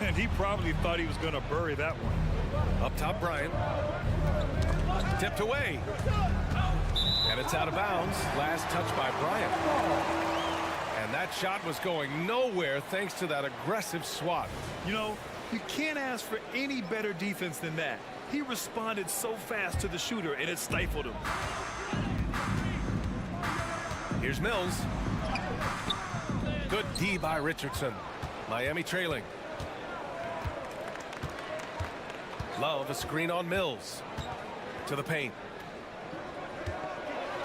[SPEAKER 2] And he probably thought he was going to bury that one.
[SPEAKER 1] Up top, Bryant. Tipped away. And it's out of bounds. Last touch by Bryant. And that shot was going nowhere thanks to that aggressive swat.
[SPEAKER 2] You know, you can't ask for any better defense than that. He responded so fast to the shooter, and it stifled him.
[SPEAKER 1] Here's Mills. Good D by Richardson. Miami trailing. Love a screen on Mills. To the paint.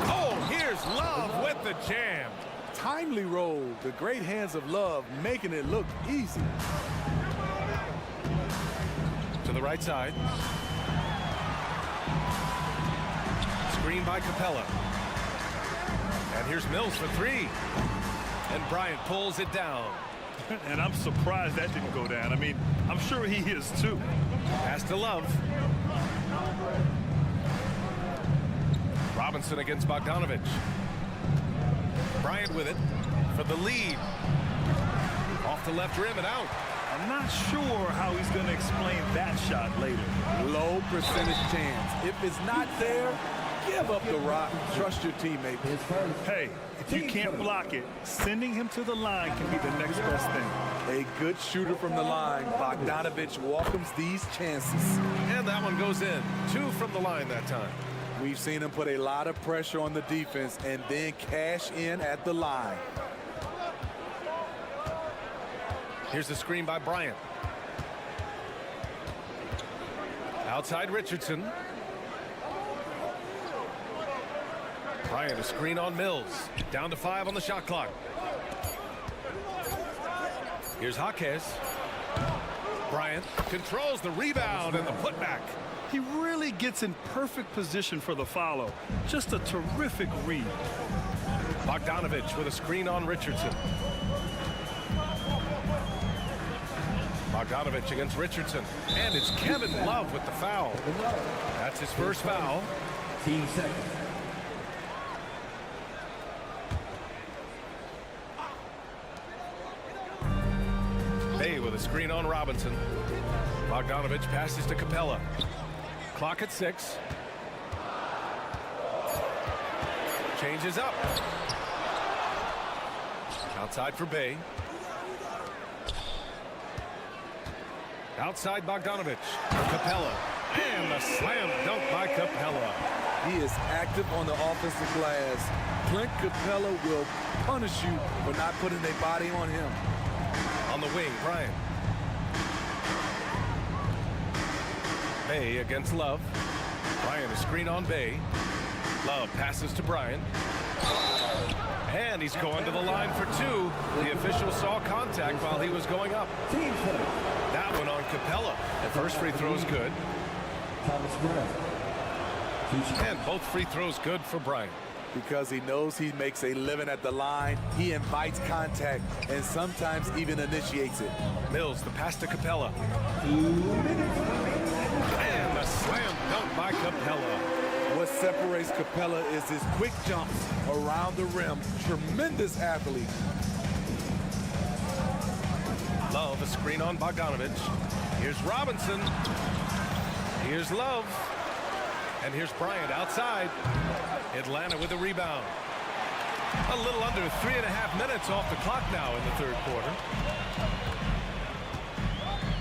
[SPEAKER 1] Oh, here's Love with the jam.
[SPEAKER 3] Timely roll. The great hands of Love making it look easy.
[SPEAKER 1] To the right side. Screen by Capella. And here's Mills for 3. And Bryant pulls it down.
[SPEAKER 2] And I'm surprised that didn't go down. I mean, I'm sure he is too.
[SPEAKER 1] Pass to Love. Robinson against Bogdanovic. Bryant with it for the lead. Off the left rim and out.
[SPEAKER 2] I'm not sure how he's going to explain that shot later.
[SPEAKER 3] Low percentage chance. If it's not there, give up the rock. Trust your teammate.
[SPEAKER 2] Hey, if you can't block it, sending him to the line can be the next best thing.
[SPEAKER 3] A good shooter from the line. Bogdanovich welcomes these chances.
[SPEAKER 1] And that one goes in. 2 from the line that time.
[SPEAKER 3] We've seen him put a lot of pressure on the defense and then cash in at the line.
[SPEAKER 1] Here's the screen by Bryant. Outside Richardson. Bryant, a screen on Mills. Down to 5 on the shot clock. Here's Skijesss. Bryant controls the rebound and the putback.
[SPEAKER 2] He really gets in perfect position for the follow. Just a terrific read.
[SPEAKER 1] Bogdanovich with a screen on Richardson. Bogdanovich against Richardson. And it's Kevin Love with the foul. That's his first foul.
[SPEAKER 4] 15 seconds.
[SPEAKER 1] Bay with a screen on Robinson. Bogdanovich passes to Capella. Clock at 6. Changes up. Outside for Bay. Outside Bogdanovich. Capella. And a slam dunk by Capella.
[SPEAKER 3] He is active on the offensive glass. Clint Capella will punish you for not putting a body on him.
[SPEAKER 1] On the wing, Bryant. Bay against Love. Bryant, a screen on Bay. Love passes to Bryant. And he's going to the line for 2. The official saw contact while he was going up. That one on Capella. The first free throw is good. And both free throws good for Bryant.
[SPEAKER 3] Because he knows he makes a living at the line, he invites contact and sometimes even initiates it.
[SPEAKER 1] Mills, the pass to Capella. And a slam dunk by Capella.
[SPEAKER 3] What separates Capella is his quick jumps around the rim. Tremendous athlete.
[SPEAKER 1] Love, a screen on Bogdanovich. Here's Robinson. Here's Love. And here's Bryant outside. Atlanta with the rebound. A little under 3.5 minutes off the clock now in the third quarter.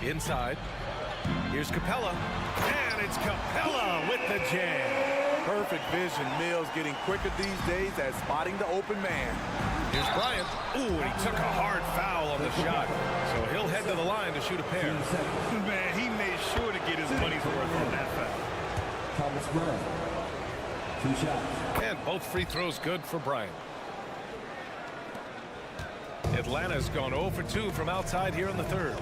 [SPEAKER 1] Inside. Here's Capella. And it's Capella with the jam.
[SPEAKER 3] Perfect vision. Mills getting quicker these days at spotting the open man.
[SPEAKER 1] Here's Bryant. Ooh, and he took a hard foul on the shot. So he'll head to the line to shoot a pair.
[SPEAKER 2] Man, he made sure to get his money's worth on that foul.
[SPEAKER 4] Thomas Bryant. 2 shots.
[SPEAKER 1] And both free throws good for Bryant. Atlanta's gone 0 for 2 from outside here in the third.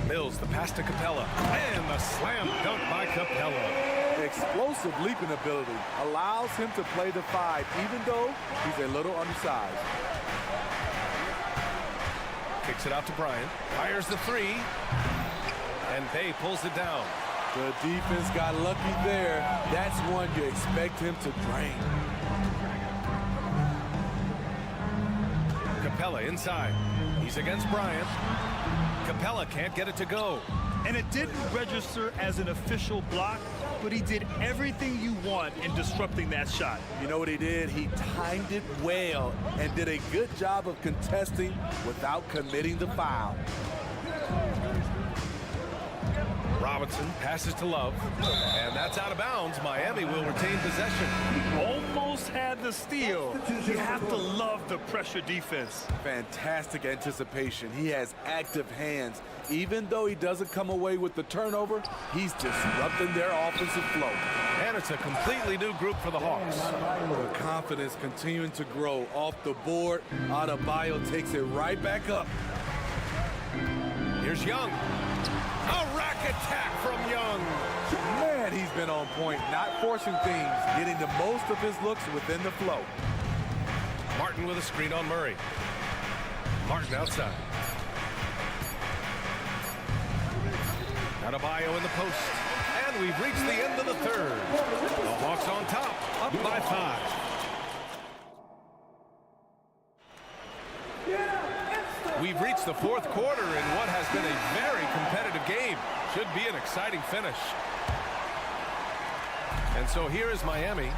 [SPEAKER 1] Mills, the pass to Capella. And the slam dunk by Capella.
[SPEAKER 3] Explosive leaping ability allows him to play the 5 even though he's a little undersized.
[SPEAKER 1] Kicks it out to Bryant. Fires the 3. And Bay pulls it down.
[SPEAKER 3] The defense got lucky there. That's one you expect him to drain.
[SPEAKER 1] Capella inside. He's against Bryant. Capella can't get it to go.
[SPEAKER 2] And it didn't register as an official block, but he did everything you want in disrupting that shot.
[SPEAKER 3] You know what he did? He timed it well and did a good job of contesting without committing the foul.
[SPEAKER 1] Robinson passes to Love, and that's out of bounds. Miami will retain possession.
[SPEAKER 2] Almost had the steal. You have to love the pressure defense.
[SPEAKER 3] Fantastic anticipation. He has active hands. Even though he doesn't come away with the turnover, he's disrupting their offensive flow.
[SPEAKER 1] And it's a completely new group for the Hawks.
[SPEAKER 3] The confidence continuing to grow off the board. Adebayo takes it right back up.
[SPEAKER 1] Here's Young. A rack attack from Young.
[SPEAKER 3] Man, he's been on point, not forcing things, getting the most of his looks within the flow.
[SPEAKER 1] Martin with a screen on Murray. Martin outside. Adebayo in the post. And we've reached the end of the third. The Hawks on top, up by 5. We've reached the fourth quarter in what has been a very competitive game. Should be an exciting finish. And so here is Miami,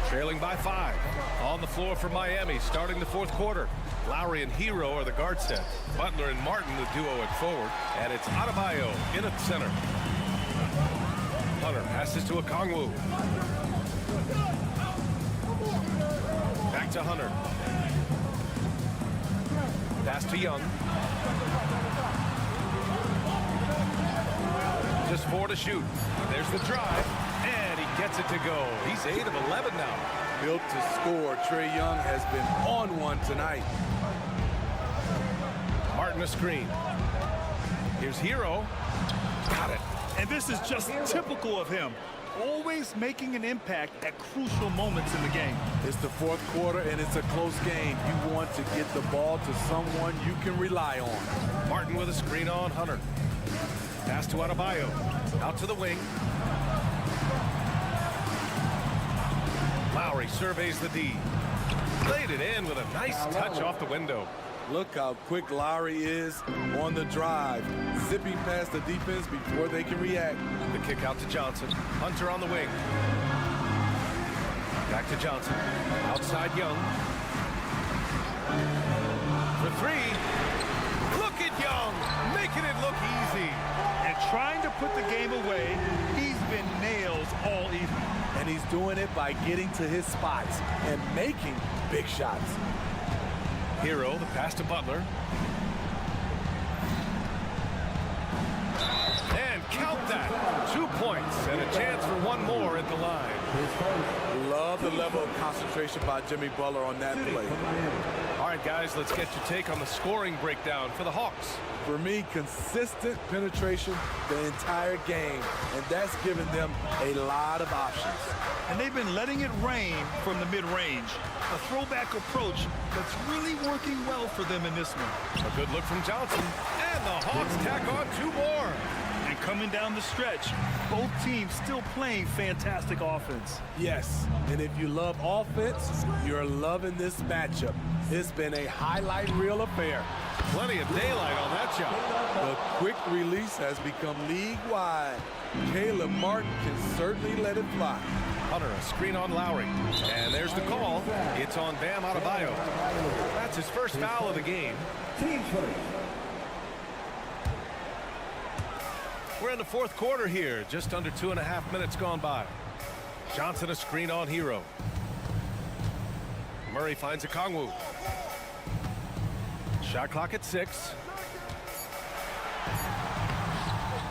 [SPEAKER 1] trailing by 5. On the floor for Miami, starting the fourth quarter. Lowry and Hero are the guard set. Butler and Martin the duo at forward. And it's Adebayo in at center. Hunter passes to Okongwu. Back to Hunter. Pass to Young. Just 4 to shoot. There's the drive, and he gets it to go. He's 8 of 11 now.
[SPEAKER 3] Built to score. Trae Young has been on one tonight.
[SPEAKER 1] Martin a screen. Here's Hero. Got it.
[SPEAKER 2] And this is just typical of him. Always making an impact at crucial moments in the game.
[SPEAKER 3] It's the fourth quarter, and it's a close game. You want to get the ball to someone you can rely on.
[SPEAKER 1] Martin with a screen on Hunter. Pass to Adebayo. Out to the wing. Lowry surveys the D. Laid it in with a nice touch off the window.
[SPEAKER 3] Look how quick Lowry is on the drive, zipping past the defense before they can react.
[SPEAKER 1] The kick out to Johnson. Hunter on the wing. Back to Johnson. Outside Young. For 3. Look at Young, making it look easy.
[SPEAKER 2] And trying to put the game away, he's been nails all evening.
[SPEAKER 3] And he's doing it by getting to his spots and making big shots.
[SPEAKER 1] Hero, the pass to Butler. And count that. 2 points and a chance for one more at the line.
[SPEAKER 3] Love the level of concentration by Jimmy Butler on that play.
[SPEAKER 1] All right, guys, let's get your take on the scoring breakdown for the Hawks.
[SPEAKER 3] For me, consistent penetration the entire game, and that's given them a lot of options.
[SPEAKER 2] And they've been letting it rain from the mid-range. A throwback approach that's really working well for them in this one.
[SPEAKER 1] A good look from Johnson, and the Hawks tack on 2 more.
[SPEAKER 2] And coming down the stretch, both teams still playing fantastic offense.
[SPEAKER 3] Yes, and if you love offense, you're loving this matchup. It's been a highlight reel affair.
[SPEAKER 1] Plenty of daylight on that shot.
[SPEAKER 3] The quick release has become league-wide. Caleb Martin can certainly let it fly.
[SPEAKER 1] Hunter, a screen on Lowry. And there's the call. It's on Bam Adebayo. That's his first foul of the game. We're in the fourth quarter here. Just under 2.5 minutes gone by. Johnson a screen on Hero. Murray finds Okongwu. Shot clock at 6.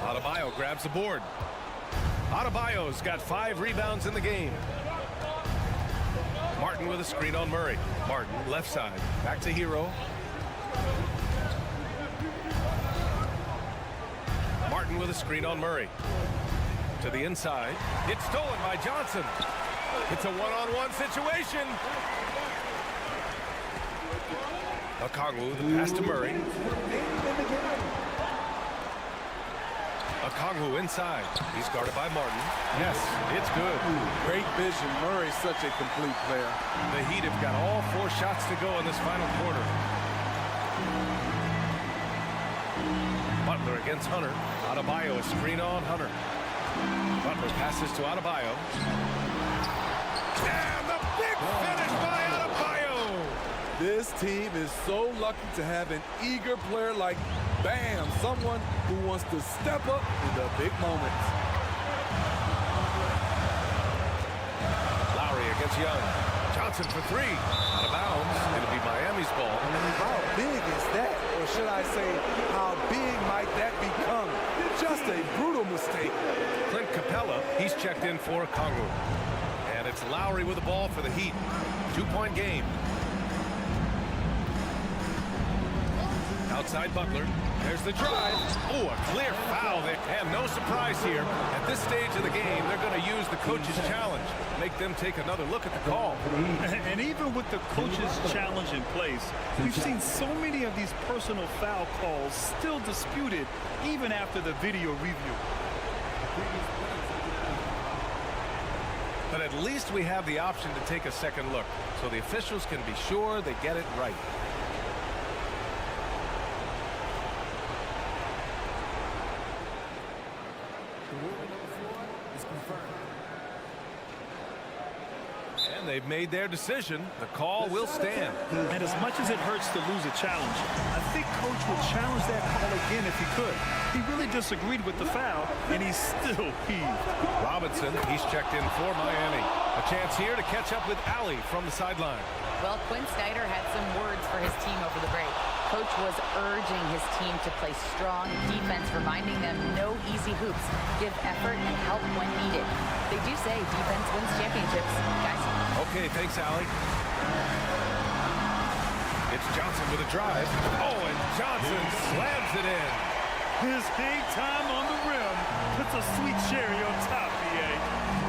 [SPEAKER 1] Adebayo grabs the board. Adebayo's got 5 rebounds in the game. Martin with a screen on Murray. Martin, left side. Back to Hero. Martin with a screen on Murray. To the inside. It's stolen by Johnson. It's a one-on-one situation. Okongwu, the pass to Murray. Okongwu inside. He's guarded by Martin. Yes, it's good.
[SPEAKER 3] Great vision. Murray's such a complete player.
[SPEAKER 1] The Heat have got all 4 shots to go in this final quarter. Butler against Hunter. Adebayo, a screen on Hunter. Butler passes to Adebayo. And the big finish by Adebayo!
[SPEAKER 3] This team is so lucky to have an eager player like Bam, someone who wants to step up in the big moments.
[SPEAKER 1] Lowry against Young. Johnson for 3. Out of bounds. It'll be Miami's ball.
[SPEAKER 3] How big is that? Or should I say, how big might that become? Just a brutal mistake.
[SPEAKER 1] Clint Capella, he's checked in for Okongwu. And it's Lowry with the ball for the Heat. 2-point game. Outside Butler. There's the drive. Oh, a clear foul there. And no surprise here. At this stage of the game, they're going to use the coach's challenge. Make them take another look at the call.
[SPEAKER 2] And even with the coach's challenge in place, we've seen so many of these personal foul calls still disputed even after the video review.
[SPEAKER 1] But at least we have the option to take a second look, so the officials can be sure they get it right. they've made their decision. The call will stand.
[SPEAKER 2] And as much as it hurts to lose a challenge, I think Coach would challenge that call again if he could. He really disagreed with the foul, and he's still peeved.
[SPEAKER 1] Robinson, he's checked in for Miami. A chance here to catch up with Allie from the sideline.
[SPEAKER 5] Well, Quinn Snyder had some words for his team over the break. Coach was urging his team to play strong defense, reminding them no easy hoops, give effort and help when needed. They do say defense wins championships, guys.
[SPEAKER 1] Okay, thanks, Allie. It's Johnson with a drive. Oh, and Johnson slams it in.
[SPEAKER 2] His hang time on the rim puts a sweet cherry on top, BA.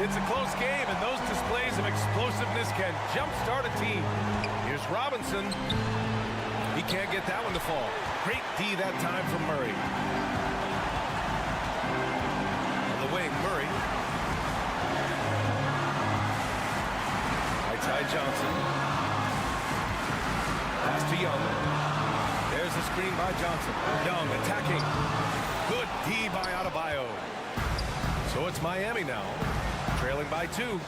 [SPEAKER 1] It's a close game, and those displays of explosiveness can jumpstart a team. Here's Robinson. He can't get that one to fall. Great D that time from Murray. On the wing, Murray. Right side, Johnson. Pass to Young. There's a screen by Johnson. Young attacking. Good D by Adebayo. So it's Miami now, trailing by 2.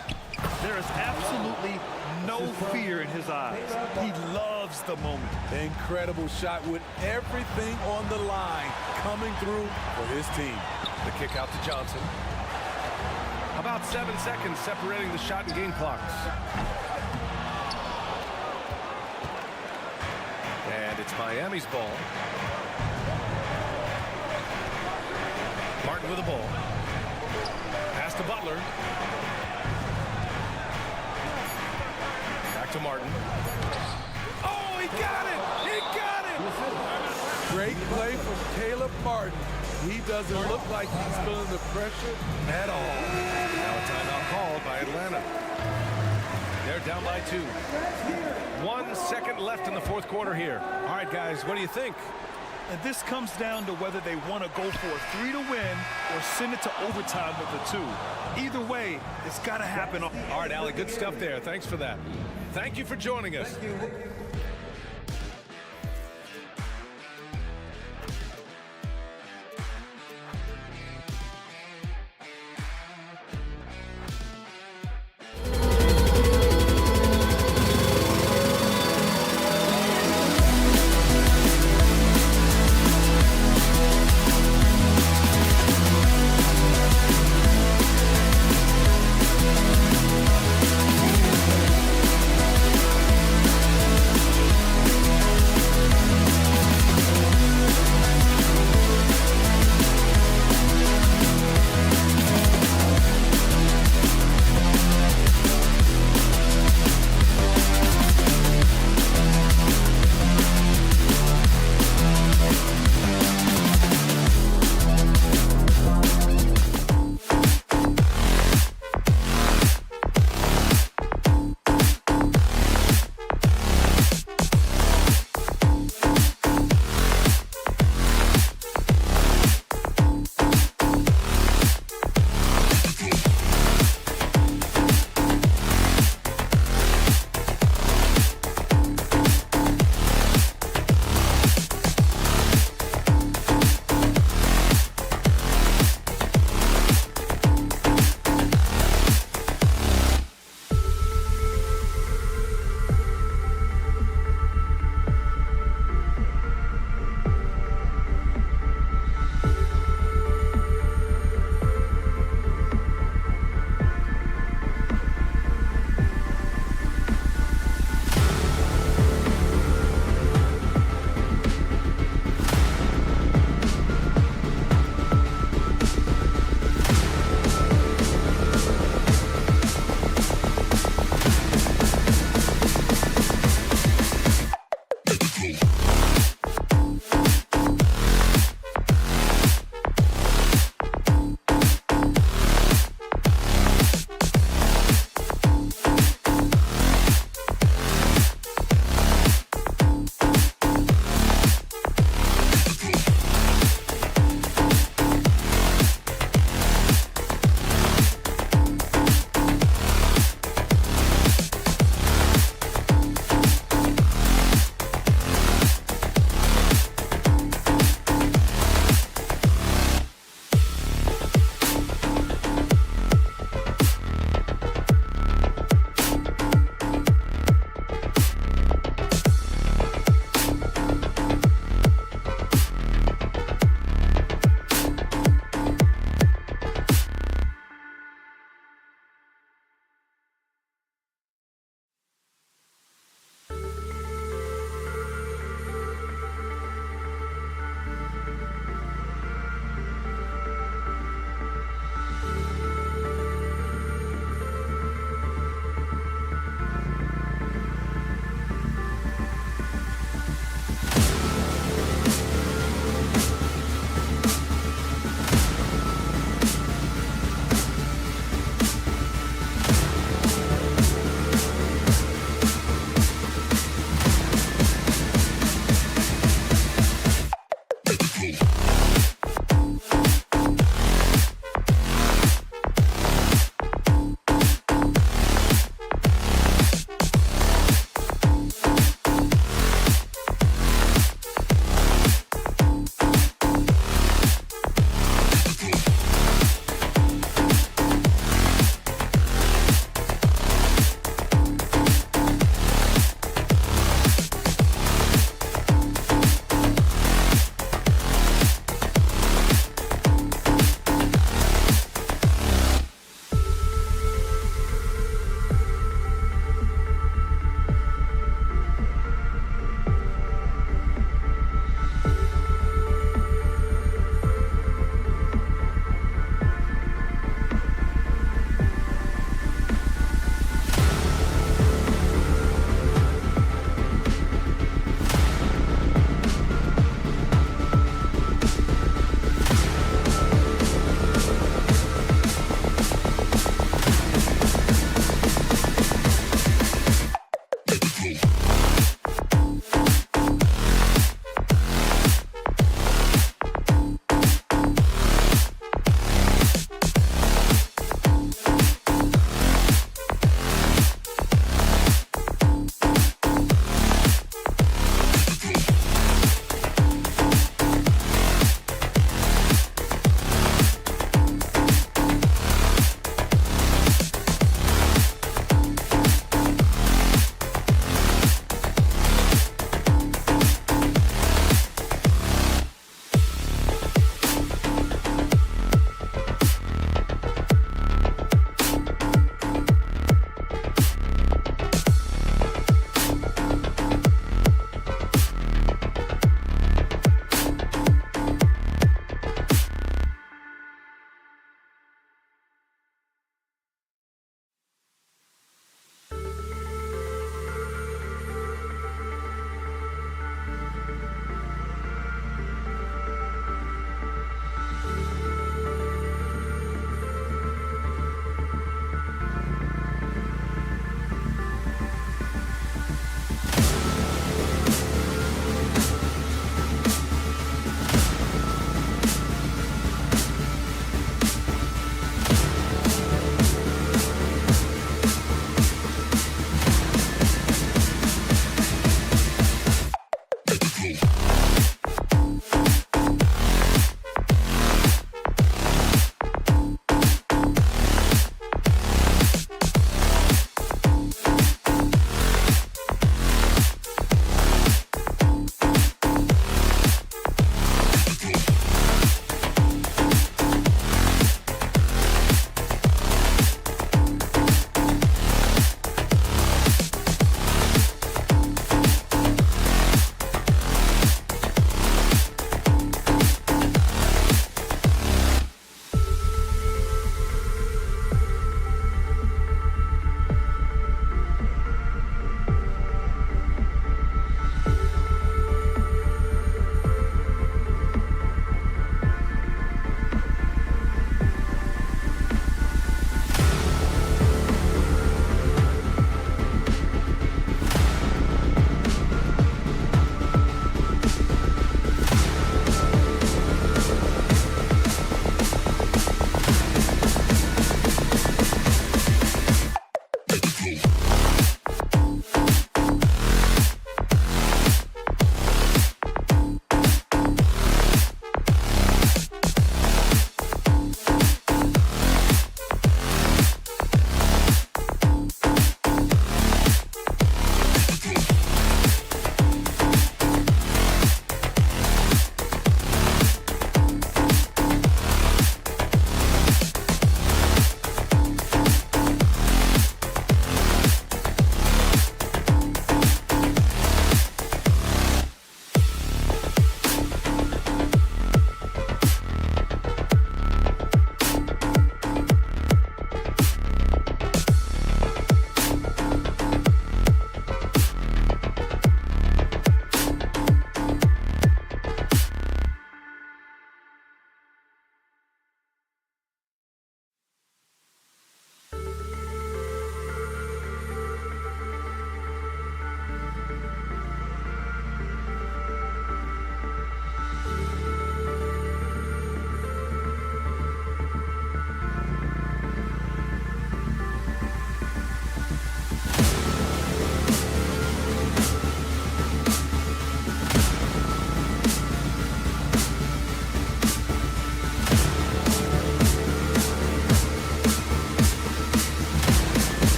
[SPEAKER 2] There is absolutely no fear in his eyes. He loves the moment.
[SPEAKER 3] Incredible shot with everything on the line coming through for his team.
[SPEAKER 1] The kick out to Johnson. About 7 seconds separating the shot and game clocks. And it's Miami's ball. Martin with the ball. Pass to Butler. Back to Martin. Oh, he got it! He got it!
[SPEAKER 3] Great play from Caleb Martin. He doesn't look like he's feeling the pressure at all.
[SPEAKER 1] Now a timeout called by Atlanta. They're down by 2. 1 second left in the fourth quarter here. All right, guys, what do you think?
[SPEAKER 2] And this comes down to whether they want to go for a 3 to win or send it to overtime with a 2. Either way, it's got to happen.
[SPEAKER 1] All right, Allie, good stuff there. Thanks for that. Thank you for joining us.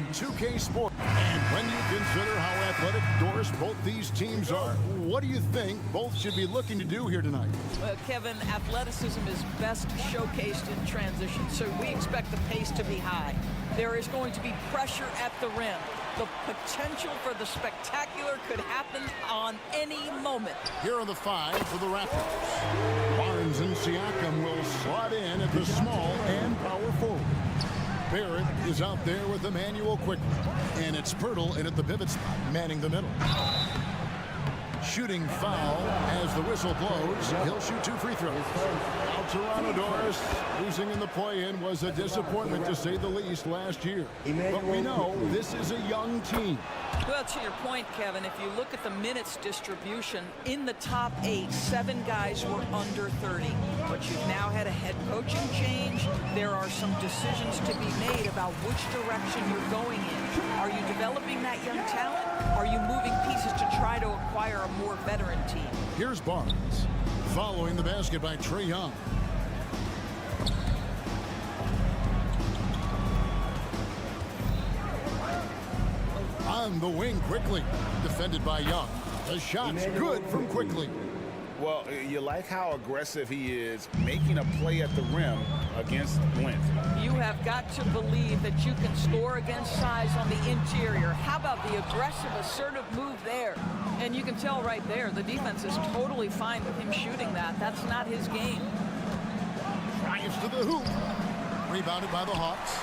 [SPEAKER 6] 2K Sport. And when you consider how athletic doors both these teams are, what do you think both should be looking to do here tonight?
[SPEAKER 11] Well, Kevin, athleticism is best showcased in transition, so we expect the pace to be high. There is going to be pressure at the rim. The potential for the spectacular could happen on any moment.
[SPEAKER 6] Here are the 5 for the Raptors. Barnes and Siakam will slot in at the small and power forward. Barrett is out there with Emmanuel Quickly. And it's Pirtle in at the pivot spot, manning the middle. Shooting foul as the whistle blows. He'll shoot 2 free throws. Now Toronto Doris losing in the play-in was a disappointment to say the least last year. But we know this is a young team.
[SPEAKER 11] Well, to your point, Kevin, if you look at the minutes distribution, in the top 8, 7 guys were under 30. But you've now had a head coaching change. There are some decisions to be made about which direction you're going in. Are you developing that young talent? Are you moving pieces to try to acquire a more veteran team?
[SPEAKER 6] Here's Barnes, following the basket by Trae Young. On the wing quickly, defended by Young. The shot's good from Quickly.
[SPEAKER 7] Well, you like how aggressive he is, making a play at the rim against length.
[SPEAKER 11] You have got to believe that you can score against size on the interior. How about the aggressive, assertive move there? And you can tell right there, the defense is totally fine with him shooting that. That's not his game.
[SPEAKER 6] Drives to the hoop. Rebounded by the Hawks.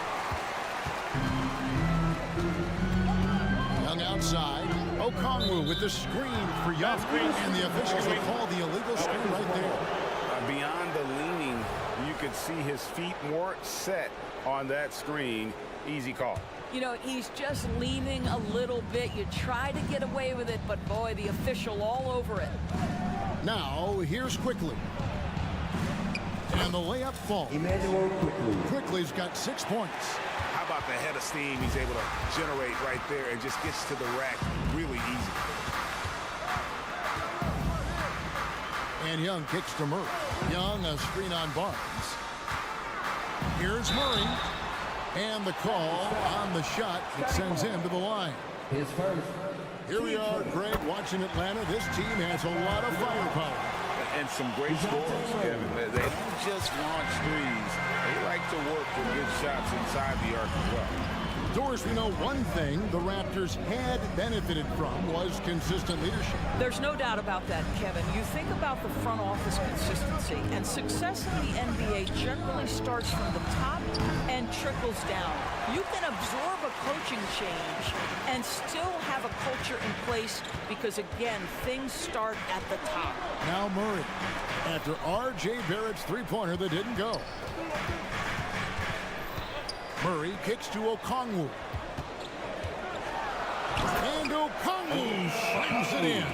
[SPEAKER 6] Young outside. Okongwu with the screen for Young. And the officials will call the illegal screen right there.
[SPEAKER 7] Beyond the leaning, you could see his feet more set on that screen. Easy call.
[SPEAKER 11] You know, he's just leaning a little bit. You try to get away with it, but boy, the official all over it.
[SPEAKER 6] Now, here's Quickly. And the layup falls.
[SPEAKER 4] Emmanuel Quickly.
[SPEAKER 6] Quickly's got 6 points.
[SPEAKER 10] How about the head of steam he's able to generate right there and just gets to the rack really easy.
[SPEAKER 6] And Young kicks to Murray. Young, a screen on Barnes. Here's Murray. And the call on the shot. It sends him to the line.
[SPEAKER 4] His first.
[SPEAKER 6] Here we are, Greg, watching Atlanta. This team has a lot of firepower.
[SPEAKER 7] And some great scores, Kevin. They don't just launch threes. They like to work with good shots inside the arc as well.
[SPEAKER 6] Doris, we know one thing the Raptors had benefited from was consistent leadership.
[SPEAKER 11] There's no doubt about that, Kevin. You think about the front office consistency, and success in the NBA generally starts from the top and trickles down. You can absorb a coaching change and still have a culture in place because, again, things start at the top.
[SPEAKER 6] Now Murray, after R.J. Barrett's three-pointer that didn't go. Murray kicks to Okongwu. And Okongwu slams it in.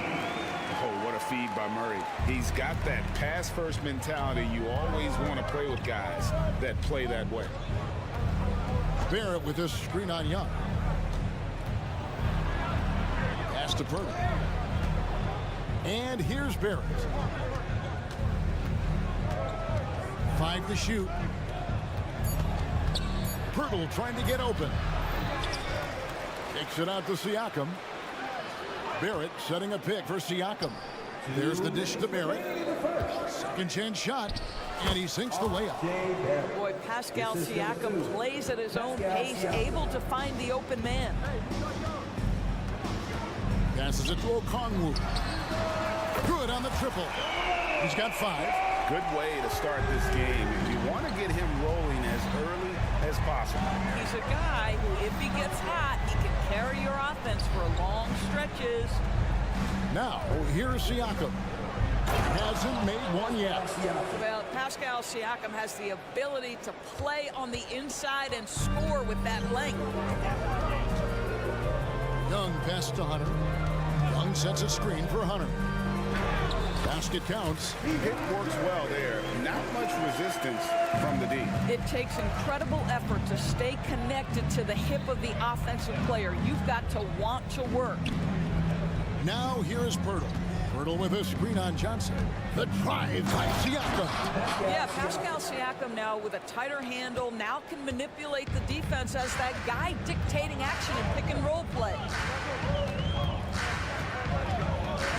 [SPEAKER 7] Oh, what a feed by Murray. He's got that pass-first mentality. You always want to play with guys that play that way.
[SPEAKER 6] Barrett with this screen on Young. Pass to Pirtle. And here's Barrett. 5 to shoot. Pirtle trying to get open. Kicks it out to Siakam. Barrett setting a pick for Siakam. There's the dish to Barrett. Second chance shot. And he sinks the layup.
[SPEAKER 11] Boy, Pascal Siakam plays at his own pace, able to find the open man.
[SPEAKER 6] Passes it to Okongwu. Good on the triple. He's got 5.
[SPEAKER 7] Good way to start this game. If you want to get him rolling as early as possible.
[SPEAKER 11] He's a guy who, if he gets hot, he can carry your offense for long stretches.
[SPEAKER 6] Now, here's Siakam. Hasn't made one yet.
[SPEAKER 11] Well, Pascal Siakam has the ability to play on the inside and score with that length.
[SPEAKER 6] Young pass to Hunter. Young sets a screen for Hunter. Basket counts.
[SPEAKER 7] It works well there. Not much resistance from the D.
[SPEAKER 11] It takes incredible effort to stay connected to the hip of the offensive player. You've got to want to work.
[SPEAKER 6] Now here is Pirtle. Hurdle with a screen on Johnson. The drive by Siakam.
[SPEAKER 11] Yeah, Pascal Siakam now with a tighter handle, now can manipulate the defense as that guy dictating action in pick and roll play.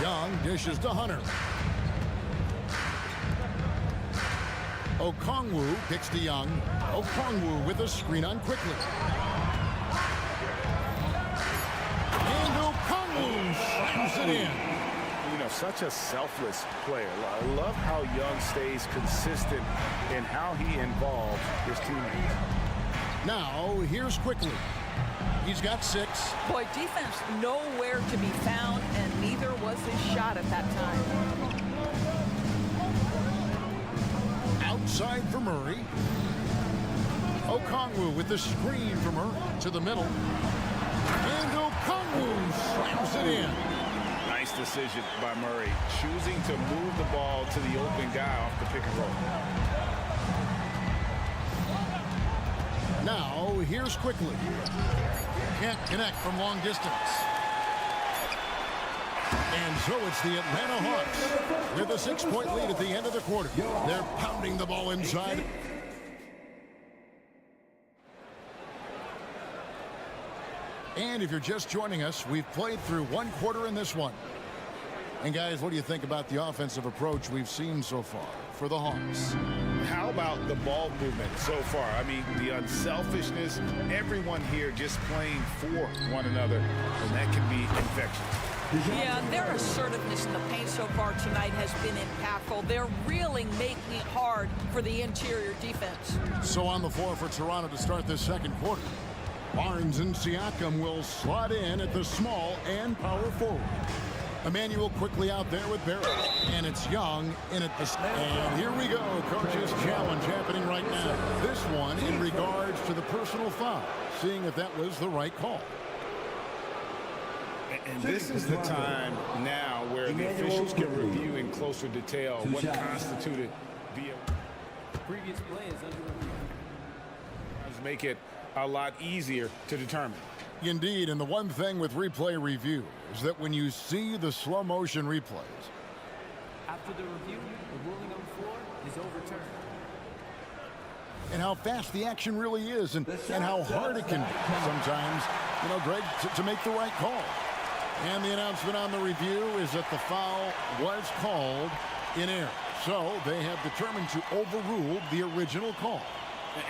[SPEAKER 6] Young dishes to Hunter. Okongwu kicks to Young. Okongwu with a screen on quickly. And Okongwu slams it in.
[SPEAKER 10] You know, such a selfless player. I love how Young stays consistent in how he involves his teammates.
[SPEAKER 6] Now, here's quickly. He's got 6.
[SPEAKER 11] Boy, defense nowhere to be found, and neither was his shot at that time.
[SPEAKER 6] Outside for Murray. Okongwu with the screen from Murray to the middle. And Okongwu slams it in.
[SPEAKER 10] Nice decision by Murray, choosing to move the ball to the open guy off the pick and roll.
[SPEAKER 6] Now, here's quickly. Can't connect from long distance. And so it's the Atlanta Hawks with a 6-point lead at the end of the quarter. They're pounding the ball inside. And if you're just joining us, we've played through 1 quarter in this one. And guys, what do you think about the offensive approach we've seen so far for the Hawks?
[SPEAKER 10] How about the ball movement so far? I mean, the unselfishness, everyone here just playing for one another, and that can be infectious.
[SPEAKER 11] Yeah, their assertiveness in the paint so far tonight has been impactful. They're really making it hard for the interior defense.
[SPEAKER 6] So on the floor for Toronto to start this second quarter, Barnes and Siakam will slot in at the small and power forward. Emmanuel quickly out there with Barrett, and it's Young in at the... And here we go, coach's challenge happening right now. This one in regards to the personal foul, seeing if that was the right call.
[SPEAKER 10] And this is the time now where the officials can review in closer detail what constituted via
[SPEAKER 8] Previous play is under review.
[SPEAKER 10] Make it a lot easier to determine.
[SPEAKER 6] Indeed, and the one thing with replay review is that when you see the slow motion replays,
[SPEAKER 8] After the review, the ruling on the floor is overturned.
[SPEAKER 6] and how fast the action really is, and how hard it can be sometimes, you know, Greg, to make the right call. And the announcement on the review is that the foul was called in error. So they have determined to overrule the original call.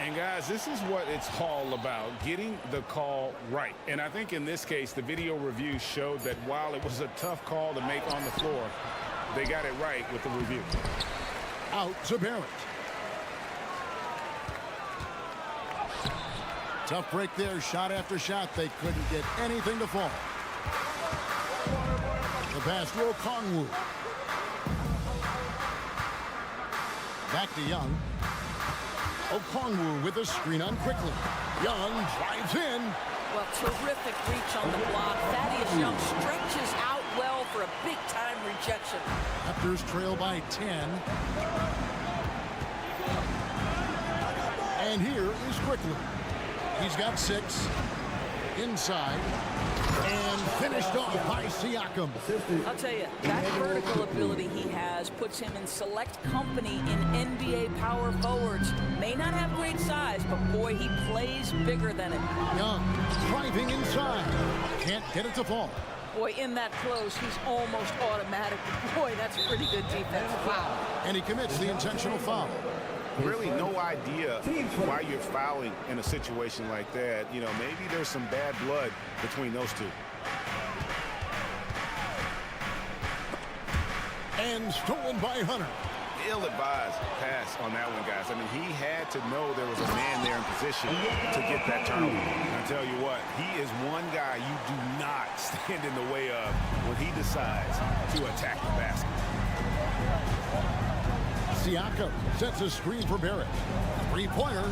[SPEAKER 10] And guys, this is what it's all about, getting the call right. And I think in this case, the video review showed that while it was a tough call to make on the floor, they got it right with the review.
[SPEAKER 6] Out to Barrett. Tough break there, shot after shot. They couldn't get anything to fall. The pass to Okongwu. Back to Young. Okongwu with a screen on quickly. Young drives in.
[SPEAKER 11] Well, terrific reach on the block. Thaddeus Young stretches out well for a big-time rejection.
[SPEAKER 6] Raptors trail by 10. And here is quickly. He's got 6. Inside. And finished off by Siakam.
[SPEAKER 11] I'll tell you, that vertical ability he has puts him in select company in NBA power forwards. May not have great size, but boy, he plays bigger than it.
[SPEAKER 6] Young driving inside. Can't get it to fall.
[SPEAKER 11] Boy, in that close, he's almost automatic. Boy, that's pretty good defense. Wow.
[SPEAKER 6] And he commits the intentional foul.
[SPEAKER 10] Really no idea why you're fouling in a situation like that. You know, maybe there's some bad blood between those two.
[SPEAKER 6] And stolen by Hunter.
[SPEAKER 10] Ill-advised pass on that one, guys. I mean, he had to know there was a man there in position to get that turnover. I tell you what, he is one guy you do not stand in the way of when he decides to attack the basket.
[SPEAKER 6] Siakam sets a screen for Barrett. Three-pointer.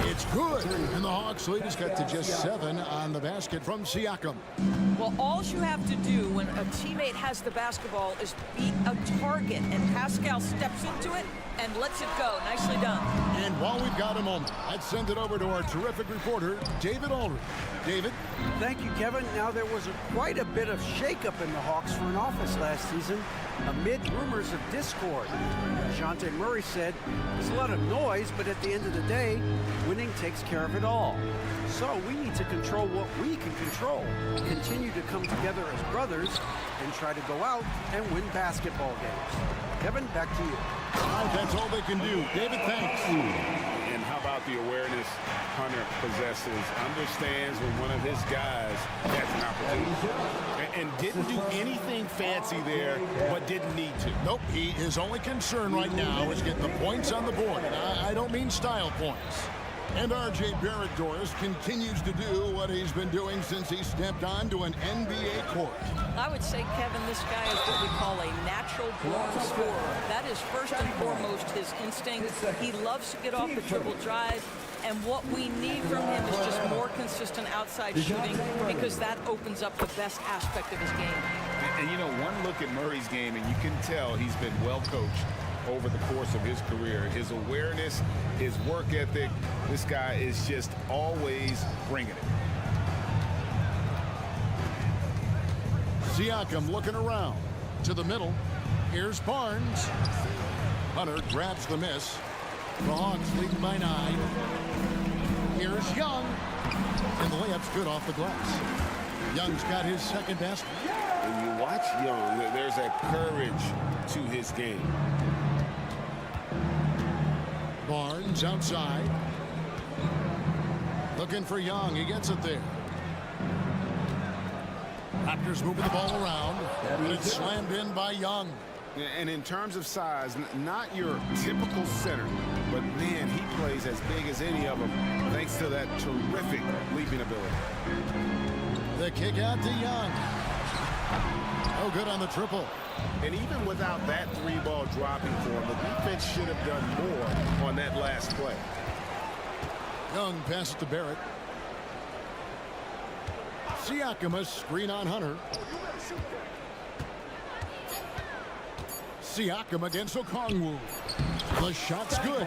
[SPEAKER 6] It's good. And the Hawks lead has got to just 7 on the basket from Siakam.
[SPEAKER 11] Well, all you have to do when a teammate has the basketball is beat a target, and Pascal steps into it. and lets it go. Nicely done.
[SPEAKER 6] And while we've got a moment, let's send it over to our terrific reporter, David Aldridge. David?
[SPEAKER 9] Thank you, Kevin. Now, there was quite a bit of shakeup in the Hawks front office last season amid rumors of discord. DeJounte Murray said, there's a lot of noise, but at the end of the day, winning takes care of it all. So we need to control what we can control, continue to come together as brothers, and try to go out and win basketball games. Kevin, back to you.
[SPEAKER 6] All right, that's all they can do. David, thanks.
[SPEAKER 10] And how about the awareness Hunter possesses, understands when one of his guys has an opportunity. And didn't do anything fancy there, but didn't need to.
[SPEAKER 6] Nope, his only concern right now is getting the points on the board. And I don't mean style points. And R.J. Barrett, Doris, continues to do what he's been doing since he stepped onto an NBA court.
[SPEAKER 11] I would say, Kevin, this guy is what we call a natural-born scorer. That is first and foremost his instinct. He loves to get off the dribble drive, and what we need from him is just more consistent outside shooting, because that opens up the best aspect of his game.
[SPEAKER 10] And you know, one look at Murray's game, and you can tell he's been well coached over the course of his career. His awareness, his work ethic, this guy is just always bringing it.
[SPEAKER 6] Siakam looking around to the middle. Here's Barnes. Hunter grabs the miss. The Hawks lead by 9. Here's Young. And the layup's good off the glass. Young's got his second best.
[SPEAKER 10] When you watch Young, there's a courage to his game.
[SPEAKER 6] Barnes outside. Looking for Young. He gets it there. Raptors moving the ball around. And it's slammed in by Young.
[SPEAKER 10] And in terms of size, not your typical center, but man, he plays as big as any of them thanks to that terrific leaping ability.
[SPEAKER 6] The kick out to Young. Oh, good on the triple.
[SPEAKER 10] And even without that 3-ball dropping for him, the defense should have done more on that last play.
[SPEAKER 6] Young passes to Barrett. Siakam, a screen on Hunter. Siakam against Okongwu. The shot's good.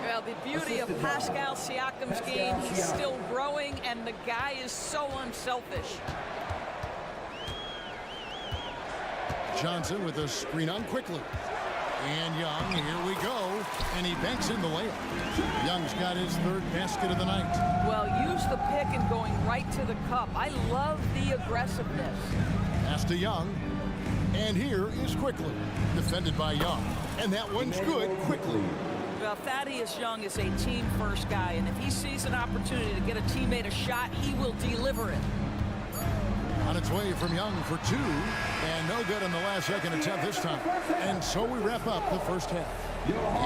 [SPEAKER 11] Well, the beauty of Pascal Siakam's game, he's still growing, and the guy is so unselfish.
[SPEAKER 6] Johnson with a screen on quickly. And Young, here we go. And he banks in the layup. Young's got his third basket of the night.
[SPEAKER 11] Well, use the pick and going right to the cup. I love the aggressiveness.
[SPEAKER 6] Pass to Young. And here is Quickly. Defended by Young. And that one's good. Quickly.
[SPEAKER 11] Well, Thaddeus Young is a team-first guy, and if he sees an opportunity to get a teammate a shot, he will deliver it.
[SPEAKER 6] On its way from Young for 2, and no good on the last second attempt this time. And so we wrap up the first half.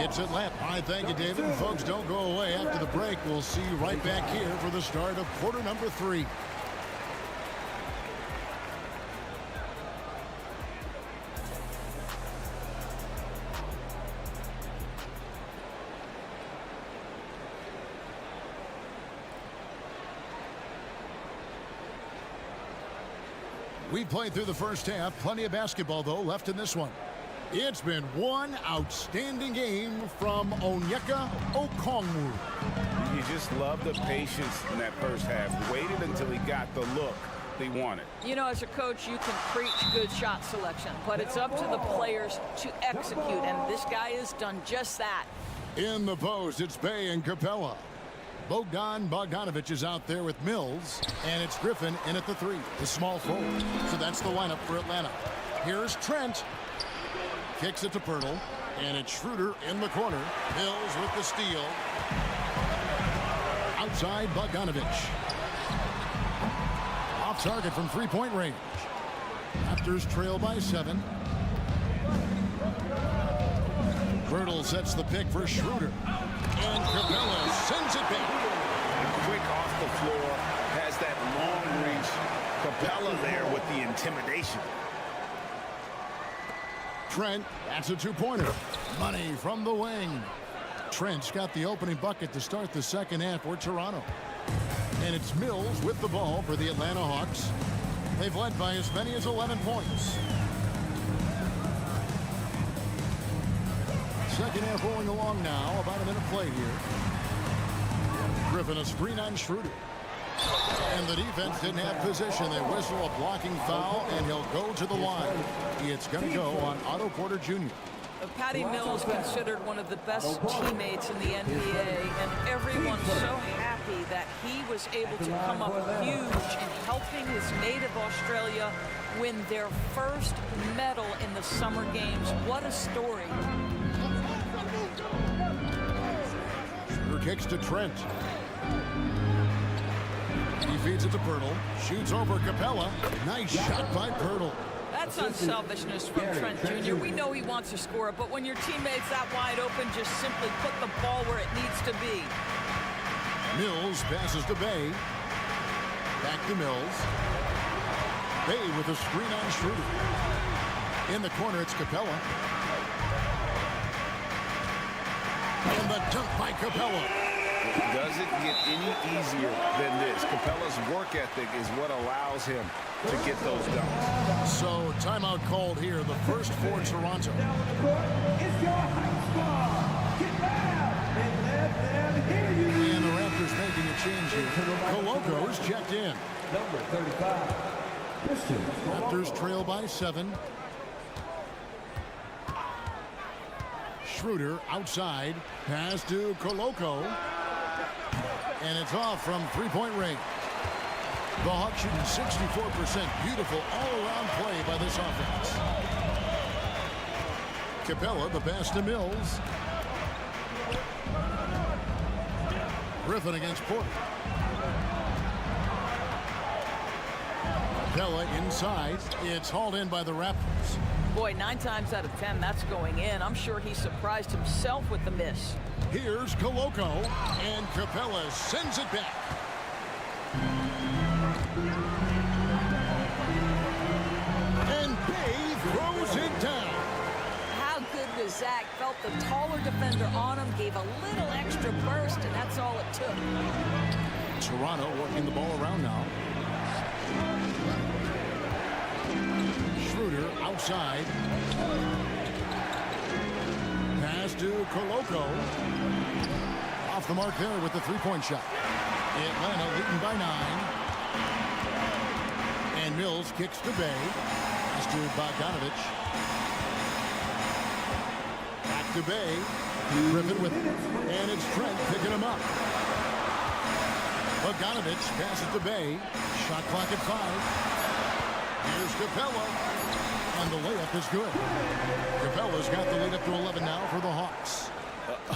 [SPEAKER 6] It's Atlanta. All right, thank you, David. And folks, don't go away. After the break, we'll see you right back here for the start of quarter number 3. We played through the first half. Plenty of basketball, though, left in this one. It's been one outstanding game from Onyeka Okongwu.
[SPEAKER 10] You just love the patience in that first half. Waited until he got the look they wanted.
[SPEAKER 11] You know, as a coach, you can preach good shot selection, but it's up to the players to execute, and this guy has done just that.
[SPEAKER 6] In the post, it's Bey and Capella. Bogdanovich is out there with Mills, and it's Griffin in at the 3, the small forward. So that's the lineup for Atlanta. Here's Trent. Kicks it to Pirtle, and it's Schroeder in the corner. Mills with the steal. Outside, Bogdanovich. Off target from three-point range. Raptors trail by 7. Pirtle sets the pick for Schroeder. And Capella sends it back.
[SPEAKER 10] Quick off the floor, has that long reach. Capella there with the intimidation.
[SPEAKER 6] Trent, that's a 2-pointer. Money from the wing. Trent's got the opening bucket to start the second half for Toronto. And it's Mills with the ball for the Atlanta Hawks. They've led by as many as 11 points. Second half rolling along now. About a minute played here. Griffin a screen on Schroeder. And the defense didn't have position. They whistle a blocking foul, and he'll go to the line. It's going to go on Otto Porter Jr.
[SPEAKER 11] Patty Mills considered one of the best teammates in the NBA, and everyone's so happy that he was able to come up huge in helping his native Australia win their first medal in the Summer Games. What a story.
[SPEAKER 6] Schroeder kicks to Trent. He feeds it to Pirtle. Shoots over Capella. Nice shot by Pirtle.
[SPEAKER 11] That's unselfishness from Trent Jr. We know he wants to score, but when your teammate's that wide open, just simply put the ball where it needs to be.
[SPEAKER 6] Mills passes to Bay. Back to Mills. Bay with a screen on Schroeder. In the corner, it's Capella. And the dunk by Capella.
[SPEAKER 10] It doesn't get any easier than this. Capella's work ethic is what allows him to get those dunks.
[SPEAKER 6] So timeout called here, the first for Toronto. And the Raptors making a change here. Coloco's checked in.
[SPEAKER 4] Number 35.
[SPEAKER 6] Raptors trail by 7. Schroeder outside. Pass to Coloco. And it's off from three-point range. The Hawks shooting 64%. Beautiful all-around play by this offense. Capella, the pass to Mills. Griffin against Porter. Capella inside. It's hauled in by the Raptors.
[SPEAKER 11] Boy, 9 times out of 10, that's going in. I'm sure he surprised himself with the miss.
[SPEAKER 6] Here's Coloco, and Capella sends it back. And Bay throws it down.
[SPEAKER 11] How good was Zach? Felt the taller defender on him, gave a little extra burst, and that's all it took.
[SPEAKER 6] Toronto working the ball around now. Schroeder outside. Pass to Coloco. Off the mark there with the three-point shot. Atlanta leading by 9. And Mills kicks to Bay. Pass to Bogdanovich. Back to Bay. Griffin with it. And it's Trent picking him up. Bogdanovich passes to Bay. Shot clock at 5. Here's Capella. And the layup is good. Capella's got the lead up to 11 now for the Hawks.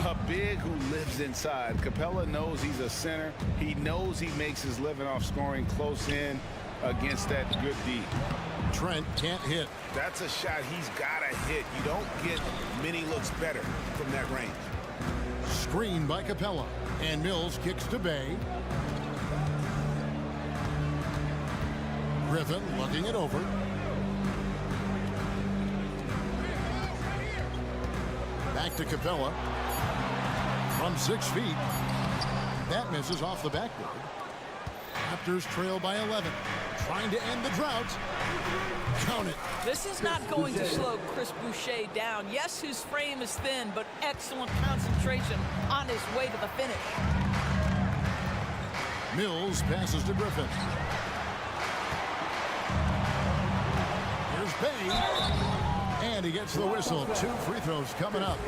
[SPEAKER 10] A big who lives inside. Capella knows he's a center. He knows he makes his living off scoring close in against that good D.
[SPEAKER 6] Trent can't hit.
[SPEAKER 10] That's a shot he's got to hit. You don't get many looks better from that range.
[SPEAKER 6] Screen by Capella. And Mills kicks to Bay. Griffin looking it over. Back to Capella. From 6 feet. That misses off the backboard. Raptors trail by 11. Trying to end the drought. Count it.
[SPEAKER 11] This is not going to slow Chris Boucher down. Yes, his frame is thin, but excellent concentration on his way to the finish.
[SPEAKER 6] Mills passes to Griffin. Here's Bay. And he gets the whistle. 2 free throws coming up.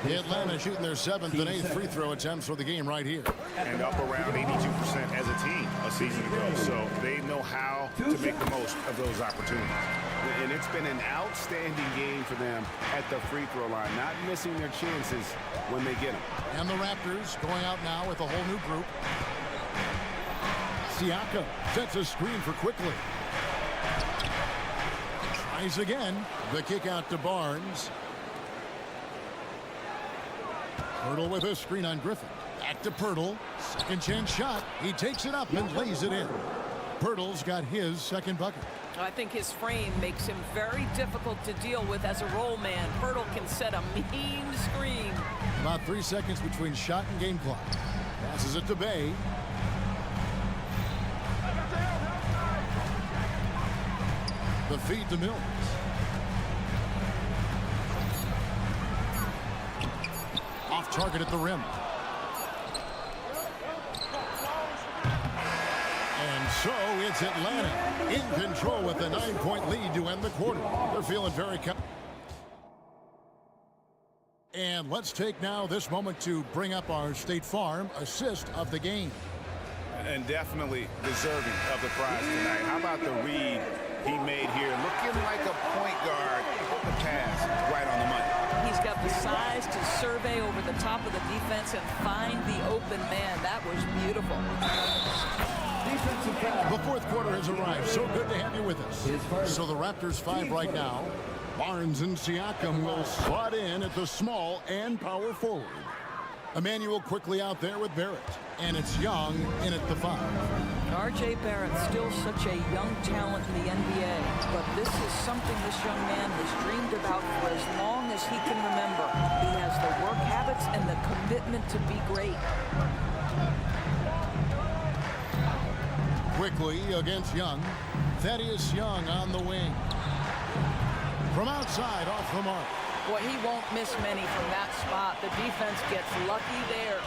[SPEAKER 6] Atlanta shooting their 7th and 8th free throw attempts for the game right here.
[SPEAKER 10] And up around 82% as a team a season ago. So they know how to make the most of those opportunities. And it's been an outstanding game for them at the free throw line, not missing their chances when they get them.
[SPEAKER 6] And the Raptors going out now with a whole new group. Siakam sets a screen for Quickly. Tries again. The kick out to Barnes. Pirtle with a screen on Griffin. Back to Pirtle. Second chance shot. He takes it up and lays it in. Pirtle's got his second bucket.
[SPEAKER 11] I think his frame makes him very difficult to deal with as a roll man. Pirtle can set a mean screen.
[SPEAKER 6] About 3 seconds between shot and game clock. Passes it to Bay. The feed to Mills. target at the rim. And so it's Atlanta in control with a 9-point lead to end the quarter. They're feeling very confident. And let's take now this moment to bring up our State Farm assist of the game.
[SPEAKER 10] And definitely deserving of the prize tonight. How about the read he made here? Looking like a point guard. The pass right on the money.
[SPEAKER 11] He's got the size to survey over the top of the defense and find the open man. That was beautiful.
[SPEAKER 6] The fourth quarter has arrived. So good to have you with us. So the Raptors 5 right now. Barnes and Siakam will slot in at the small and power forward. Emmanuel quickly out there with Barrett. And it's Young in at the 5.
[SPEAKER 11] R.J. Barrett, still such a young talent in the NBA, but this is something this young man has dreamed about for as long as he can remember. He has the work habits and the commitment to be great.
[SPEAKER 6] Quickly against Young. Thaddeus Young on the wing. From outside, off the mark.
[SPEAKER 11] Well, he won't miss many from that spot. The defense gets lucky there.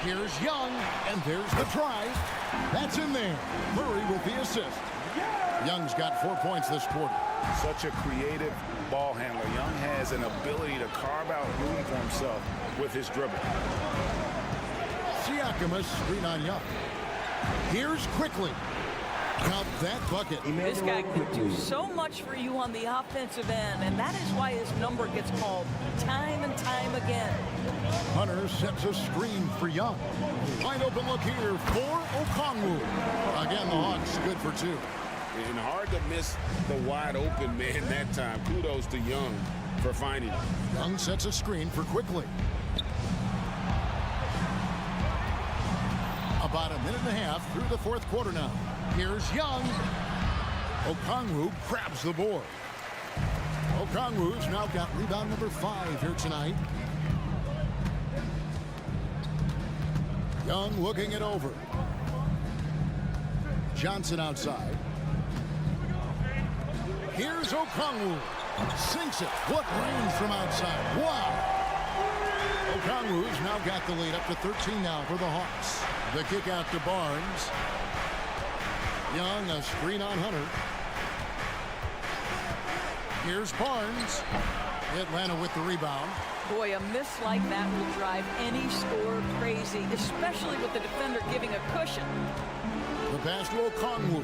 [SPEAKER 6] Here's Young, and there's the try. That's in there. Murray with the assist. Young's got 4 points this quarter.
[SPEAKER 10] Such a creative ball handler. Young has an ability to carve out room for himself with his dribble.
[SPEAKER 6] Siakam a screen on Young. Here's quickly. Count that bucket.
[SPEAKER 11] This guy can do so much for you on the offensive end, and that is why his number gets called time and time again.
[SPEAKER 6] Hunter sets a screen for Young. Wide open look here for Okongwu. Again, the Hawks good for 2.
[SPEAKER 7] And hard to miss the wide open man that time. Kudos to Young for finding it.
[SPEAKER 6] Young sets a screen for Quickly. About a minute and a half through the fourth quarter now. Here's Young. Okongwu grabs the board. Okongwu's now got rebound number 5 here tonight. Young looking it over. Johnson outside. Here's Okongwu. Sinks it. What range from outside. Wow. Okongwu's now got the lead up to 13 now for the Hawks. The kick out to Barnes. Young, a screen on Hunter. Here's Barnes. Atlanta with the rebound.
[SPEAKER 11] Boy, a miss like that will drive any scorer crazy, especially with the defender giving a cushion.
[SPEAKER 6] The pass to Okongwu.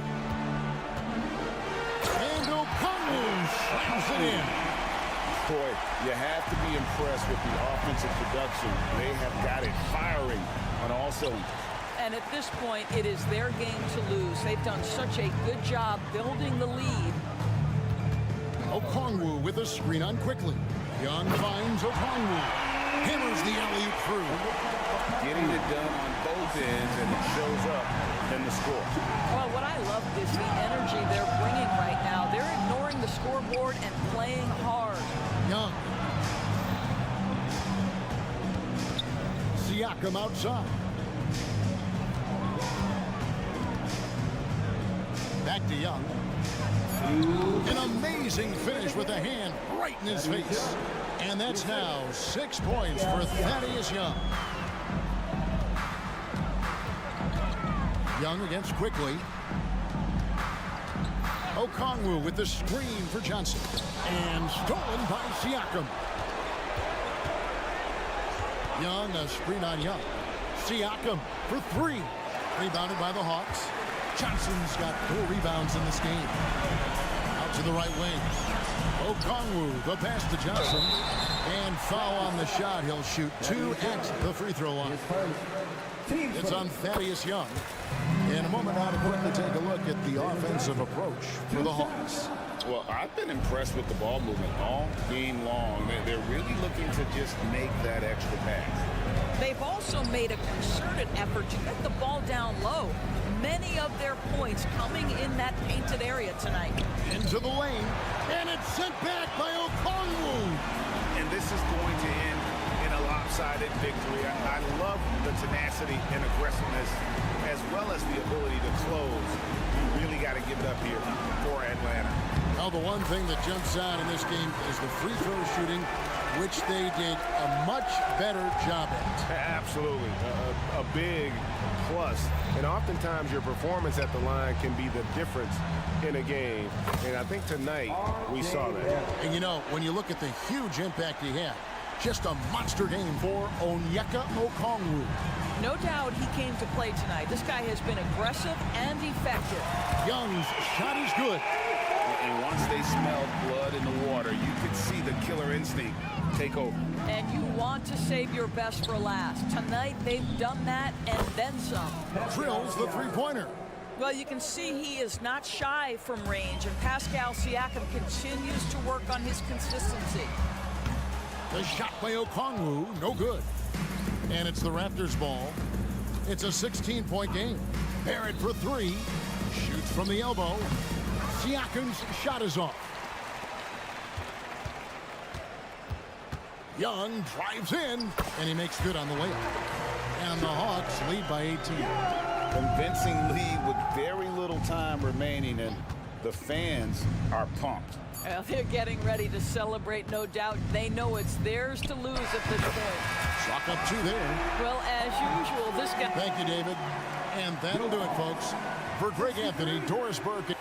[SPEAKER 6] And Okongwu slams it in.
[SPEAKER 7] Boy, you have to be impressed with the offensive production. They have got it firing on all cylinders.
[SPEAKER 11] And at this point, it is their game to lose. They've done such a good job building the lead.
[SPEAKER 6] Okongwu with a screen on Quickly. Young finds Okongwu. Hammers the alley-oop through.
[SPEAKER 10] Getting it done on both ends, and it shows up in the score.
[SPEAKER 11] Well, what I love is the energy they're bringing right now. They're ignoring the scoreboard and playing hard.
[SPEAKER 6] Young. Siakam outside. Back to Young. An amazing finish with a hand right in his face. And that's now 6 points for Thaddeus Young. Young against Quickly. Okongwu with the screen for Johnson. And stolen by Siakam. Young, a screen on Young. Siakam for 3. Rebounded by the Hawks. Johnson's got 4 rebounds in this game. Out to the right wing. Okongwu, the pass to Johnson. And foul on the shot. He'll shoot 2 at the free throw line. It's on Thaddeus Young. In a moment now to quickly take a look at the offensive approach for the Hawks.
[SPEAKER 7] Well, I've been impressed with the ball movement all game long. They're really looking to just make that extra pass.
[SPEAKER 11] They've also made a concerted effort to get the ball down low. Many of their points coming in that painted area tonight.
[SPEAKER 6] Into the lane, and it's sent back by Okongwu.
[SPEAKER 10] And this is going to end in a lopsided victory. I love the tenacity and aggressiveness, as well as the ability to close. You really got to give it up here for Atlanta.
[SPEAKER 6] Now, the one thing that jumps out in this game is the free throw shooting which they did a much better job at.
[SPEAKER 10] Absolutely. A big plus. And oftentimes your performance at the line can be the difference in a game. And I think tonight we saw that.
[SPEAKER 6] And you know, when you look at the huge impact he had, just a monster game for Onyeka Okongwu.
[SPEAKER 11] No doubt he came to play tonight. This guy has been aggressive and effective.
[SPEAKER 6] Young's shot is good.
[SPEAKER 7] And once they smelled blood in the water, you could see the killer instinct take over.
[SPEAKER 11] And you want to save your best for last. Tonight, they've done that and then some.
[SPEAKER 6] Drills the three-pointer.
[SPEAKER 11] Well, you can see he is not shy from range, and Pascal Siakam continues to work on his consistency.
[SPEAKER 6] The shot by Okongwu, no good. And it's the Raptors ball. It's a 16-point game. Barrett for three. Shoots from the elbow. Siakam's shot is off. Young drives in, and he makes good on the layup. And the Hawks lead by 18.
[SPEAKER 7] Convincing lead with very little time remaining, and the fans are pumped.
[SPEAKER 11] Well, they're getting ready to celebrate, no doubt. They know it's theirs to lose at this point.
[SPEAKER 6] Chalk up two there.
[SPEAKER 11] Well, as usual, this guy...
[SPEAKER 6] Thank you, David. And that'll do it, folks. For Greg Anthony, Doris Burke...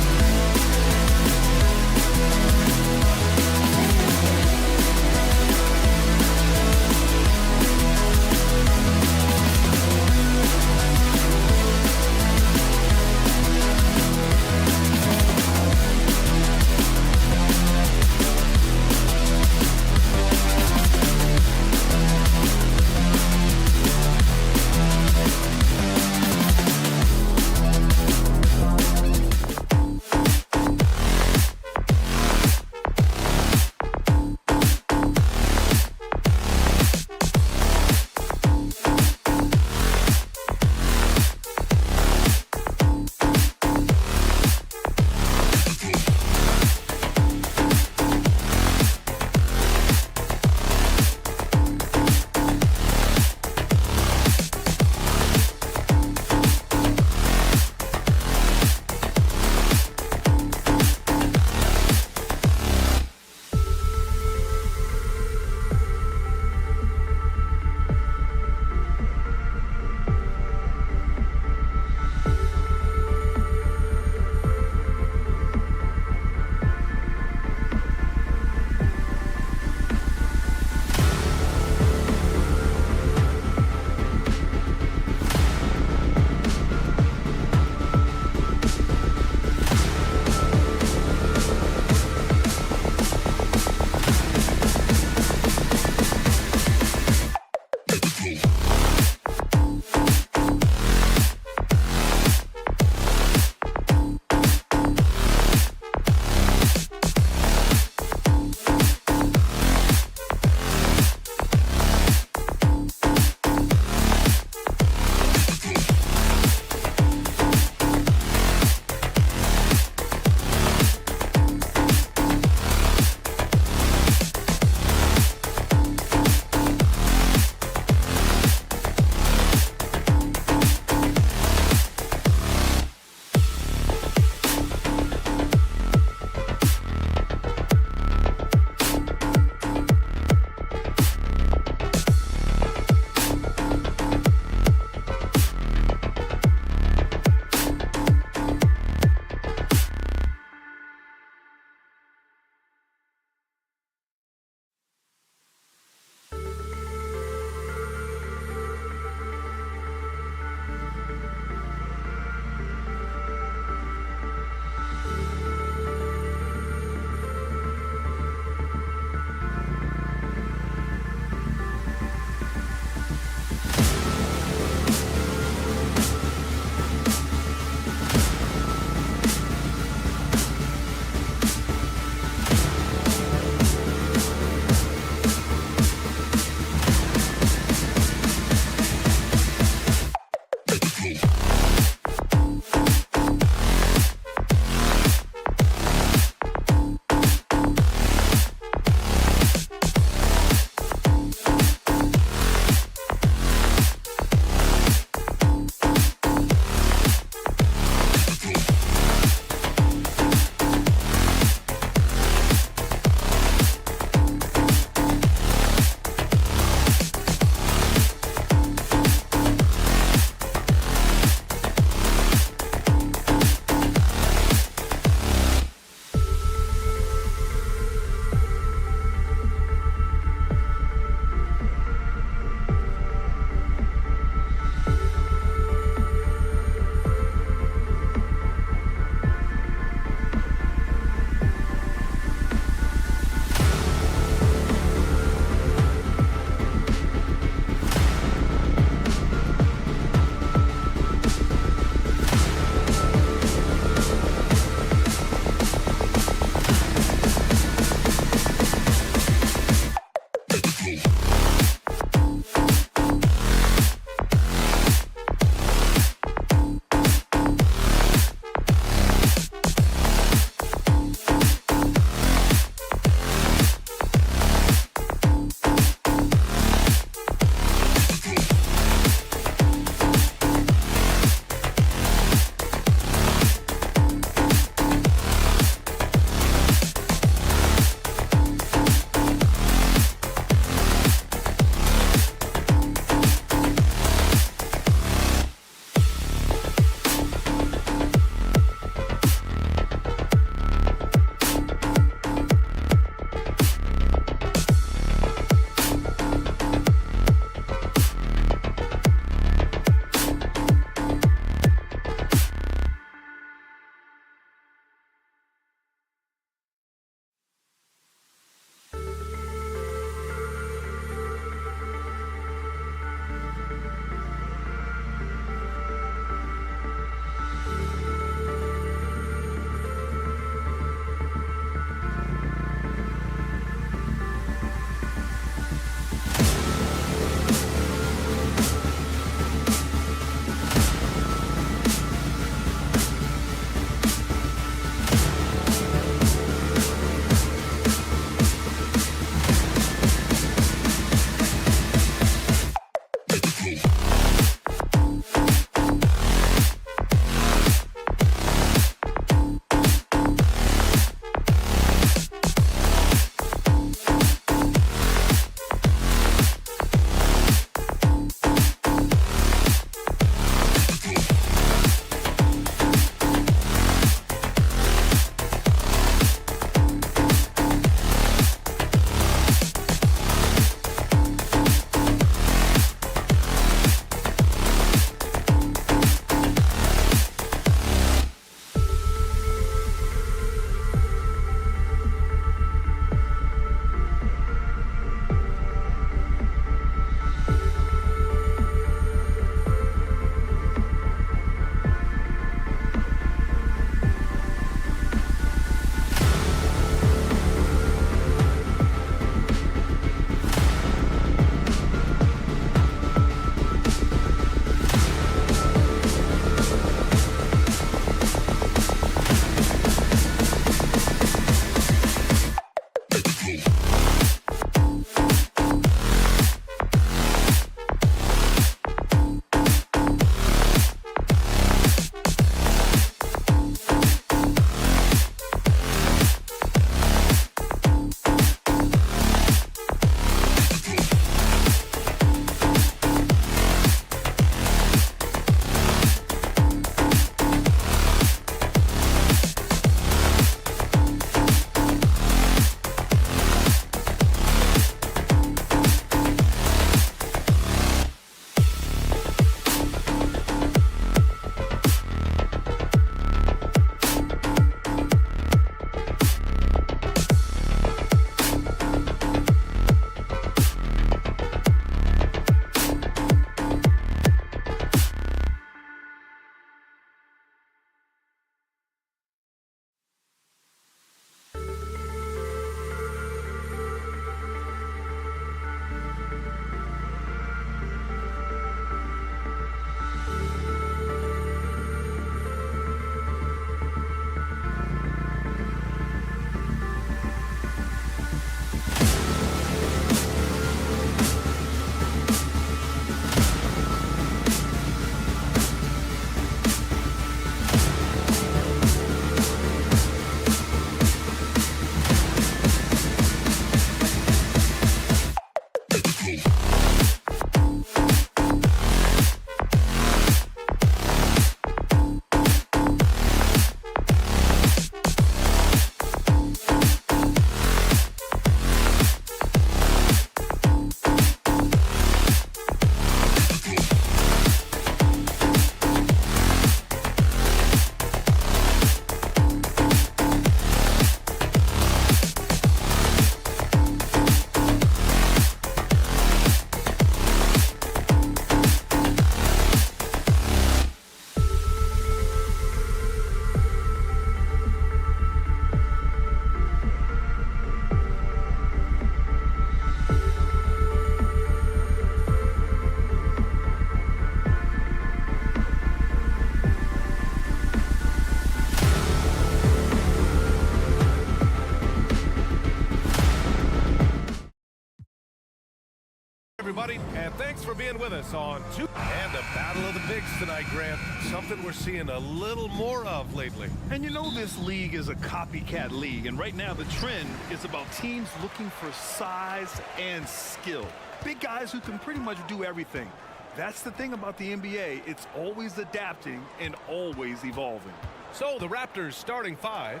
[SPEAKER 1] Everybody, and thanks for being with us on two. And a battle of the bigs tonight, Grant. Something we're seeing a little more of lately.
[SPEAKER 2] And you know this league is a copycat league, and right now the trend is about teams looking for size and skill. Big guys who can pretty much do everything. That's the thing about the NBA. It's always adapting and always evolving.
[SPEAKER 1] So the Raptors starting five.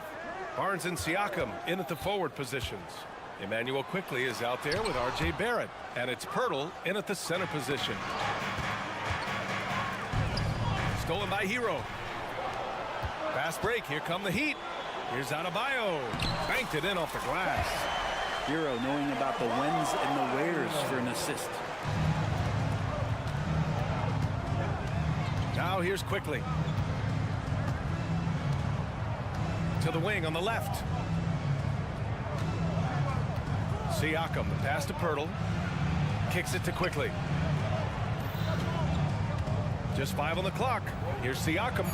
[SPEAKER 1] Barnes and Siakam in at the forward positions. Emmanuel quickly is out there with R.J. Barrett. And it's Pirtle in at the center position. Stolen by Hero. Fast break. Here come the Heat. Here's Adebayo. Banked it in off the glass.
[SPEAKER 8] Hero knowing about the whens and the wheres for an assist.
[SPEAKER 1] Now here's quickly. To the wing on the left. Siakam, the pass to Pirtle. Kicks it to quickly. Just 5 on the clock. Here's Siakam.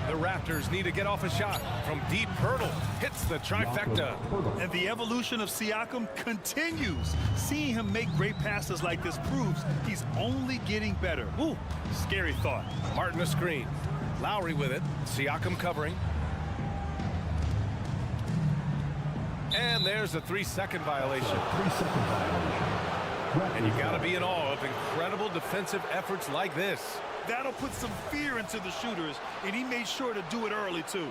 [SPEAKER 1] The Raptors need to get off a shot from deep. Pirtle hits the trifecta.
[SPEAKER 2] And the evolution of Siakam continues. Seeing him make great passes like this proves he's only getting better. Ooh, scary thought.
[SPEAKER 1] Martin a screen. Lowry with it. Siakam covering. And there's a 3-second violation.
[SPEAKER 4] 3-second violation.
[SPEAKER 1] And you got to be in awe of incredible defensive efforts like this.
[SPEAKER 2] That'll put some fear into the shooters, and he made sure to do it early, too.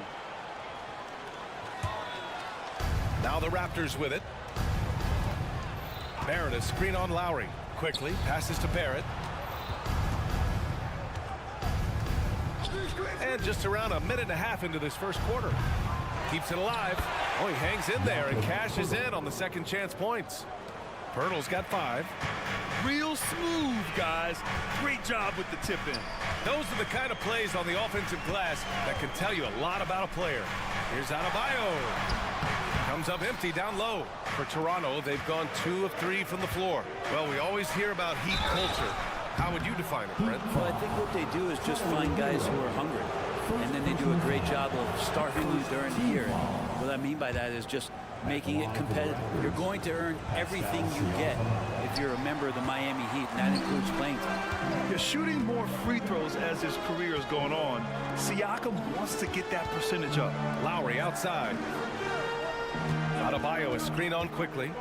[SPEAKER 1] Now the Raptors with it. Barrett a screen on Lowry. Quickly passes to Barrett. And just around a minute and a half into this first quarter. Keeps it alive. Oh, he hangs in there and cashes in on the second chance points. Pirtle's got 5.
[SPEAKER 2] Real smooth, guys. Great job with the tip in.
[SPEAKER 1] Those are the kind of plays on the offensive glass that can tell you a lot about a player. Here's Adebayo. Comes up empty down low. For Toronto, they've gone 2 of 3 from the floor. Well, we always hear about Heat culture. How would you define it, Brent?
[SPEAKER 8] Well, I think what they do is just find guys who are hungry. And then they do a great job of starving you during the year. And what I mean by that is just making it competitive. You're going to earn everything you get if you're a member of the Miami Heat, and that includes playing time.
[SPEAKER 2] You're shooting more free throws as his career is going on. Siakam wants to get that percentage up.
[SPEAKER 1] Lowry outside. Adebayo is screen on quickly.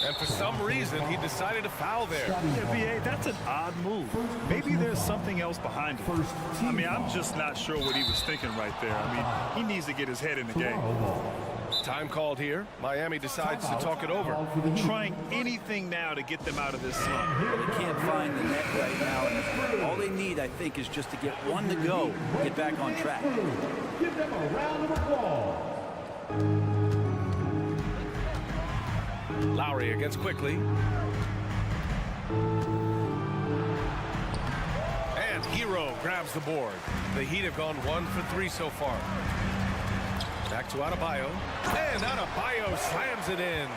[SPEAKER 1] And for some reason, he decided to foul there.
[SPEAKER 2] Yeah, B.A., that's an odd move. Maybe there's something else behind it. I mean, I'm just not sure what he was thinking right there. I mean, he needs to get his head in the game.
[SPEAKER 1] Time called here. Miami decides to talk it over.
[SPEAKER 2] Trying anything now to get them out of this slump.
[SPEAKER 8] They can't find the net right now. And all they need, I think, is just to get one to go, get back on track.
[SPEAKER 4] Give them a round of applause.
[SPEAKER 1] Lowry against quickly. And Hero grabs the board. The Heat have gone 1 for 3 so far. Back to Adebayo. And Adebayo slams it in.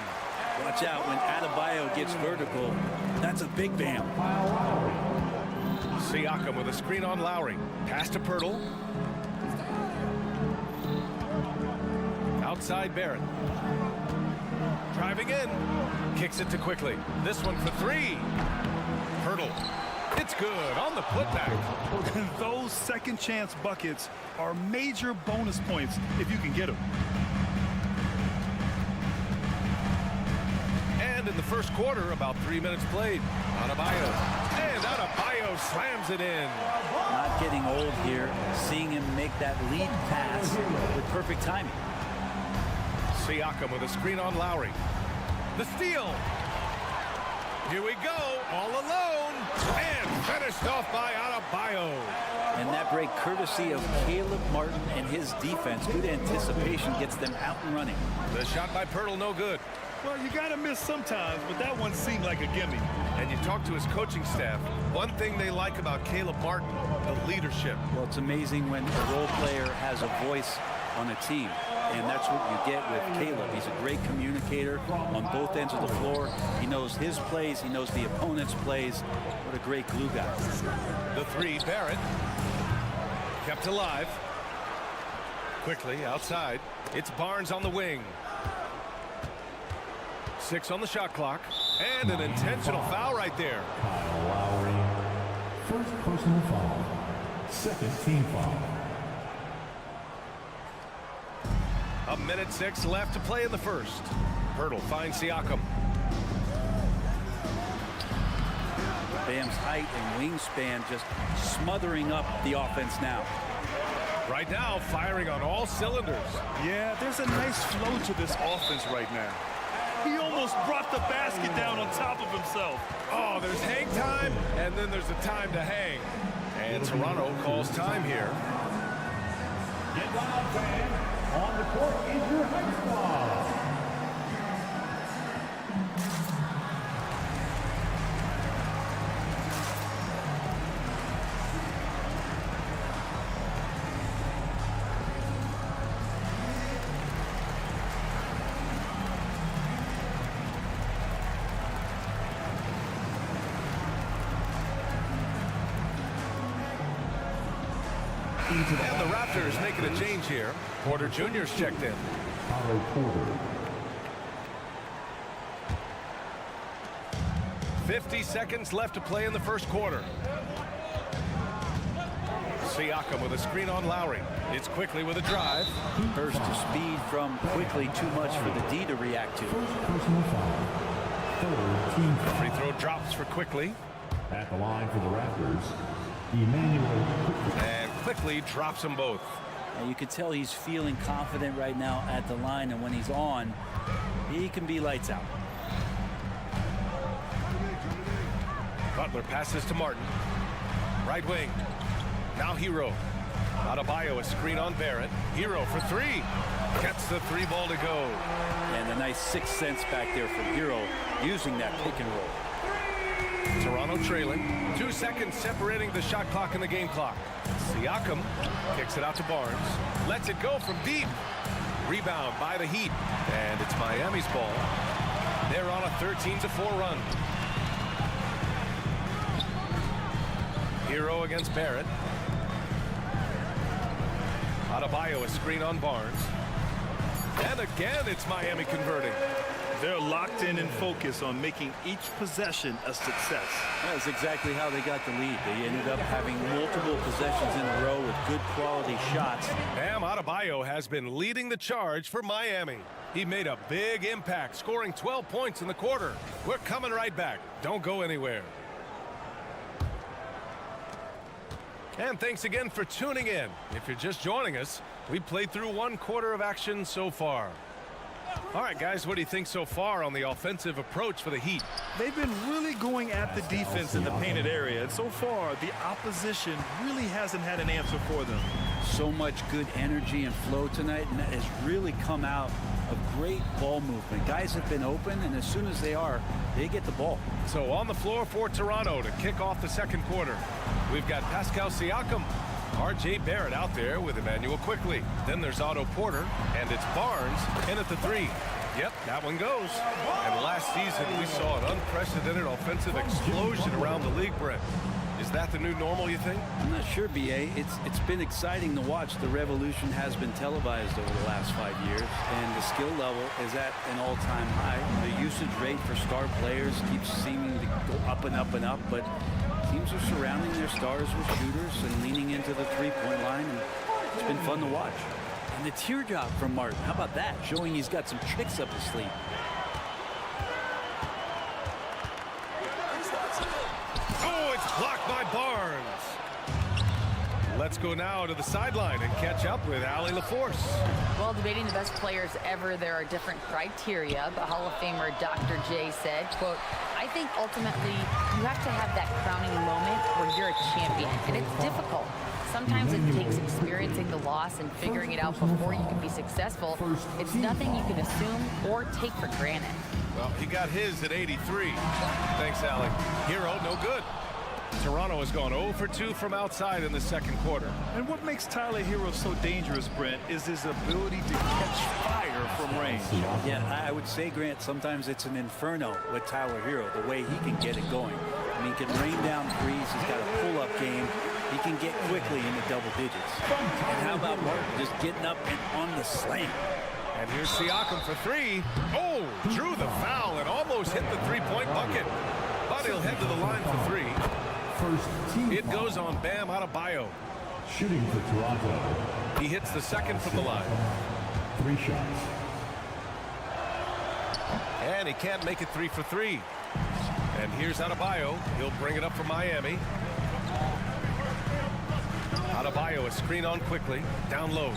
[SPEAKER 8] Watch out when Adebayo gets vertical. That's a big bam.
[SPEAKER 1] Siakam with a screen on Lowry. Pass to Pirtle. Outside Barrett. Driving in. Kicks it to quickly. This one for 3. Pirtle. It's good on the putback.
[SPEAKER 2] Those second chance buckets are major bonus points if you can get them.
[SPEAKER 1] And in the first quarter, about 3 minutes played. Adebayo, and Adebayo slams it in.
[SPEAKER 8] Not getting old here, seeing him make that lead pass with perfect timing.
[SPEAKER 1] Siakam with a screen on Lowry. The steal. Here we go, all alone, and finished off by Adebayo.
[SPEAKER 8] And that break courtesy of Caleb Martin and his defense. Good anticipation gets them out and running.
[SPEAKER 1] The shot by Pirtle, no good.
[SPEAKER 2] Well, you got to miss sometimes, but that one seemed like a gimme.
[SPEAKER 1] And you talk to his coaching staff, one thing they like about Caleb Martin, the leadership.
[SPEAKER 8] Well, it's amazing when a role player has a voice on a team. And that's what you get with Caleb. He's a great communicator on both ends of the floor. He knows his plays. He knows the opponent's plays. What a great glue guy.
[SPEAKER 1] The three, Barrett. Kept alive. Quickly outside. It's Barnes on the wing. 6 on the shot clock. And an intentional foul right there.
[SPEAKER 4] Kyle Lowry. First personal foul. Second team foul.
[SPEAKER 1] 1:06 left to play in the first. Pirtle finds Siakam.
[SPEAKER 8] Bam's height and wingspan just smothering up the offense now.
[SPEAKER 1] Right now, firing on all cylinders.
[SPEAKER 2] Yeah, there's a nice flow to this offense right now. He almost brought the basket down on top of himself.
[SPEAKER 1] Oh, there's hang time, and then there's a time to hang. And Toronto calls time here.
[SPEAKER 4] Get down, fan. On the court is your high squad.
[SPEAKER 1] And the Raptors making a change here. Porter Jr.'s checked in.
[SPEAKER 4] Otto Porter.
[SPEAKER 1] 50 seconds left to play in the first quarter. Siakam with a screen on Lowry. It's quickly with a drive.
[SPEAKER 8] Burst to speed from quickly, too much for the D to react to.
[SPEAKER 4] First personal foul. Third team foul.
[SPEAKER 1] Free throw drops for quickly.
[SPEAKER 4] At the line for the Raptors, Emmanuel Quickly.
[SPEAKER 1] And quickly drops them both.
[SPEAKER 8] And you could tell he's feeling confident right now at the line, and when he's on, he can be lights out.
[SPEAKER 1] Butler passes to Martin. Right wing. Now Hero. Adebayo, a screen on Barrett. Hero for three. Gets the three ball to go.
[SPEAKER 8] And a nice 6 cents back there for Hero using that pick and roll.
[SPEAKER 1] Toronto trailing. 2 seconds separating the shot clock and the game clock. Siakam kicks it out to Barnes. Lets it go from deep. Rebound by the Heat. And it's Miami's ball. They're on a 13-4 run. Hero against Barrett. Adebayo, a screen on Barnes. And again, it's Miami converting.
[SPEAKER 2] They're locked in and focused on making each possession a success.
[SPEAKER 8] That's exactly how they got the lead. They ended up having multiple possessions in a row with good quality shots.
[SPEAKER 1] Bam Adebayo has been leading the charge for Miami. He made a big impact, scoring 12 points in the quarter. We're coming right back. Don't go anywhere. And thanks again for tuning in. If you're just joining us, we played through 1 quarter of action so far. All right, guys, what do you think so far on the offensive approach for the Heat?
[SPEAKER 2] They've been really going at the defense in the painted area, and so far the opposition really hasn't had an answer for them.
[SPEAKER 8] So much good energy and flow tonight, and that has really come out of great ball movement. Guys have been open, and as soon as they are, they get the ball.
[SPEAKER 1] So on the floor for Toronto to kick off the second quarter, we've got Pascal Siakam, R.J. Barrett out there with Emmanuel Quickly. Then there's Otto Porter, and it's Barnes in at the three. Yep, that one goes. And last season, we saw an unprecedented offensive explosion around the league, Brett. Is that the new normal, you think?
[SPEAKER 8] I'm not sure, B.A. It's been exciting to watch. The revolution has been televised over the last 5 years, and the skill level is at an all-time high. The usage rate for star players keeps seeming to go up and up and up, but teams are surrounding their stars with shooters and leaning into the three-point line, and it's been fun to watch. And the teardrop from Martin, how about that? Showing he's got some tricks up his sleeve.
[SPEAKER 1] Let's go now to the sideline and catch up with Allie LaForce.
[SPEAKER 5] Well, debating the best players ever, there are different criteria, but Hall of Famer Dr. J said, quote, I think ultimately you have to have that crowning moment where you're a champion, and it's difficult. Sometimes it takes experiencing the loss and figuring it out before you can be successful. It's nothing you can assume or take for granted.
[SPEAKER 1] Well, he got his at 83. Thanks, Allie. Hero, no good. Toronto has gone 0 for 2 from outside in the second quarter.
[SPEAKER 2] And what makes Tyler Hero so dangerous, Brent, is his ability to catch fire from range.
[SPEAKER 8] Yeah, I would say, Grant, sometimes it's an inferno with Tyler Hero, the way he can get it going. I mean, he can rain down threes. He's got a pull-up game. He can get quickly into double digits. And how about Martin just getting up and on the slam?
[SPEAKER 1] And here's Siakam for 3. Oh, drew the foul and almost hit the three-point bucket. But he'll head to the line for 3. It goes on Bam Adebayo.
[SPEAKER 4] Shooting for Toronto.
[SPEAKER 1] He hits the second from the line.
[SPEAKER 4] 3 shots.
[SPEAKER 1] And he can't make it 3 for 3. And here's Adebayo. He'll bring it up for Miami. Adebayo, a screen on quickly. Down low.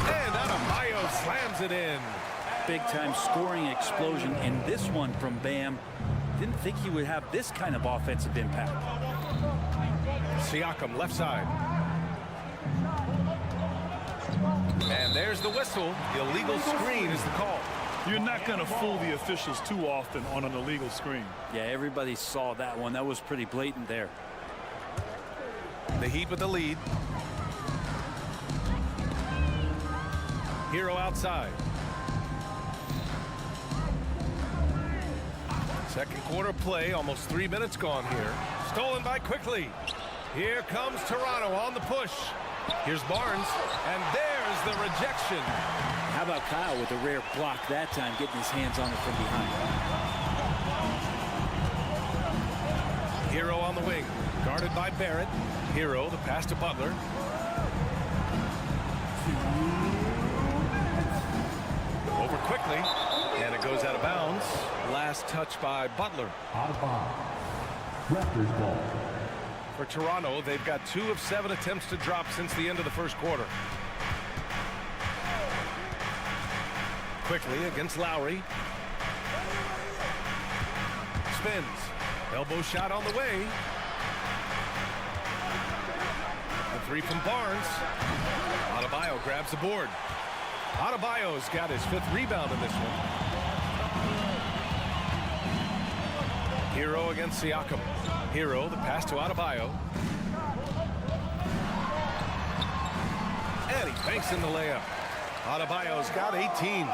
[SPEAKER 1] And Adebayo slams it in.
[SPEAKER 8] Big-time scoring explosion in this one from Bam. Didn't think he would have this kind of offensive impact.
[SPEAKER 1] Siakam, left side. And there's the whistle. Illegal screen is the call.
[SPEAKER 2] You're not going to fool the officials too often on an illegal screen.
[SPEAKER 8] Yeah, everybody saw that one. That was pretty blatant there.
[SPEAKER 1] The Heat with the lead. Hero outside. Second quarter play, almost 3 minutes gone here. Stolen by Quickly. Here comes Toronto on the push. Here's Barnes, and there's the rejection.
[SPEAKER 8] How about Kyle with a rare block that time, getting his hands on it from behind.
[SPEAKER 1] Hero on the wing, guarded by Barrett. Hero, the pass to Butler. Over Quickly, and it goes out of bounds. Last touch by Butler.
[SPEAKER 4] Out of bounds. Raptors ball.
[SPEAKER 1] For Toronto, they've got 2 of 7 attempts to drop since the end of the first quarter. Quickly against Lowry. Spins. Elbow shot on the way. A 3 from Barnes. Adebayo grabs the board. Adebayo's got his 5th rebound in this one. Hero against Siakam. Hero, the pass to Adebayo. And he banks in the layup. Adebayo's got 18.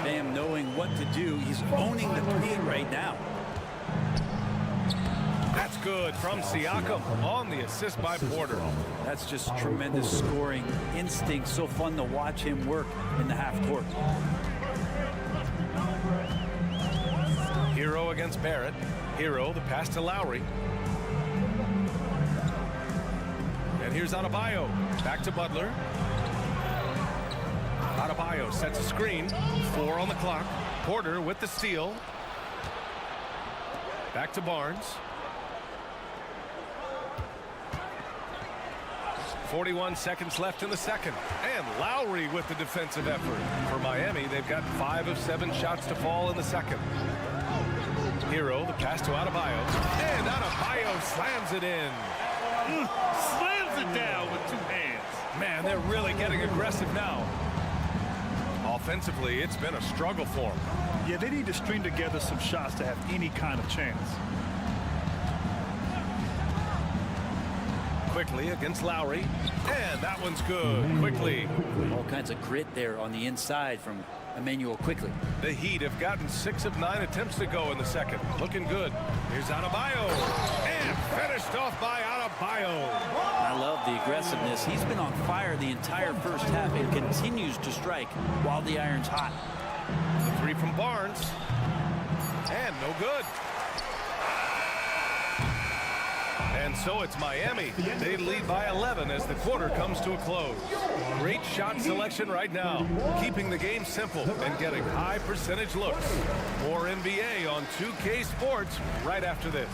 [SPEAKER 8] Bam knowing what to do. He's owning the paint right now.
[SPEAKER 1] That's good from Siakam on the assist by Porter.
[SPEAKER 8] That's just tremendous scoring instinct. So fun to watch him work in the half court.
[SPEAKER 1] Hero against Barrett. Hero, the pass to Lowry. And here's Adebayo. Back to Butler. Adebayo sets a screen. 4 on the clock. Porter with the steal. Back to Barnes. 41 seconds left in the second. And Lowry with the defensive effort. For Miami, they've got 5 of 7 shots to fall in the second. Hero, the pass to Adebayo. And Adebayo slams it in.
[SPEAKER 2] Slams it down with 2 hands.
[SPEAKER 1] Man, they're really getting aggressive now. Offensively, it's been a struggle for them.
[SPEAKER 2] Yeah, they need to string together some shots to have any kind of chance.
[SPEAKER 1] Quickly against Lowry. And that one's good. Quickly.
[SPEAKER 8] All kinds of grit there on the inside from Emmanuel Quickly.
[SPEAKER 1] The Heat have gotten 6 of 9 attempts to go in the second. Looking good. Here's Adebayo. And finished off by Adebayo.
[SPEAKER 8] I love the aggressiveness. He's been on fire the entire first half and continues to strike while the iron's hot.
[SPEAKER 1] The 3 from Barnes. And no good. And so it's Miami. They lead by 11 as the quarter comes to a close. Great shot selection right now, keeping the game simple and getting high percentage looks. More NBA on 2K Sports right after this.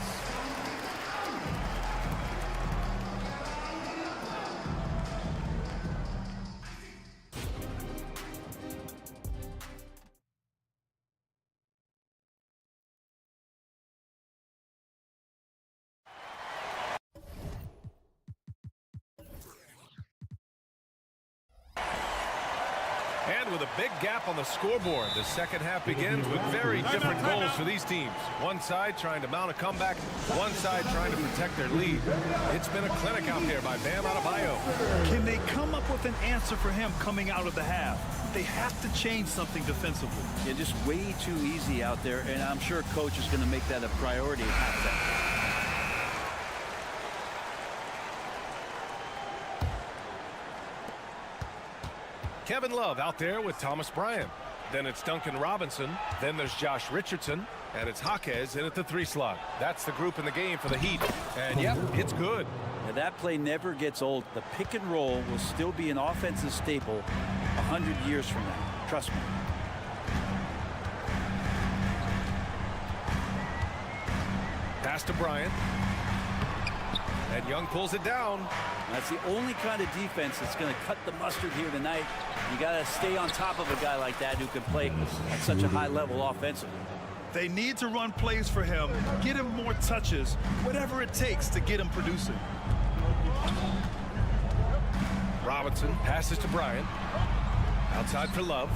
[SPEAKER 1] with a big gap on the scoreboard. The second half begins with very different goals for these teams. One side trying to mount a comeback, one side trying to protect their lead. It's been a clinic out there by Bam Adebayo.
[SPEAKER 2] Can they come up with an answer for him coming out of the half? They have to change something defensively.
[SPEAKER 8] Yeah, just way too easy out there, and I'm sure coach is going to make that a priority at halftime.
[SPEAKER 1] Kevin Love out there with Thomas Bryant. Then it's Duncan Robinson. Then there's Josh Richardson. And it's Skijesss in at the 3 slot. That's the group in the game for the Heat. And yep, it's good.
[SPEAKER 8] Now, that play never gets old. The pick and roll will still be an offensive staple 100 years from now. Trust me.
[SPEAKER 1] Pass to Bryant. And Young pulls it down.
[SPEAKER 8] That's the only kind of defense that's going to cut the mustard here tonight. You got to stay on top of a guy like that who can play at such a high level offensively.
[SPEAKER 2] They need to run plays for him, get him more touches, whatever it takes to get him producing.
[SPEAKER 1] Robinson passes to Bryant. Outside for Love.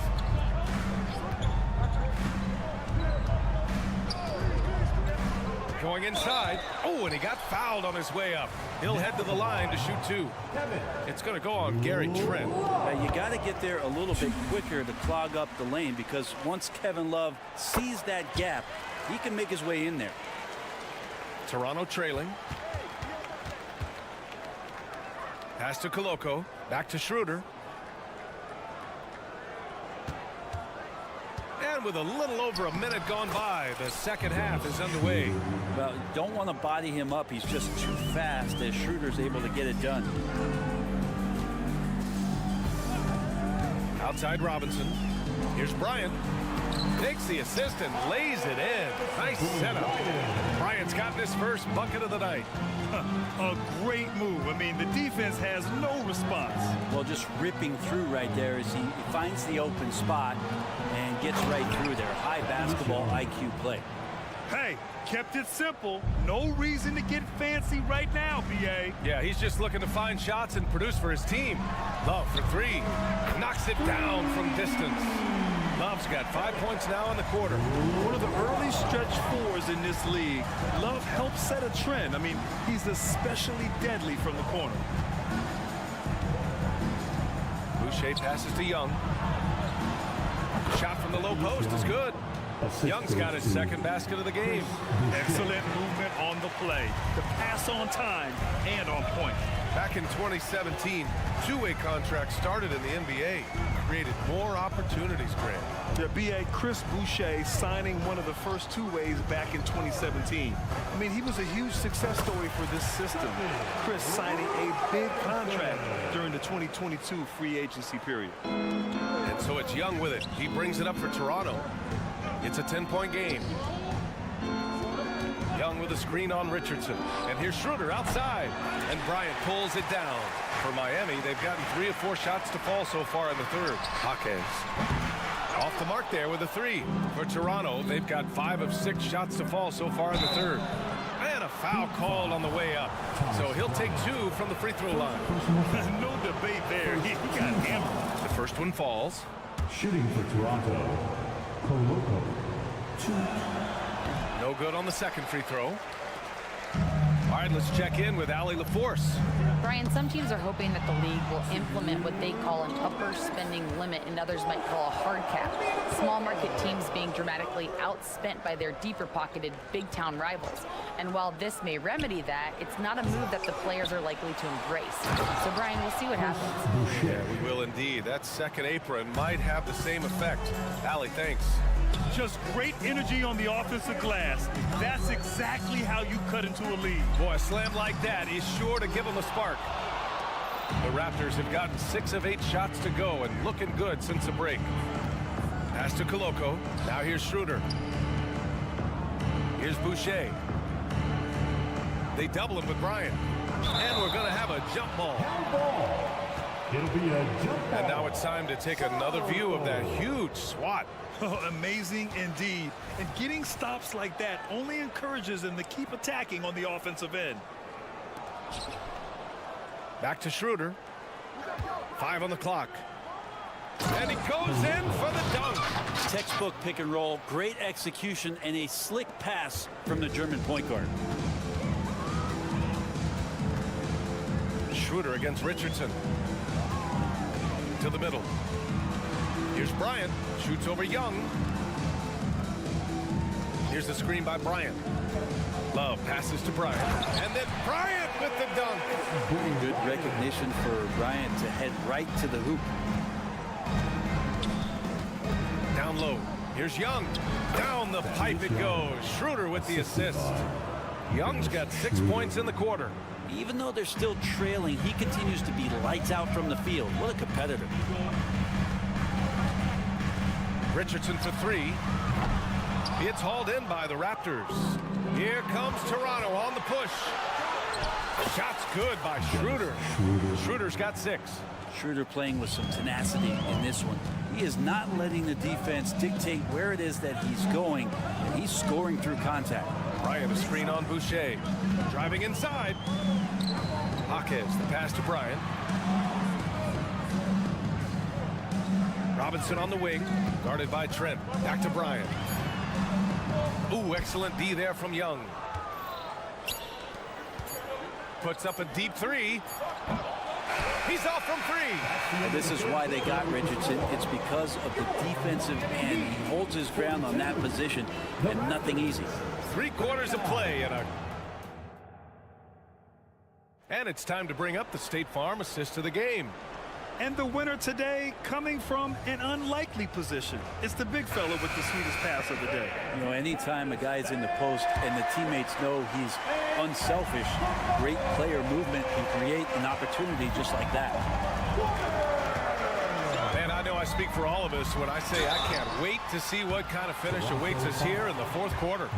[SPEAKER 1] Going inside. Oh, and he got fouled on his way up. He'll head to the line to shoot 2. It's going to go on Gary Trent.
[SPEAKER 8] Now, you got to get there a little bit quicker to clog up the lane, because once Kevin Love sees that gap, he can make his way in there.
[SPEAKER 1] Toronto trailing. Pass to Koloko. Back to Schroeder. And with a little over a minute gone by, the second half is underway.
[SPEAKER 8] Well, don't want to body him up. He's just too fast as Schroeder's able to get it done.
[SPEAKER 1] Outside Robinson. Here's Bryant. Takes the assist and lays it in. Nice setup. Bryant's gotten his first bucket of the night.
[SPEAKER 2] A great move. I mean, the defense has no response.
[SPEAKER 8] Well, just ripping through right there as he finds the open spot and gets right through there. High basketball IQ play.
[SPEAKER 2] Hey, kept it simple. No reason to get fancy right now, BA.
[SPEAKER 1] Yeah, he's just looking to find shots and produce for his team. Love for 3. Knocks it down from distance. Love's got 5 points now in the quarter.
[SPEAKER 2] One of the early stretch 4s in this league. Love helps set a trend. I mean, he's especially deadly from the corner.
[SPEAKER 1] Boucher passes to Young. Shot from the low post is good. Young's got his second basket of the game.
[SPEAKER 2] Excellent movement on the play. The pass on time and on point.
[SPEAKER 1] Back in 2017, two-way contracts started in the NBA. Created more opportunities, Grant.
[SPEAKER 2] The BA Chris Boucher signing one of the first two-ways back in 2017. I mean, he was a huge success story for this system. Chris signing a big contract during the 2022 free agency period.
[SPEAKER 1] And so it's Young with it. He brings it up for Toronto. It's a 10-point game. Young with a screen on Richardson. And here's Schroeder outside. And Bryant pulls it down. For Miami, they've gotten 3 of 4 shots to fall so far in the third. Skijesss off the mark there with a 3. For Toronto, they've got 5 of 6 shots to fall so far in the third. And a foul called on the way up. So he'll take 2 from the free throw line.
[SPEAKER 2] No debate there. He got hammered.
[SPEAKER 1] The first one falls.
[SPEAKER 4] Shooting for Toronto, Koloko, 2.
[SPEAKER 1] No good on the second free throw. All right, let's check in with Allie LaForce.
[SPEAKER 5] Brian, some teams are hoping that the league will implement what they call an upper spending limit and others might call a hard cap. Small market teams being dramatically outspent by their deeper pocketed big town rivals. And while this may remedy that, it's not a move that the players are likely to embrace. So Brian, we'll see what happens.
[SPEAKER 1] Yeah, we will indeed. That second apron might have the same effect. Allie, thanks.
[SPEAKER 2] Just great energy on the offensive glass. That's exactly how you cut into a lead.
[SPEAKER 1] Boy, a slam like that is sure to give them a spark. The Raptors have gotten 6 of 8 shots to go and looking good since the break. Pass to Koloko. Now here's Schroeder. Here's Boucher. They double him with Bryant. And we're going to have a jump ball.
[SPEAKER 4] It'll be a jump ball.
[SPEAKER 1] And now it's time to take another view of that huge swat.
[SPEAKER 2] Oh, amazing indeed. And getting stops like that only encourages them to keep attacking on the offensive end.
[SPEAKER 1] Back to Schroeder. 5 on the clock. And he goes in for the dunk.
[SPEAKER 8] Textbook pick and roll, great execution, and a slick pass from the German point guard.
[SPEAKER 1] Schroeder against Richardson. To the middle. Here's Bryant. Shoots over Young. Here's the screen by Bryant. Love passes to Bryant. And then Bryant with the dunk.
[SPEAKER 8] Good recognition for Bryant to head right to the hoop.
[SPEAKER 1] Down low. Here's Young. Down the pipe it goes. Schroeder with the assist. Young's got 6 points in the quarter.
[SPEAKER 8] Even though they're still trailing, he continues to be lights out from the field. What a competitor.
[SPEAKER 1] Richardson for three. It's hauled in by the Raptors. Here comes Toronto on the push. Shot's good by Schroeder. Schroeder's got 6.
[SPEAKER 8] Schroeder playing with some tenacity in this one. He is not letting the defense dictate where it is that he's going, and he's scoring through contact.
[SPEAKER 1] Bryant a screen on Boucher. Driving inside. Jaquez, the pass to Bryant. Robinson on the wing, guarded by Trent. Back to Bryant. Ooh, excellent D there from Young. Puts up a deep three. He's off from 3.
[SPEAKER 8] And this is why they got Richardson. It's because of the defensive end. He holds his ground on that position, and nothing easy.
[SPEAKER 1] 3 quarters of play and it's time to bring up the State Farm assist of the game.
[SPEAKER 2] And the winner today coming from an unlikely position. It's the big fella with the sweetest pass of the day.
[SPEAKER 8] You know, anytime a guy is in the post and the teammates know he's unselfish, great player movement can create an opportunity just like that.
[SPEAKER 1] Man, I know I speak for all of us when I say I can't wait to see what kind of finish awaits us here in the 4th quarter.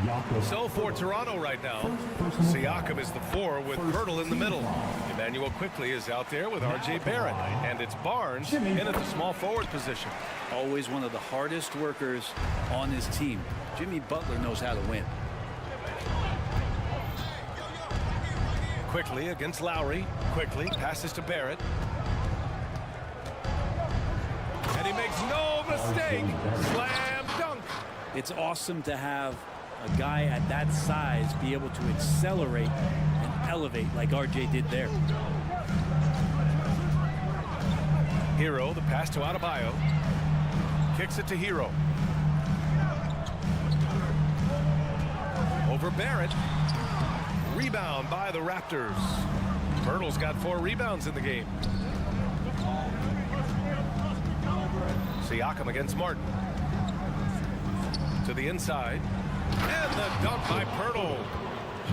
[SPEAKER 1] So for Toronto right now, Siakam is the 4 with Pirtle in the middle. Emmanuel quickly is out there with R.J. Barrett. And it's Barnes in at the small forward position.
[SPEAKER 8] Always one of the hardest workers on his team. Jimmy Butler knows how to win.
[SPEAKER 1] Quickly against Lowry. Quickly passes to Barrett. And he makes no mistake. Slam dunk.
[SPEAKER 8] It's awesome to have a guy at that size be able to accelerate and elevate like RJ did there.
[SPEAKER 1] Hero, the pass to Adebayo. Kicks it to Hero. Over Barrett. Rebound by the Raptors. Pirtle's got 4 rebounds in the game. Siakam against Martin. To the inside. And the dunk by Pirtle.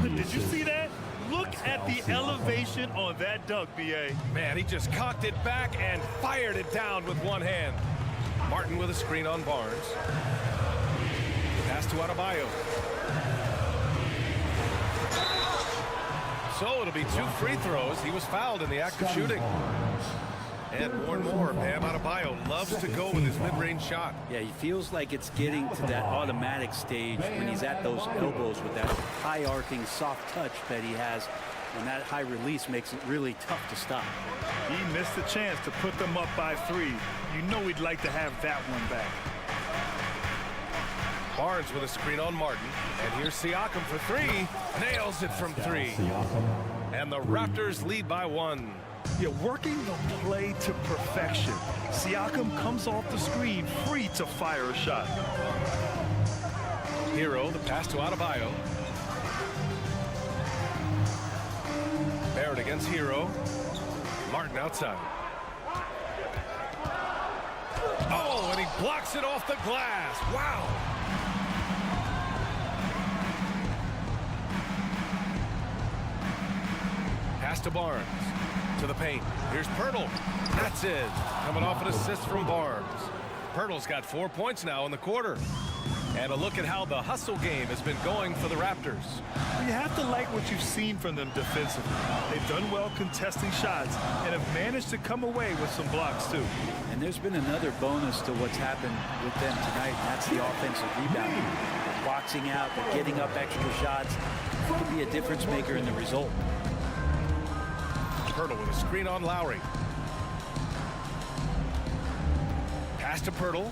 [SPEAKER 2] Did you see that? Look at the elevation on that dunk, B.A.
[SPEAKER 1] Man, he just cocked it back and fired it down with one hand. Martin with a screen on Barnes. Pass to Adebayo. So it'll be 2 free throws. He was fouled in the act of shooting. And more, Bam Adebayo loves to go with his mid-range shot.
[SPEAKER 8] Yeah, he feels like it's getting to that automatic stage when he's at those elbows with that high arcing soft touch that he has, and that high release makes it really tough to stop.
[SPEAKER 2] He missed the chance to put them up by 3. You know he'd like to have that one back.
[SPEAKER 1] Barnes with a screen on Martin. And here's Siakam for 3. Nails it from 3. And the Raptors lead by 1.
[SPEAKER 2] Yeah, working the play to perfection. Siakam comes off the screen free to fire a shot.
[SPEAKER 1] Hero, the pass to Adebayo. Barrett against Hero. Martin outside. Oh, and he blocks it off the glass. Wow. Pass to Barnes. To the paint. Here's Pirtle. That's it. Coming off an assist from Barnes. Pirtle's got 4 points now in the quarter. And a look at how the hustle game has been going for the Raptors.
[SPEAKER 2] You have to like what you've seen from them defensively. They've done well contesting shots and have managed to come away with some blocks too.
[SPEAKER 8] And there's been another bonus to what's happened with them tonight, and that's the offensive rebounding. They're boxing out, they're getting up extra shots. It could be a difference maker in the result.
[SPEAKER 1] Pirtle with a screen on Lowry. Pass to Pirtle.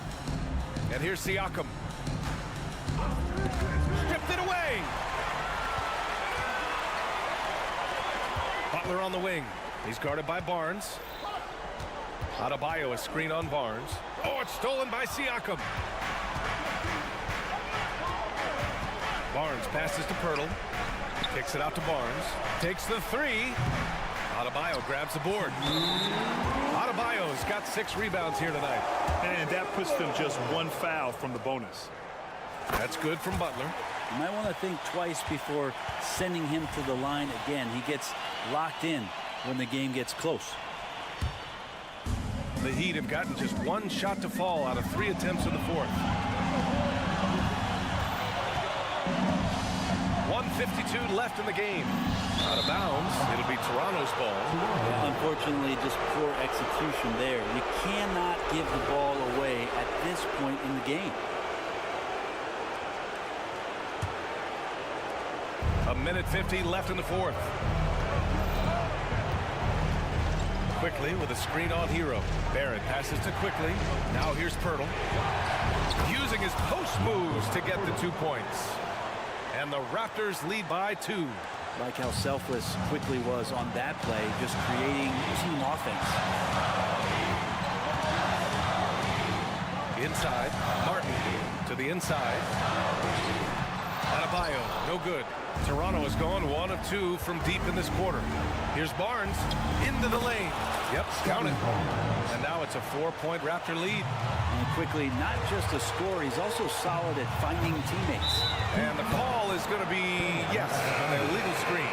[SPEAKER 1] And here's Siakam. Stripped it away. Butler on the wing. He's guarded by Barnes. Adebayo, a screen on Barnes. Oh, it's stolen by Siakam. Barnes passes to Pirtle. Kicks it out to Barnes. Takes the three. Adebayo grabs the board. Adebayo's got 6 rebounds here tonight.
[SPEAKER 2] And that puts them just 1 foul from the bonus.
[SPEAKER 1] That's good from Butler.
[SPEAKER 8] You might want to think twice before sending him to the line again. He gets locked in when the game gets close.
[SPEAKER 1] The Heat have gotten just 1 shot to fall out of 3 attempts in the fourth. 1:52 left in the game. Out of bounds. It'll be Toronto's ball.
[SPEAKER 8] Unfortunately, just poor execution there. You cannot give the ball away at this point in the game.
[SPEAKER 1] A minute 50 left in the fourth. Quickly with a screen on Hero. Barrett passes to Quickly. Now here's Pirtle. Using his post moves to get the 2 points. And the Raptors lead by 2.
[SPEAKER 8] Like how selfless Quickly was on that play, just creating team offense.
[SPEAKER 1] Inside. Martin to the inside. Adebayo, no good. Toronto has gone 1 of 2 from deep in this quarter. Here's Barnes into the lane. Yep, count it. And now it's a 4-point Raptor lead.
[SPEAKER 8] And Quickly, not just a scorer, he's also solid at finding teammates.
[SPEAKER 1] And the call is going to be, yes, an illegal screen.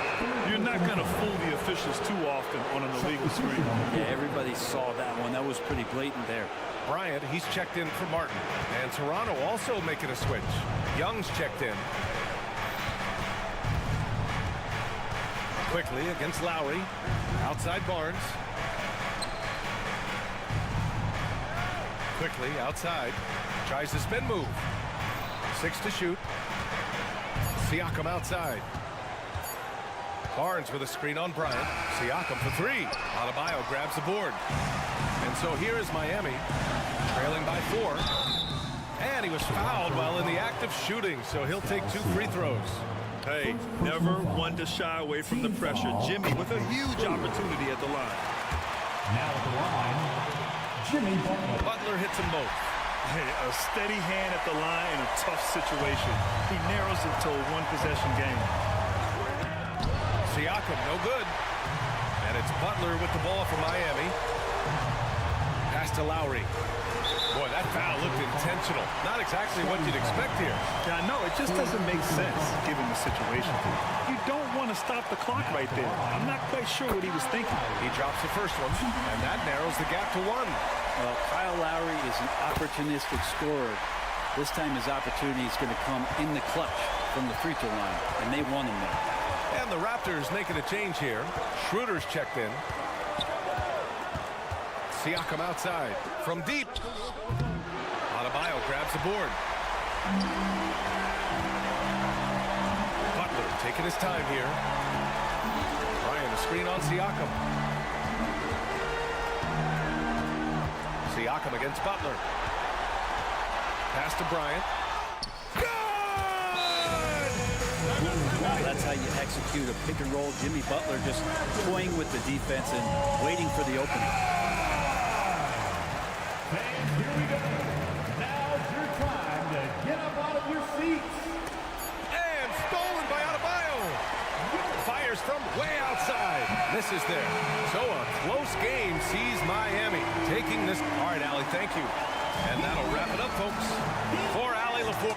[SPEAKER 2] You're not going to fool the officials too often on an illegal screen.
[SPEAKER 8] Yeah, everybody saw that one. That was pretty blatant there.
[SPEAKER 1] Bryant, he's checked in for Martin. And Toronto also making a switch. Young's checked in. Quickly against Lowry. Outside Barnes. Quickly outside. Tries the spin move. 6 to shoot. Siakam outside. Barnes with a screen on Bryant. Siakam for 3. Adebayo grabs the board. And so here is Miami, trailing by 4. And he was fouled while in the act of shooting, so he'll take 2 free throws.
[SPEAKER 2] Hey, never one to shy away from the pressure. Jimmy with a huge opportunity at the line.
[SPEAKER 4] Now at the line, Jimmy Butler.
[SPEAKER 1] Butler hits them both.
[SPEAKER 2] Hey, a steady hand at the line in a tough situation. He narrows it to a 1-possession game.
[SPEAKER 1] Siakam, no good. And it's Butler with the ball for Miami. Pass to Lowry. Boy, that foul looked intentional. Not exactly what you'd expect here.
[SPEAKER 2] Yeah, I know. It just doesn't make sense given the situation. You don't want to stop the clock right there. I'm not quite sure what he was thinking.
[SPEAKER 1] He drops the first one, and that narrows the gap to 1.
[SPEAKER 8] Well, Kyle Lowry is an opportunistic scorer. This time his opportunity is going to come in the clutch from the free throw line, and they want him there.
[SPEAKER 1] And the Raptors making a change here. Schroeder's checked in. Siakam outside from deep. Adebayo grabs the board. Butler taking his time here. Bryant, a screen on Siakam. Siakam against Butler. Pass to Bryant.
[SPEAKER 8] That's how you execute a pick and roll. Jimmy Butler just toying with the defense and waiting for the opening.
[SPEAKER 4] And here we go. Now's your time to get up out of your seats.
[SPEAKER 1] And stolen by Adebayo. Fires from way outside. Misses there. So a close game sees Miami taking this. All right, Allie, thank you. And that'll wrap it up, folks. For Allie LaFour.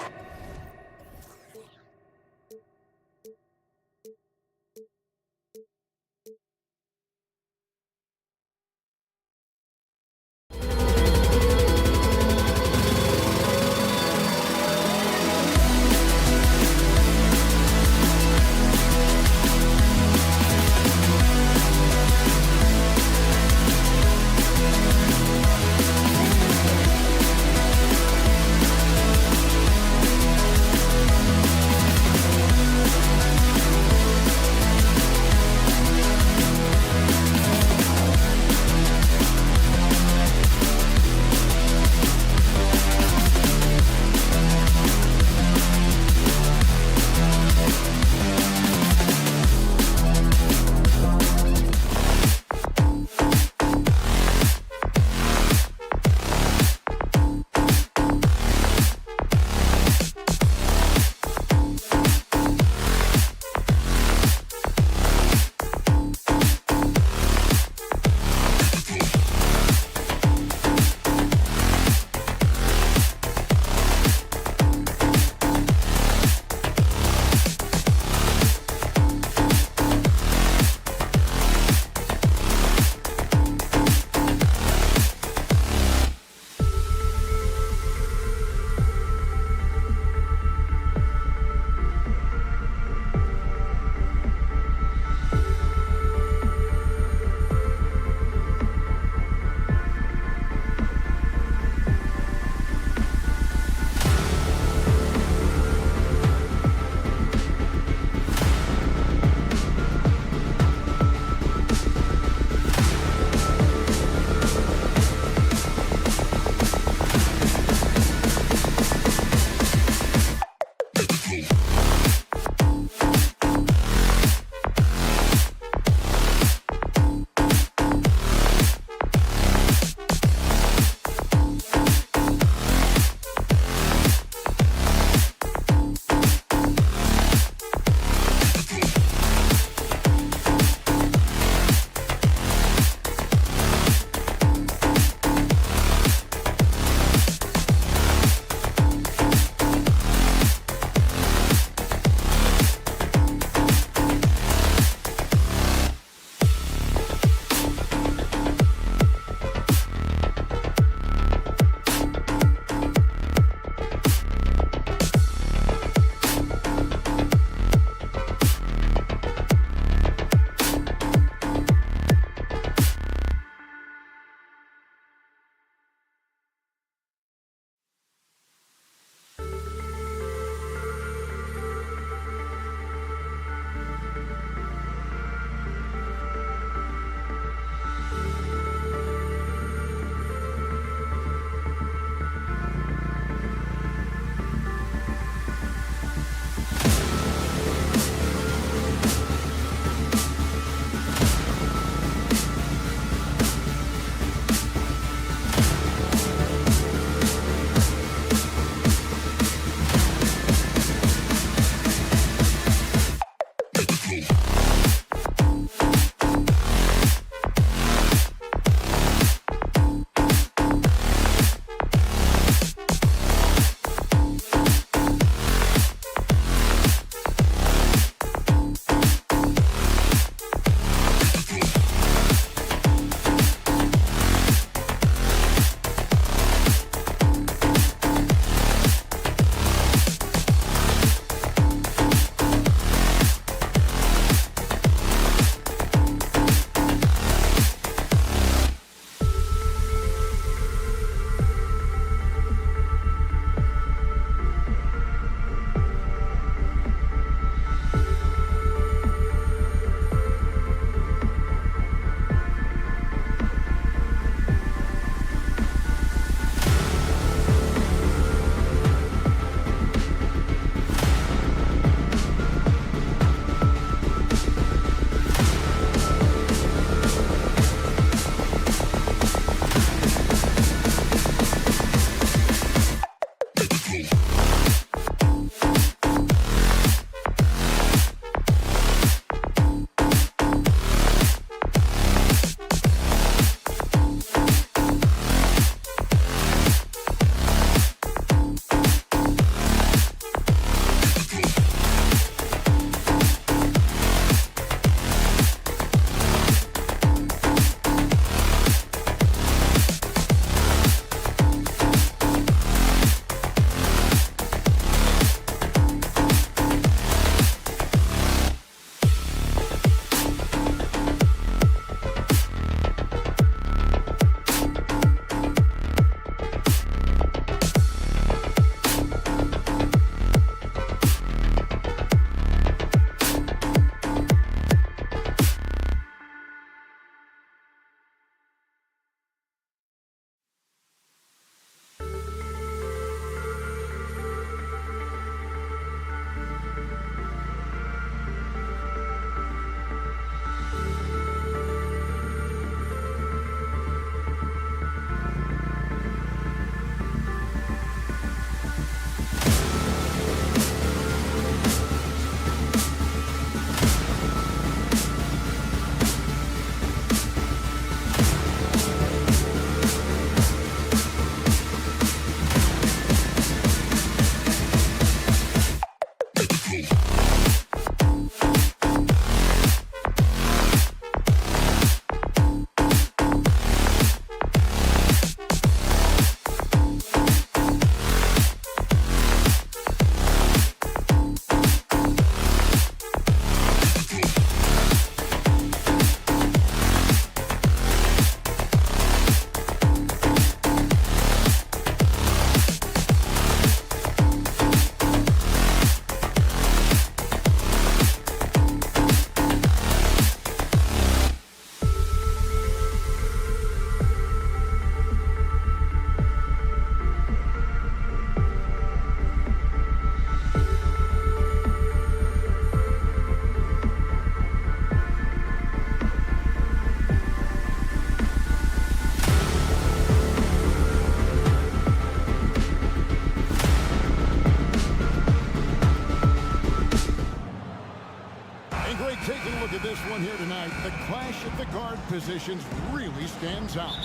[SPEAKER 6] Greg, taking a look at this one here tonight, the clash at the guard positions really stands out.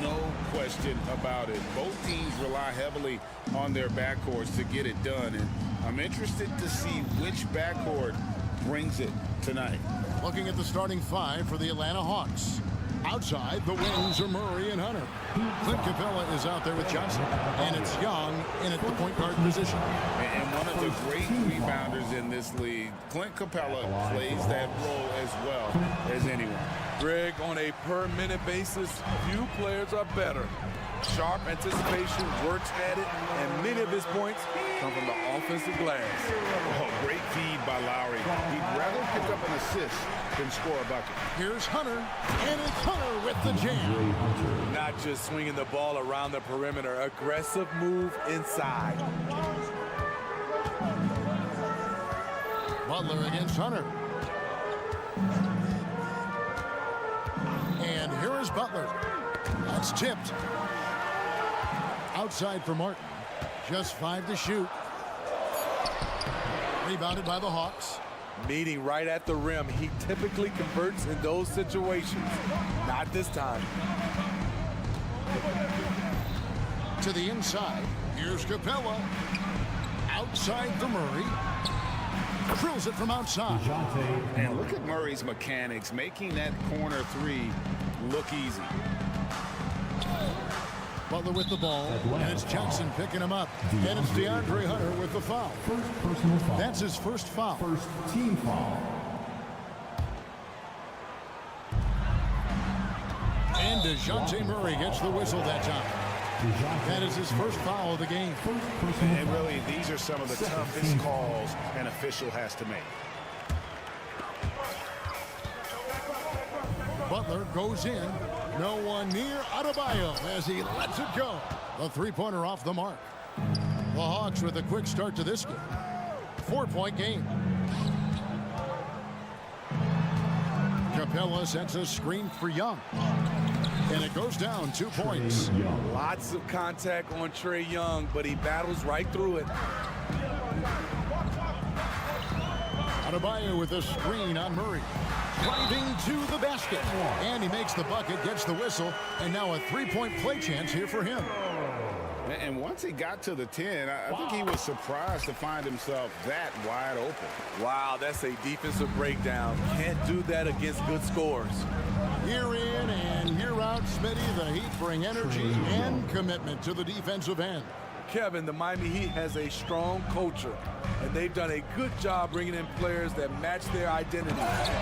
[SPEAKER 7] No question about it. Both teams rely heavily on their backcourts to get it done, and I'm interested to see which backcourt brings it tonight.
[SPEAKER 6] Looking at the starting five for the Atlanta Hawks. Outside, the wings are Murray and Hunter. Clint Capella is out there with Johnson, and it's Young in at the point guard position.
[SPEAKER 7] And one of the great rebounders in this league, Clint Capella, plays that role as well as anyone.
[SPEAKER 3] Greg, on a per-minute basis, few players are better. Sharp anticipation, works at it, and many of his points come from the offensive glass.
[SPEAKER 7] Oh, great feed by Lowry. He'd rather pick up an assist than score a bucket.
[SPEAKER 6] Here's Hunter, and it's Hunter with the jam.
[SPEAKER 3] Not just swinging the ball around the perimeter, aggressive move inside.
[SPEAKER 6] Butler against Hunter. And here is Butler. That's tipped. Outside for Martin. Just 5 to shoot. Rebounded by the Hawks.
[SPEAKER 3] Meeting right at the rim. He typically converts in those situations. Not this time.
[SPEAKER 6] To the inside. Here's Capella. Outside for Murray. Drills it from outside.
[SPEAKER 7] And look at Murray's mechanics, making that corner three look easy.
[SPEAKER 6] Butler with the ball, and it's Johnson picking him up. And it's DeAndre Hunter with the foul.
[SPEAKER 4] First personal foul.
[SPEAKER 6] That's his first foul.
[SPEAKER 4] First team foul.
[SPEAKER 6] And DeJounte Murray gets the whistle that time. That is his first foul of the game.
[SPEAKER 10] And really, these are some of the toughest calls an official has to make.
[SPEAKER 6] Butler goes in. No one near Adebayo as he lets it go. The three-pointer off the mark. The Hawks with a quick start to this game. 4-point game. Capella sets a screen for Young. And it goes down 2 points.
[SPEAKER 3] Lots of contact on Trae Young, but he battles right through it.
[SPEAKER 6] Adebayo with a screen on Murray. Driving to the basket. And he makes the bucket, gets the whistle, and now a three-point play chance here for him.
[SPEAKER 7] And once he got to the 10, I think he was surprised to find himself that wide open.
[SPEAKER 3] Wow, that's a defensive breakdown. Can't do that against good scores.
[SPEAKER 6] Year in and year out, Smitty, the Heat bring energy and commitment to the defensive end.
[SPEAKER 3] Kevin, the Miami Heat has a strong culture, and they've done a good job bringing in players that match their identity.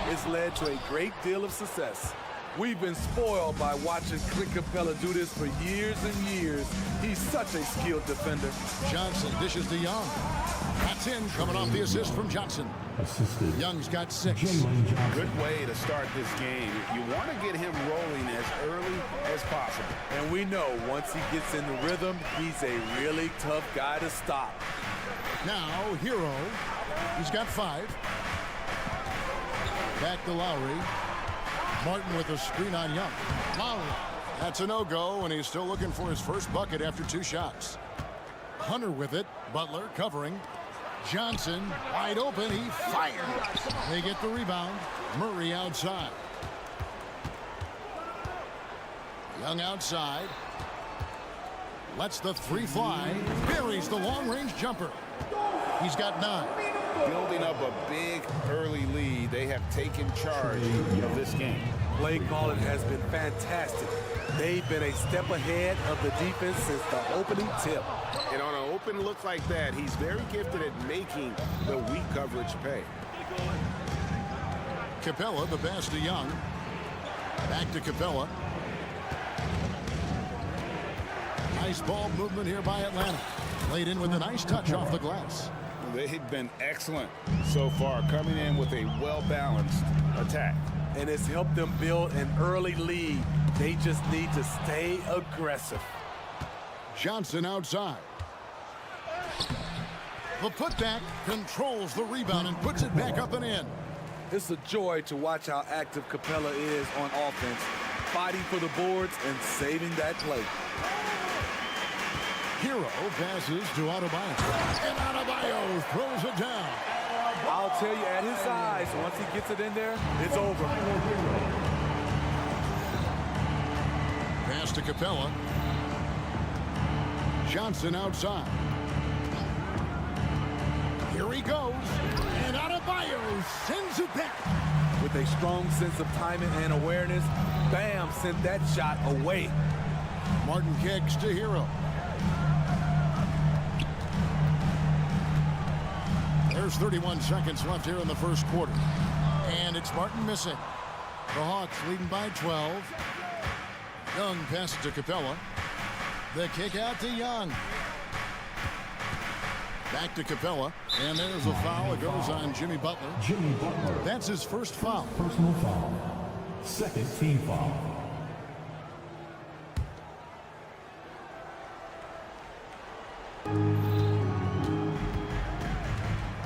[SPEAKER 3] It's led to a great deal of success. We've been spoiled by watching Clint Capella do this for years and years. He's such a skilled defender.
[SPEAKER 6] Johnson dishes to Young. That's in, coming off the assist from Johnson.
[SPEAKER 4] Assisted.
[SPEAKER 6] Young's got 6.
[SPEAKER 7] Good way to start this game. You want to get him rolling as early as possible.
[SPEAKER 3] And we know once he gets in the rhythm, he's a really tough guy to stop.
[SPEAKER 6] Now, Hero. He's got 5. Back to Lowry. Martin with a screen on Young. Lowry. That's a no-go, and he's still looking for his first bucket after 2 shots. Hunter with it. Butler covering. Johnson wide open. He fired. They get the rebound. Murray outside. Young outside. Lets the 3 fly. Buries the long-range jumper. He's got 9.
[SPEAKER 7] Building up a big early lead, they have taken charge of this game.
[SPEAKER 3] Play calling has been fantastic. They've been a step ahead of the defense since the opening tip.
[SPEAKER 10] And on an open look like that, he's very gifted at making the weak coverage pay.
[SPEAKER 6] Capella, the pass to Young. Back to Capella. Nice ball movement here by Atlanta. Laid in with a nice touch off the glass.
[SPEAKER 7] They've been excellent so far, coming in with a well-balanced attack.
[SPEAKER 3] And it's helped them build an early lead. They just need to stay aggressive.
[SPEAKER 6] Johnson outside. The putback controls the rebound and puts it back up and in.
[SPEAKER 3] It's a joy to watch how active Capella is on offense, fighting for the boards and saving that play.
[SPEAKER 6] Hero passes to Adebayo. And Adebayo throws it down.
[SPEAKER 3] I'll tell you, at his size, once he gets it in there, it's over.
[SPEAKER 6] Pass to Capella. Johnson outside. Here he goes. And Adebayo sends it back.
[SPEAKER 3] With a strong sense of timing and awareness, Bam sent that shot away.
[SPEAKER 6] Martin kicks to Hero. There's 31 seconds left here in the first quarter. And it's Martin missing. The Hawks leading by 12. Young passes to Capella. The kick out to Young. Back to Capella. And there's a foul. It goes on Jimmy Butler.
[SPEAKER 4] Jimmy Butler.
[SPEAKER 6] That's his first foul.
[SPEAKER 4] Personal foul. Second team foul.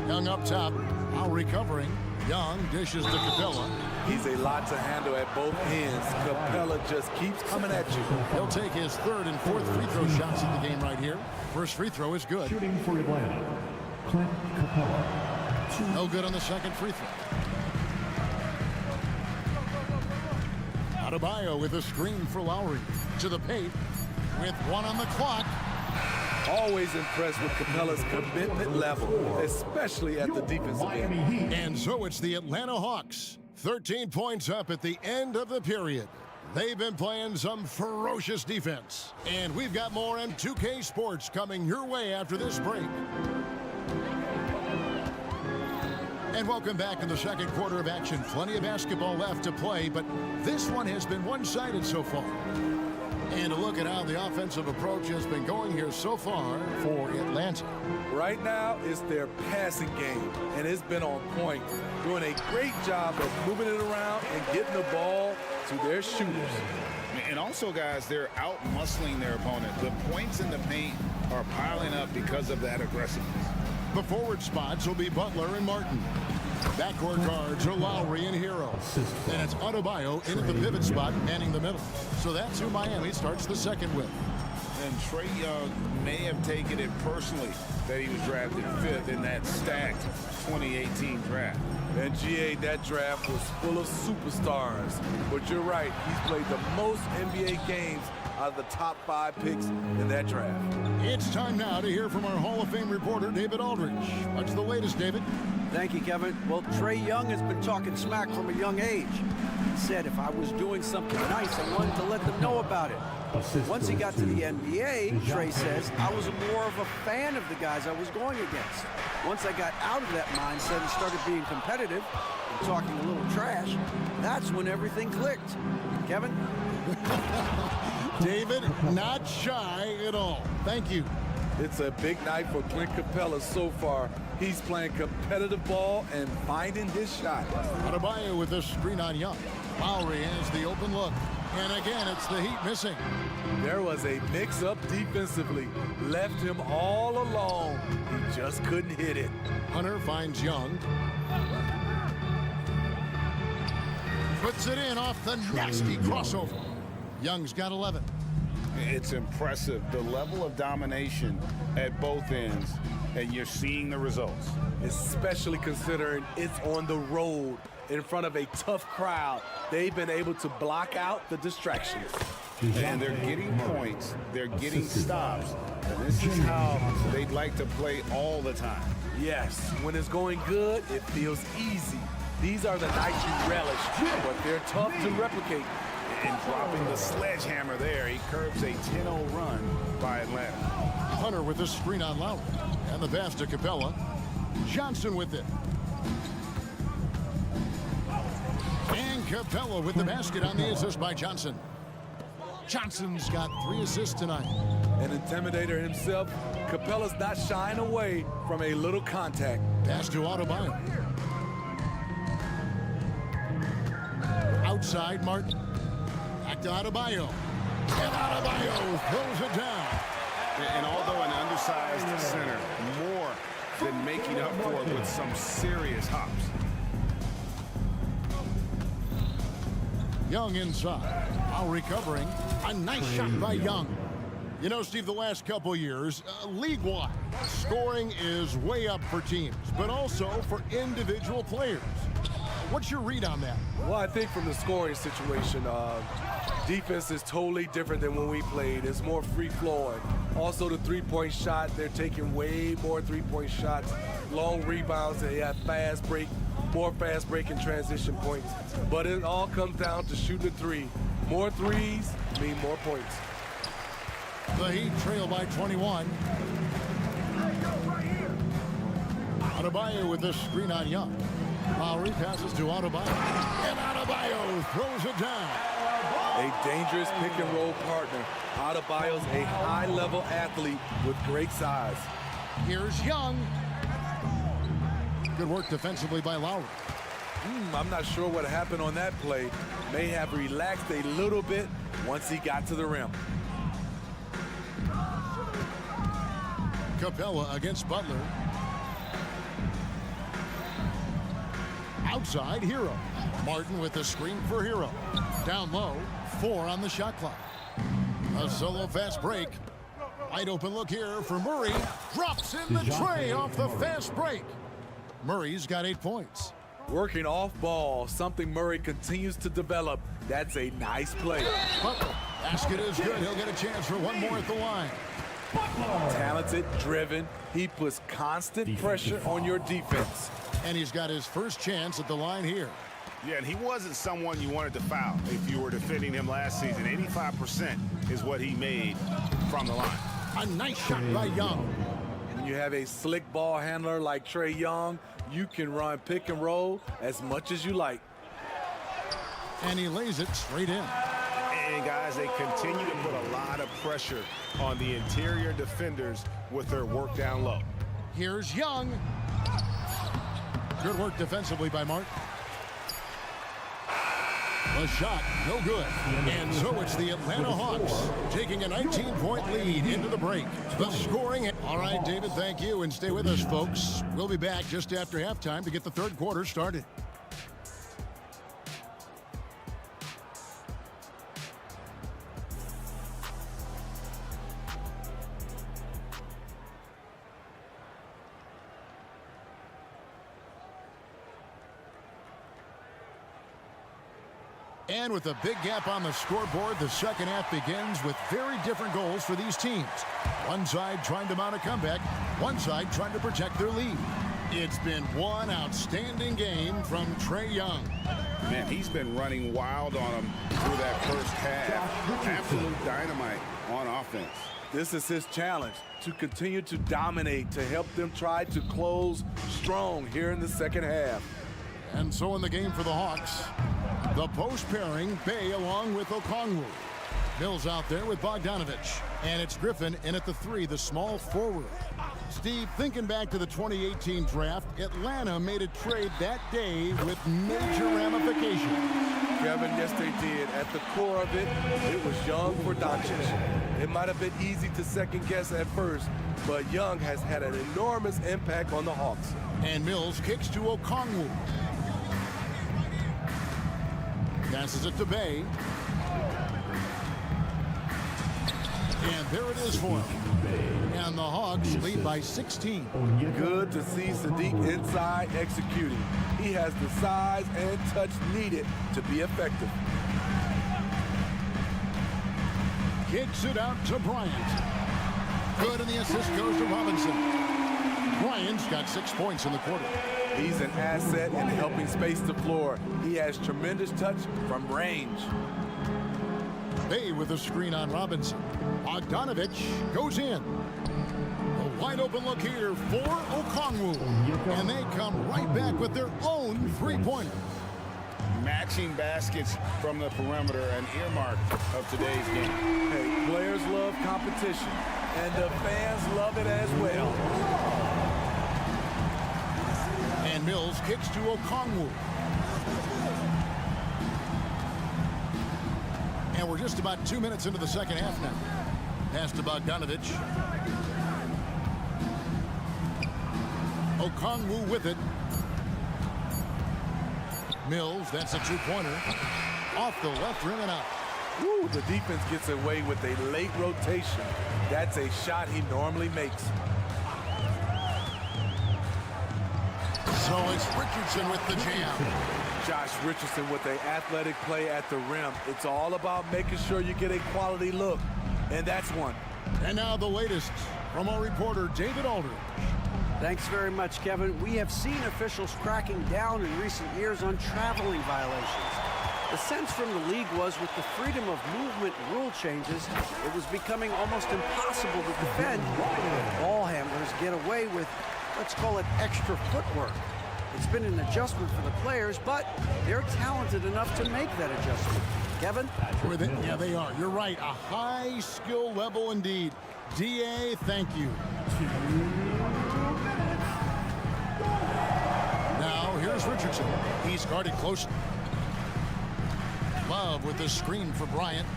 [SPEAKER 6] Young up top. Now recovering. Young dishes to Capella.
[SPEAKER 3] He's a lot to handle at both ends. Capella just keeps coming at you.
[SPEAKER 6] He'll take his third and fourth free throw shots in the game right here. First free throw is good.
[SPEAKER 4] Shooting for Atlanta, Clint Capella.
[SPEAKER 6] No good on the second free throw. Adebayo with a screen for Lowry. To the paint with 1 on the clock.
[SPEAKER 3] Always impressed with Capella's commitment level, especially at the defensive end.
[SPEAKER 6] And so it's the Atlanta Hawks. 13 points up at the end of the period. They've been playing some ferocious defense. And we've got more M2K Sports coming your way after this break. And welcome back in the second quarter of action. Plenty of basketball left to play, but this one has been one-sided so far. And a look at how the offensive approach has been going here so far for Atlanta.
[SPEAKER 3] Right now, it's their passing game, and it's been on point. Doing a great job of moving it around and getting the ball to their shooters.
[SPEAKER 7] And also, guys, they're out-muscling their opponent. The points in the paint are piling up because of that aggressiveness.
[SPEAKER 6] The forward spots will be Butler and Martin. Backcourt guards are Lowry and Hero. And it's Adebayo in at the pivot spot, manning the middle. So that's who Miami starts the second with.
[SPEAKER 7] And Trae Young may have taken it personally that he was drafted 5th in that stacked 2018 draft.
[SPEAKER 3] And GA, that draft was full of superstars. But you're right, he's played the most NBA games out of the top 5 picks in that draft.
[SPEAKER 6] It's time now to hear from our Hall of Fame reporter, David Aldridge. What's the latest, David?
[SPEAKER 9] Thank you, Kevin. Well, Trae Young has been talking smack from a young age. He said if I was doing something nice, I wanted to let them know about it. Once he got to the NBA, Trae says, I was more of a fan of the guys I was going against. Once I got out of that mindset and started being competitive and talking a little trash, that's when everything clicked. Kevin?
[SPEAKER 6] David, not shy at all. Thank you.
[SPEAKER 3] It's a big night for Clint Capella so far. He's playing competitive ball and finding his shot.
[SPEAKER 6] Adebayo with a screen on Young. Lowry has the open look. And again, it's the Heat missing.
[SPEAKER 3] There was a mix-up defensively. Left him all alone. He just couldn't hit it.
[SPEAKER 6] Hunter finds Young. Puts it in off the nasty crossover. Young's got 11.
[SPEAKER 7] It's impressive, the level of domination at both ends, and you're seeing the results.
[SPEAKER 3] Especially considering it's on the road in front of a tough crowd. They've been able to block out the distractions.
[SPEAKER 7] And they're getting points, they're getting stops, and this is how they'd like to play all the time.
[SPEAKER 3] Yes, when it's going good, it feels easy. These are the nights you relish, but they're tough to replicate.
[SPEAKER 7] And dropping the sledgehammer there, he curbs a 10-0 run by Atlanta.
[SPEAKER 6] Hunter with the screen on Lowry. And the pass to Capella. Johnson with it. And Capella with the basket on the assist by Johnson. Johnson's got 3 assists tonight.
[SPEAKER 3] An intimidator himself, Capella's not shying away from a little contact.
[SPEAKER 6] Pass to Adebayo. Outside Martin. Back to Adebayo. And Adebayo throws it down.
[SPEAKER 7] And although an undersized center, more than making up for it with some serious hops.
[SPEAKER 6] Young inside. Now recovering. A nice shot by Young. You know, Steve, the last couple years, league-wide, scoring is way up for teams, but also for individual players. What's your read on that?
[SPEAKER 3] Well, I think from the scoring situation, defense is totally different than when we played. It's more free-flowing. Also, the three-point shot, they're taking way more three-point shots, long rebounds, they have fast break, more fast break and transition points. But it all comes down to shooting the three. More threes mean more points.
[SPEAKER 6] The Heat trail by 21. Adebayo with the screen on Young. Lowry passes to Adebayo. And Adebayo throws it down.
[SPEAKER 3] A dangerous pick-and-roll partner. Adebayo's a high-level athlete with great size.
[SPEAKER 6] Here's Young. Good work defensively by Lowry.
[SPEAKER 3] I'm not sure what happened on that play. May have relaxed a little bit once he got to the rim.
[SPEAKER 6] Capella against Butler. Outside, Hero. Martin with the screen for Hero. Down low, 4 on the shot clock. A solo fast break. Wide open look here for Murray. Drops in the tray off the fast break. Murray's got 8 points.
[SPEAKER 3] Working off ball, something Murray continues to develop. That's a nice play.
[SPEAKER 6] Butler, basket is good. He'll get a chance for one more at the line.
[SPEAKER 3] Talented, driven. He puts constant pressure on your defense.
[SPEAKER 6] And he's got his first chance at the line here.
[SPEAKER 10] Yeah, and he wasn't someone you wanted to foul if you were defending him last season. 85% is what he made from the line.
[SPEAKER 6] A nice shot by Young.
[SPEAKER 3] When you have a slick ball handler like Trae Young, you can run pick and roll as much as you like.
[SPEAKER 6] And he lays it straight in.
[SPEAKER 10] And guys, they continue to put a lot of pressure on the interior defenders with their work down low.
[SPEAKER 6] Here's Young. Good work defensively by Martin. The shot, no good. And so it's the Atlanta Hawks taking a 19-point lead into the break. The scoring. All right, David, thank you. And stay with us, folks. We'll be back just after halftime to get the third quarter started. And with a big gap on the scoreboard, the second half begins with very different goals for these teams. One side trying to mount a comeback, one side trying to protect their lead. It's been one outstanding game from Trae Young.
[SPEAKER 7] Man, he's been running wild on him through that first half. Absolute dynamite on offense.
[SPEAKER 3] This is his challenge, to continue to dominate, to help them try to close strong here in the second half.
[SPEAKER 6] And so in the game for the Hawks, the post pairing, Bay along with Okongwu. Mills out there with Bogdanovich. And it's Griffin in at the 3, the small forward. Steve, thinking back to the 2018 draft, Atlanta made a trade that day with major ramifications.
[SPEAKER 3] Kevin, yes, they did. At the core of it, it was Young for Doncic. It might have been easy to second guess at first, but Young has had an enormous impact on the Hawks.
[SPEAKER 6] And Mills kicks to Okongwu. Passes it to Bay. And there it is for him. And the Hawks lead by 16.
[SPEAKER 3] Good to see Sadiq inside executing. He has the size and touch needed to be effective.
[SPEAKER 6] Kicks it out to Bryant. Good, and the assist goes to Robinson. Bryant's got 6 points in the quarter.
[SPEAKER 3] He's an asset in helping space the floor. He has tremendous touch from range.
[SPEAKER 6] Bay with a screen on Robinson. Bogdanovich goes in. A wide open look here for Okongwu. And they come right back with their own three-pointer.
[SPEAKER 7] Matching baskets from the perimeter, an earmark of today's game.
[SPEAKER 3] Hey, players love competition, and the fans love it as well.
[SPEAKER 6] And Mills kicks to Okongwu. And we're just about 2 minutes into the second half now. Pass to Bogdanovich. Okongwu with it. Mills, that's a two-pointer. Off the left rim and out.
[SPEAKER 3] Woo, the defense gets away with a late rotation. That's a shot he normally makes.
[SPEAKER 6] So it's Richardson with the jam.
[SPEAKER 3] Josh Richardson with an athletic play at the rim. It's all about making sure you get a quality look, and that's one.
[SPEAKER 6] And now the latest from our reporter, David Aldridge.
[SPEAKER 9] Thanks very much, Kevin. We have seen officials cracking down in recent years on traveling violations. The sense from the league was with the freedom of movement rule changes, it was becoming almost impossible to defend. Ball handlers get away with, let's call it, extra footwork. It's been an adjustment for the players, but they're talented enough to make that adjustment. Kevin?
[SPEAKER 6] Yeah, they are. You're right. A high skill level indeed. DA, thank you. Now, here's Richardson. He's guarded closely. Love with the screen for Bryant.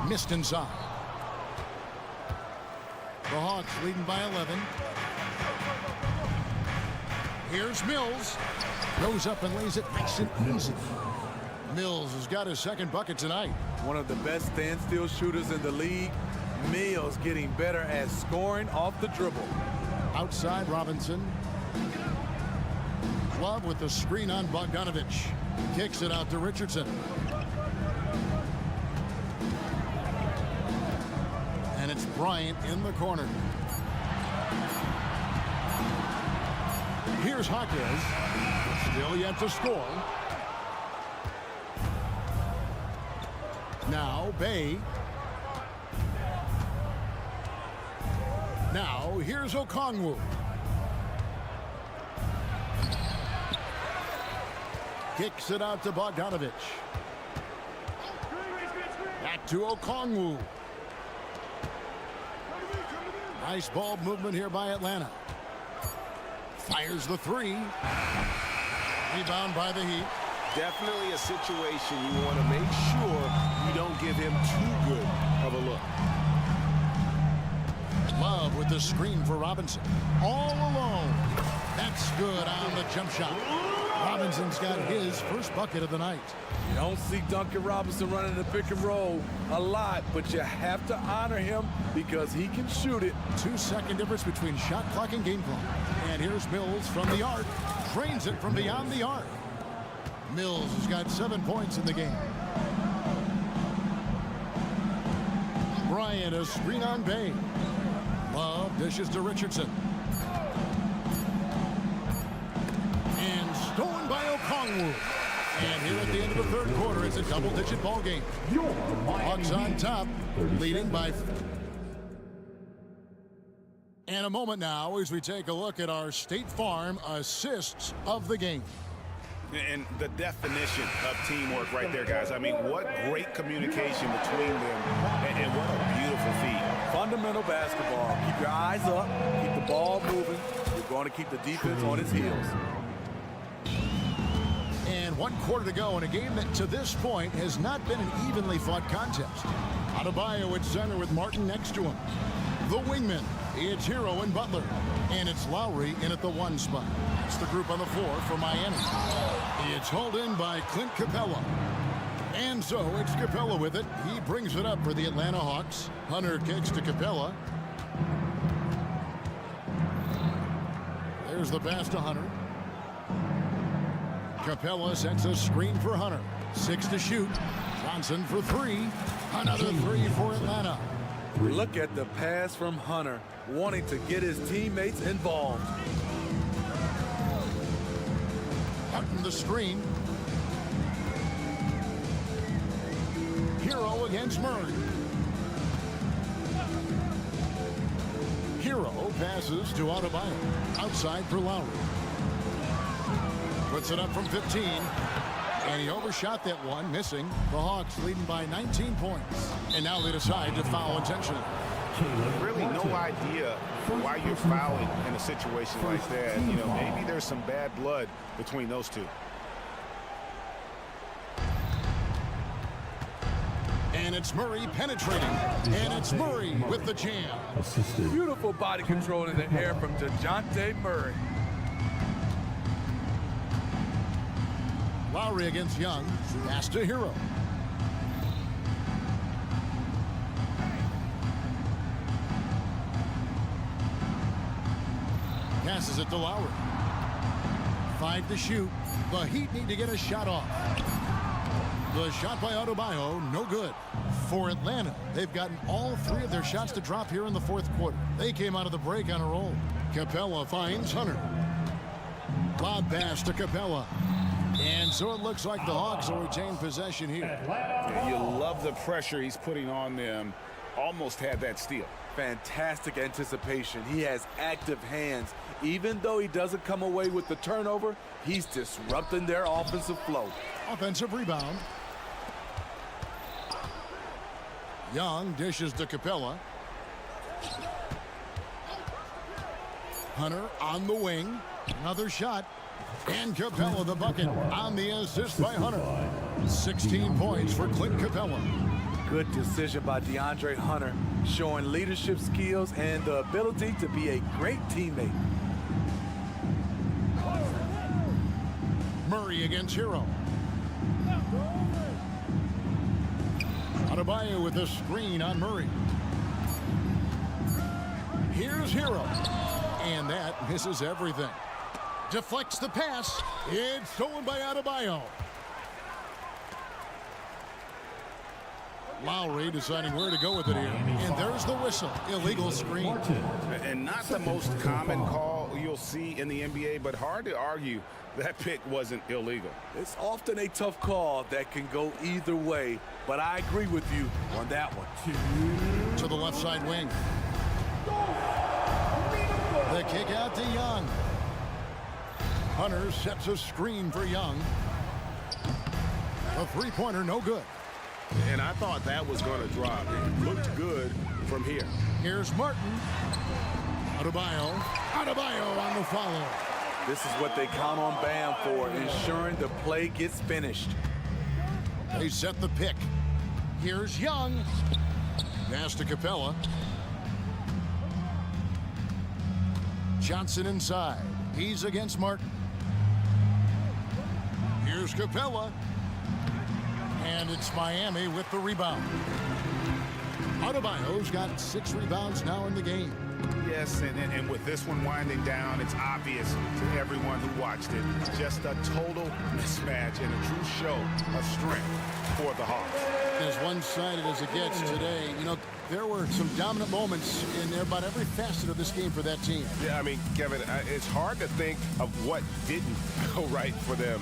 [SPEAKER 6] Missed inside. The Hawks leading by 11. Here's Mills. Goes up and lays it nice and easy. Mills has got his second bucket tonight.
[SPEAKER 3] One of the best standstill shooters in the league. Mills getting better at scoring off the dribble.
[SPEAKER 6] Outside Robinson. Love with the screen on Bogdanovich. Kicks it out to Richardson. And it's Bryant in the corner. Here's Hawkins. Still yet to score. Now Bay. Now here's Okongwu. Kicks it out to Bogdanovich. Back to Okongwu. Nice ball movement here by Atlanta. Fires the three. Rebound by the Heat.
[SPEAKER 10] Definitely a situation you want to make sure you don't give him too good of a look.
[SPEAKER 6] Love with the screen for Robinson. All alone. That's good on the jump shot. Robinson's got his first bucket of the night.
[SPEAKER 3] You don't see Duncan Robinson running the pick and roll a lot, but you have to honor him because he can shoot it.
[SPEAKER 6] 2-second difference between shot clock and game clock. And here's Mills from the arc. Drains it from beyond the arc. Mills has got 7 points in the game. Bryant, a screen on Bay. Love dishes to Richardson. And stolen by Okongwu. And here at the end of the third quarter, it's a double-digit ball game. Hawks on top, leading by... And a moment now as we take a look at our State Farm assists of the game.
[SPEAKER 10] And the definition of teamwork right there, guys. I mean, what great communication between them, and what a beautiful feed.
[SPEAKER 3] Fundamental basketball. Keep your eyes up, keep the ball moving. You're going to keep the defense on its heels.
[SPEAKER 6] And 1 quarter to go in a game that to this point has not been an evenly fought contest. Adebayo at center with Martin next to him. The wingmen, it's Hero and Butler. And it's Lowry in at the 1 spot. That's the group on the floor for Miami. It's hauled in by Clint Capella. And so it's Capella with it. He brings it up for the Atlanta Hawks. Hunter kicks to Capella. There's the pass to Hunter. Capella sets a screen for Hunter. 6 to shoot. Johnson for 3. Another 3 for Atlanta.
[SPEAKER 3] Look at the pass from Hunter, wanting to get his teammates involved.
[SPEAKER 6] Hutton the screen. Hero against Murray. Hero passes to Adebayo. Outside for Lowry. Puts it up from 15. And he overshot that one, missing. The Hawks leading by 19 points. And now they decide to foul intentionally.
[SPEAKER 10] Really no idea why you're fouling in a situation like that. You know, maybe there's some bad blood between those two.
[SPEAKER 6] And it's Murray penetrating. And it's Murray with the jam.
[SPEAKER 3] Beautiful body control in the air from DeJounte Murray.
[SPEAKER 6] Lowry against Young. Pass to Hero. Passes it to Lowry. 5 to shoot. The Heat need to get a shot off. The shot by Adebayo, no good. For Atlanta, they've gotten all 3 of their shots to drop here in the 4th quarter. They came out of the break on a roll. Capella finds Hunter. Lob pass to Capella. And so it looks like the Hawks will retain possession here.
[SPEAKER 7] Yeah, you love the pressure he's putting on them. Almost had that steal.
[SPEAKER 3] Fantastic anticipation. He has active hands. Even though he doesn't come away with the turnover, he's disrupting their offensive flow.
[SPEAKER 6] Offensive rebound. Young dishes to Capella. Hunter on the wing. Another shot. And Capella the bucket on the assist by Hunter. 16 points for Clint Capella.
[SPEAKER 3] Good decision by DeAndre Hunter, showing leadership skills and the ability to be a great teammate.
[SPEAKER 6] Murray against Hero. Adebayo with a screen on Murray. Here's Hero. And that misses everything. Deflects the pass. It's stolen by Adebayo. Lowry deciding where to go with it here. And there's the whistle. Illegal screen.
[SPEAKER 7] And not the most common call you'll see in the NBA, but hard to argue that pick wasn't illegal.
[SPEAKER 3] It's often a tough call that can go either way, but I agree with you on that one.
[SPEAKER 6] To the left side wing. The kick out to Young. Hunter sets a screen for Young. A three-pointer, no good.
[SPEAKER 10] And I thought that was going to drop. It looked good from here.
[SPEAKER 6] Here's Martin. Adebayo on the follow.
[SPEAKER 3] This is what they count on Bam for, ensuring the play gets finished.
[SPEAKER 6] They set the pick. Here's Young. Pass to Capella. Johnson inside. He's against Martin. Here's Capella. And it's Miami with the rebound. Adebayo's got 6 rebounds now in the game.
[SPEAKER 10] Yes, and with this one winding down, it's obvious to everyone who watched it. Just a total mismatch and a true show of strength for the Hawks.
[SPEAKER 6] As one-sided as it gets today, you know, there were some dominant moments in about every facet of this game for that team.
[SPEAKER 10] Yeah, I mean, Kevin, it's hard to think of what didn't go right for them.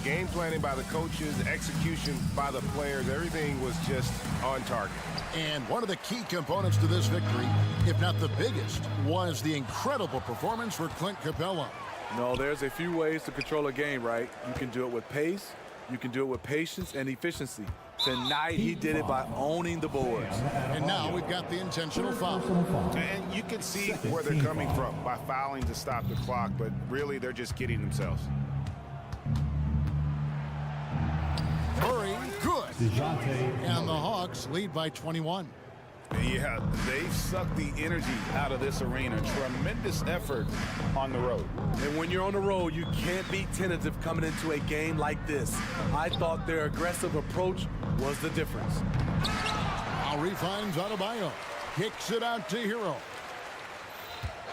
[SPEAKER 10] Game planning by the coaches, execution by the players, everything was just on target.
[SPEAKER 6] And one of the key components to this victory, if not the biggest, was the incredible performance for Clint Capella.
[SPEAKER 3] No, there's a few ways to control a game, right? You can do it with pace, you can do it with patience and efficiency. Tonight, he did it by owning the boards.
[SPEAKER 6] And now we've got the intentional foul.
[SPEAKER 10] And you can see where they're coming from by fouling to stop the clock, but really they're just kidding themselves.
[SPEAKER 6] Murray, good. And the Hawks lead by 21.
[SPEAKER 7] Yeah, they've sucked the energy out of this arena. Tremendous effort on the road.
[SPEAKER 3] And when you're on the road, you can't be tentative coming into a game like this. I thought their aggressive approach was the difference.
[SPEAKER 6] Lowry finds Adebayo. Kicks it out to Hero.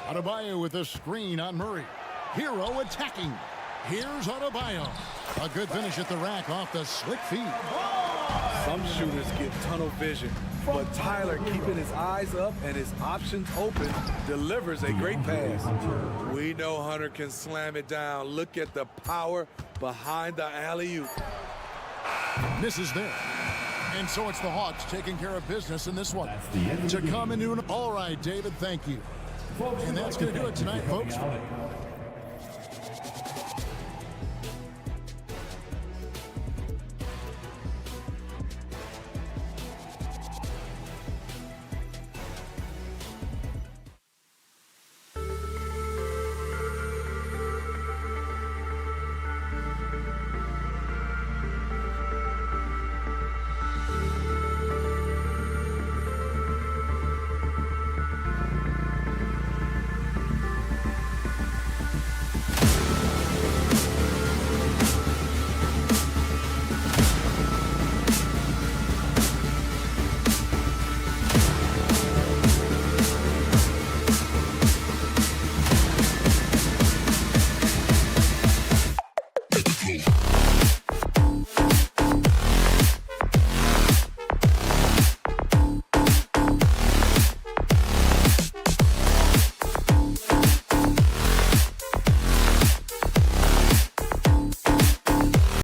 [SPEAKER 6] Adebayo with a screen on Murray. Hero attacking. Here's Adebayo. A good finish at the rack off the slick feed.
[SPEAKER 3] Some shooters get tunnel vision, but Tyler, keeping his eyes up and his options open, delivers a great pass. We know Hunter can slam it down. Look at the power behind the alley-oop.
[SPEAKER 6] Misses there. And so it's the Hawks taking care of business in this one. To come into an... All right, David, thank you. And that's going to do it tonight, folks.